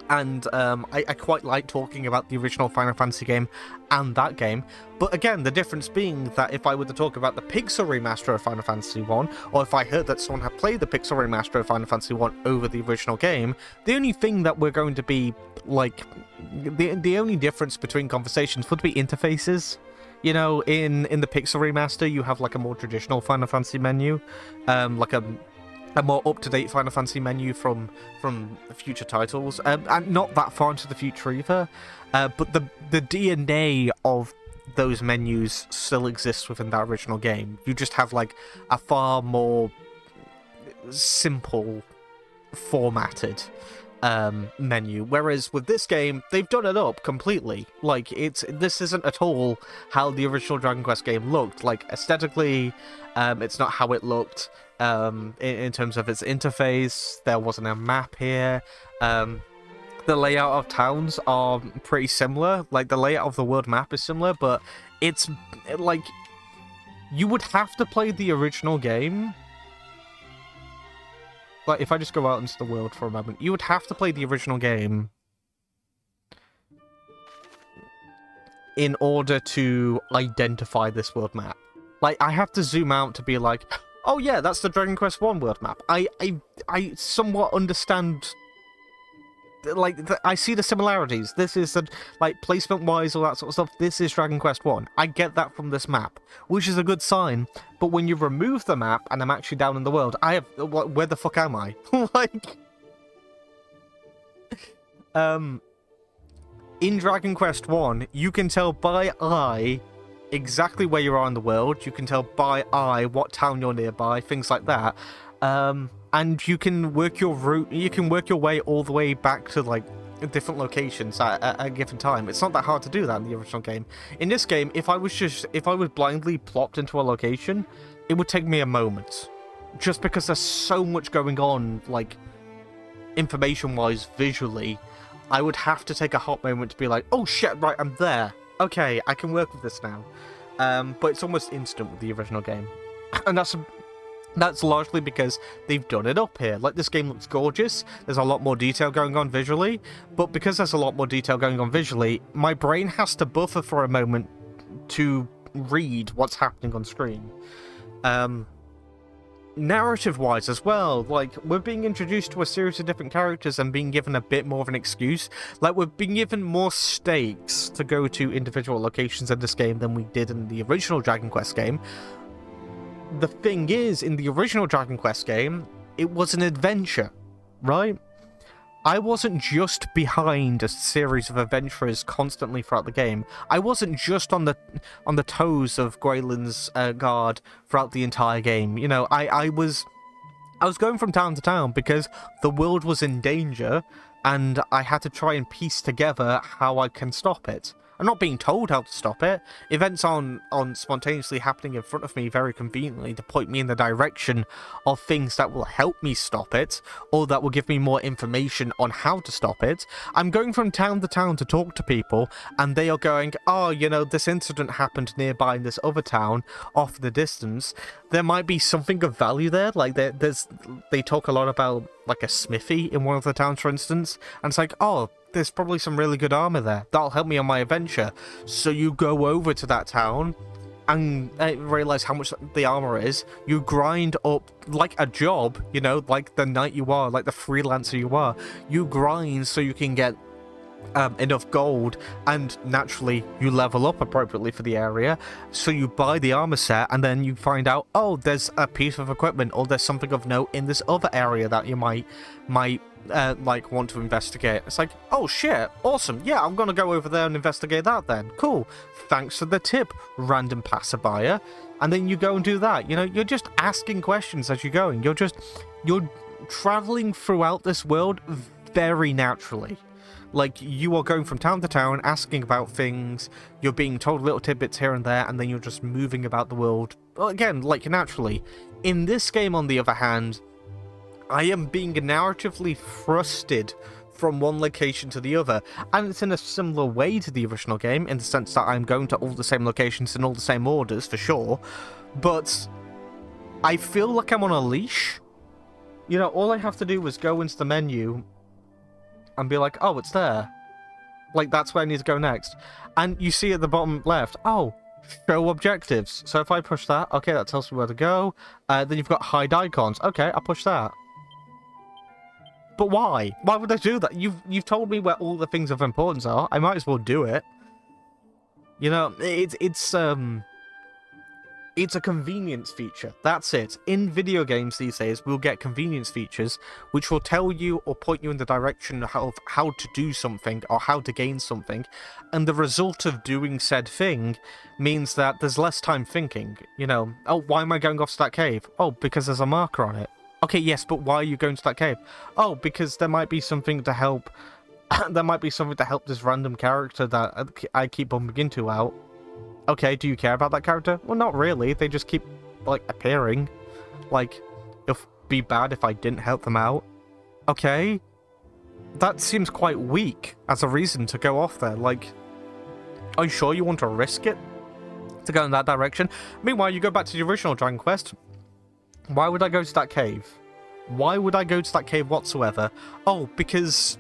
And I quite like talking about the original Final Fantasy game and that game. But again, the difference being that if I were to talk about the Pixel remaster of Final Fantasy 1, or if I heard that someone had played the Pixel remaster of Final Fantasy 1 over the original game, the only thing that we're going to be, like, the only difference between conversations would be interfaces. You know, in the Pixel remaster, you have, like, a more traditional Final Fantasy menu, like a more up-to-date Final Fantasy menu from future titles, and not that far into the future either, but the DNA of those menus still exists within that original game. You just have, like, a far more simple formatted menu, whereas with this game, they've done it up completely. Like, this isn't at all how the original Dragon Quest game looked. Like, aesthetically, it's not how it looked. In terms of its interface, there wasn't a map here. The layout of towns are pretty similar. Like, the layout of the world map is similar, but it's, like, you would have to play the original game. Like, if I just go out into the world for a moment, you would have to play the original game in order to identify this world map. Like, I have to zoom out to be like, oh yeah, that's the Dragon Quest 1 world map. I somewhat understand, like, I see the similarities. This is, like, placement-wise, all that sort of stuff, this is Dragon Quest 1. I get that from this map, which is a good sign. But when you remove the map, and I'm actually down in the world, where the fuck am I? Like, in Dragon Quest 1, you can tell by eye exactly where you are in the world. You can tell by eye what town you're nearby, things like that. And you can work your route. You can work your way all the way back to like different locations at a given time. It's not that hard to do that in the original game. In this game, if I was blindly plopped into a location, it would take me a moment, just because there's so much going on, like information-wise, visually. I would have to take a hot moment to be like, oh shit, right, I'm there. Okay, I can work with this now. But it's almost instant with the original game, and that's largely because they've done it up here. Like, this game looks gorgeous, there's a lot more detail going on visually, but because there's a lot more detail going on visually, my brain has to buffer for a moment to read what's happening on screen. Narrative-wise as well, like, we're being introduced to a series of different characters and being given a bit more of an excuse. Like, we're being given more stakes to go to individual locations in this game than we did in the original Dragon Quest game. The thing is, in the original Dragon Quest game, it was an adventure, right? I wasn't just behind a series of adventurers constantly throughout the game. I wasn't just on the toes of Greylin's guard throughout the entire game. You know, I was going from town to town because the world was in danger, and I had to try and piece together how I can stop it. I'm not being told how to stop it. Events aren't spontaneously happening in front of me very conveniently to point me in the direction of things that will help me stop it, or that will give me more information on how to stop it. I'm going from town to town to talk to people, and they are going, oh, you know, this incident happened nearby in this other town, off in the distance. There might be something of value there. Like, they talk a lot about, like, a smithy in one of the towns, for instance, and it's like, oh, there's probably some really good armor there. That'll help me on my adventure. So you go over to that town and realize how much the armor is. You grind up like a job, you know, like the knight you are, like the freelancer you are. You grind so you can get enough gold, and naturally you level up appropriately for the area. So you buy the armor set, and then you find out, oh, there's a piece of equipment, or there's something of note in this other area that you might like want to investigate. It's like, oh shit, awesome, yeah, I'm gonna go over there and investigate that then. Cool, thanks for the tip, random passerby. And then you go and do that. You know, you're just asking questions as you're going. You're traveling throughout this world very naturally. Like, you are going from town to town, asking about things, you're being told little tidbits here and there, and then you're just moving about the world, well, again, like, naturally. In this game, on the other hand, I am being narratively thrusted from one location to the other, and it's in a similar way to the original game, in the sense that I'm going to all the same locations in all the same orders, for sure, but I feel like I'm on a leash. You know, all I have to do is go into the menu and be like, oh, it's there. Like, that's where I need to go next. And you see at the bottom left, oh, show objectives. So if I push that, okay, that tells me where to go. Then you've got hide icons. Okay, I'll push that. But why? Why would I do that? You've told me where all the things of importance are. I might as well do it. You know, it's a convenience feature. That's it. In video games these days, we'll get convenience features which will tell you or point you in the direction of how to do something or how to gain something, and the result of doing said thing means that there's less time thinking. You know, oh, why am I going off to that cave? Oh, because there's a marker on it. Okay, yes, but why are you going to that cave? Oh, because there might be something to help. There might be something to help this random character that I keep bumping into out. Okay, do you care about that character? Well, not really. They just keep, like, appearing. Like, it'll be bad if I didn't help them out. Okay? That seems quite weak as a reason to go off there. Like, are you sure you want to risk it to go in that direction? Meanwhile, you go back to the original Dragon Quest. Why would I go to that cave? Why would I go to that cave whatsoever? Oh, because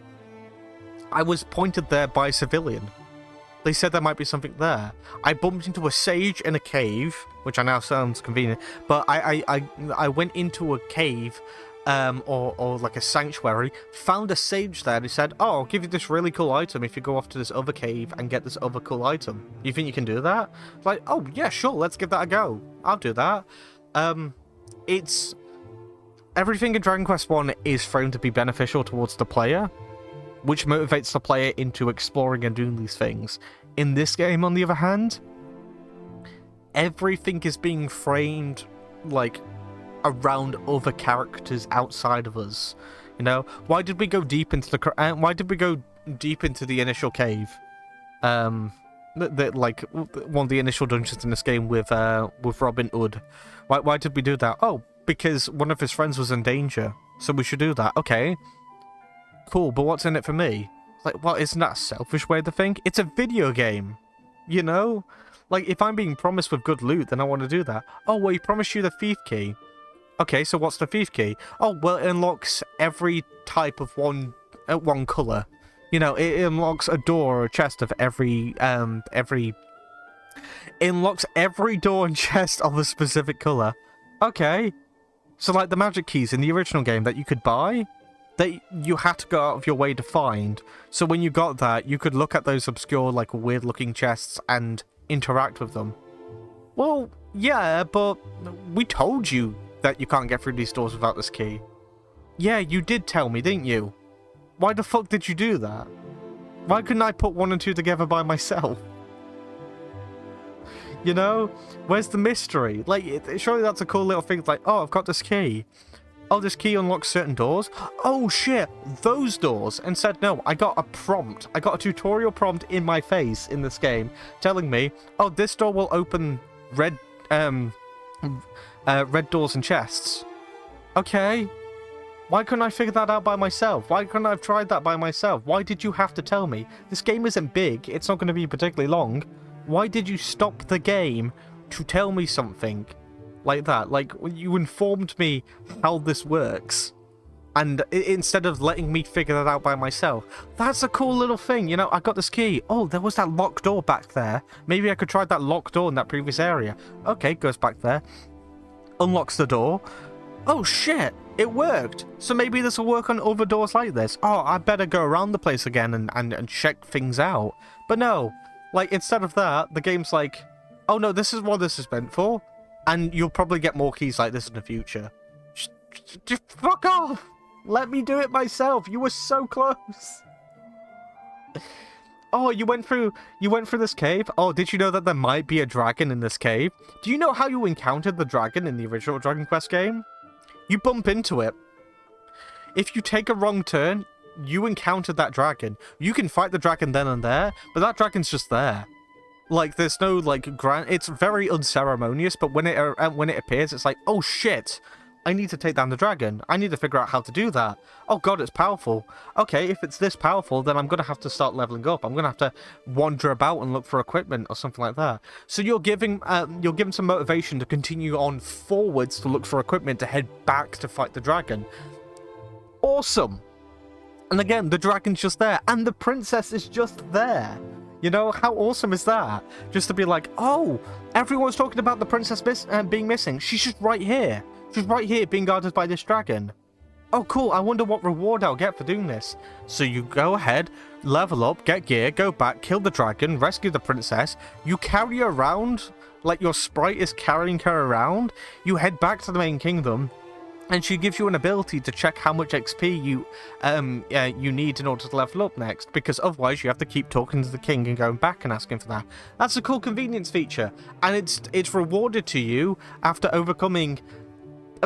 I was pointed there by a civilian. They said there might be something there. I bumped into a sage in a cave, which I now sounds convenient, but I went into a cave, or like a sanctuary, found a sage there, and he said, oh, I'll give you this really cool item if you go off to this other cave and get this other cool item. You think you can do that? Like, oh, yeah, sure, let's give that a go. I'll do that. It's... Everything in Dragon Quest 1 is framed to be beneficial towards the player, which motivates the player into exploring and doing these things. In this game, on the other hand, everything is being framed, like, around other characters outside of us. You know, why did we go deep into the initial cave? Like one of the initial dungeons in this game with Robin Hood. Why did we do that? Oh, because one of his friends was in danger, so we should do that. Okay, cool. But what's in it for me? Like, well, isn't that a selfish way to think? It's a video game, you know. Like, if I'm being promised with good loot, then I want to do that. Oh, well, he promised you the thief key. Okay, so what's the thief key? Oh, well, it unlocks every type of one color. You know, it unlocks a door or a chest of every. It unlocks every door and chest of a specific color. Okay, so like the magic keys in the original game that you could buy, that you had to go out of your way to find. So when you got that, you could look at those obscure, like, weird-looking chests and interact with them. Well, yeah, but we told you that you can't get through these doors without this key. Yeah, you did tell me, didn't you? Why the fuck did you do that? Why couldn't I put 1 and 2 together by myself? You know? Where's the mystery? Like, surely that's a cool little thing. It's like, oh, I've got this key. Oh, this key unlocks certain doors. Oh, shit, those doors. And said, no, I got a prompt. I got a tutorial prompt in my face in this game telling me, oh, this door will open red doors and chests. Okay. Why couldn't I figure that out by myself? Why couldn't I have tried that by myself? Why did you have to tell me? This game isn't big. It's not going to be particularly long. Why did you stop the game to tell me something like that? Like, you informed me how this works. And instead of letting me figure that out by myself. That's a cool little thing. You know, I got this key. Oh, there was that locked door back there. Maybe I could try that locked door in that previous area. Okay, goes back there. Unlocks the door. Oh, shit. It worked. So maybe this will work on other doors like this. Oh, I better go around the place again and check things out. But no. Like, instead of that, the game's like, oh no, this is what this is meant for. And you'll probably get more keys like this in the future. Just fuck off! Let me do it myself. You were so close. Oh, you went through this cave? Oh, did you know that there might be a dragon in this cave? Do you know how you encountered the dragon in the original Dragon Quest game? You bump into it. If you take a wrong turn, you encountered that dragon. You can fight the dragon then and there, but that dragon's just there. Like, there's no, like, it's very unceremonious, but when it appears, it's like, oh shit, I need to take down the dragon. I need to figure out how to do that. Oh god, it's powerful. Okay, if it's this powerful, then I'm gonna have to start leveling up. I'm gonna have to wander about and look for equipment or something like that. So you're giving some motivation to continue on forwards to look for equipment to head back to fight the dragon. Awesome. And again, the dragon's just there, and the princess is just there. You know, how awesome is that? Just to be like, oh, everyone's talking about the princess being missing. She's just right here. She's right here being guarded by this dragon. Oh, cool. I wonder what reward I'll get for doing this. So you go ahead, level up, get gear, go back, kill the dragon, rescue the princess. You carry her around, like your sprite is carrying her around. You head back to the main kingdom. And she gives you an ability to check how much XP you need in order to level up next, because otherwise you have to keep talking to the king and going back and asking for that. That's a cool convenience feature, and it's rewarded to you after overcoming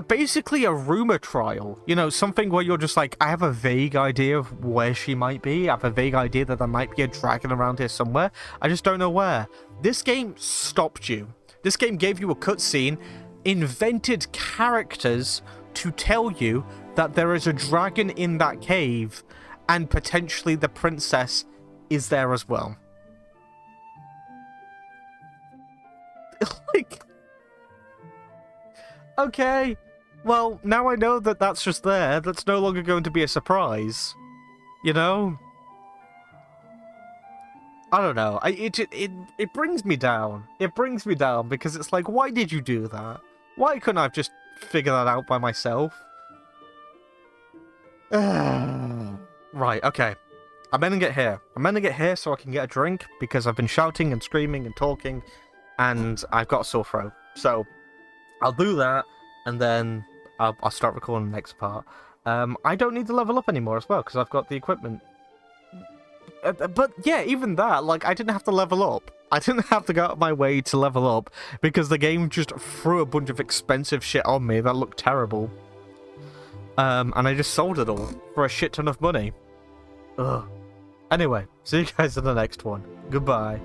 basically a rumor trial. You know, something where you're just like, I have a vague idea of where she might be. I have a vague idea that there might be a dragon around here somewhere. I just don't know where. This game stopped you. This game gave you a cutscene, invented characters to tell you that there is a dragon in that cave, and potentially the princess is there as well. Like, okay, well, now I know that that's just there. That's no longer going to be a surprise. You know? I don't know. It brings me down. It brings me down because it's like, why did you do that? Why couldn't I have just figure that out by myself? Right, okay. I'm gonna get here. I'm gonna get here so I can get a drink, because I've been shouting and screaming and talking, and I've got a sore throat. So, I'll do that, and then I'll start recording the next part. I don't need to level up anymore as well, because I've got the equipment. But yeah, even that, like, I didn't have to level up. I didn't have to go out of my way to level up because the game just threw a bunch of expensive shit on me that looked terrible. And I just sold it all for a shit ton of money. Ugh. Anyway, see you guys in the next one. Goodbye.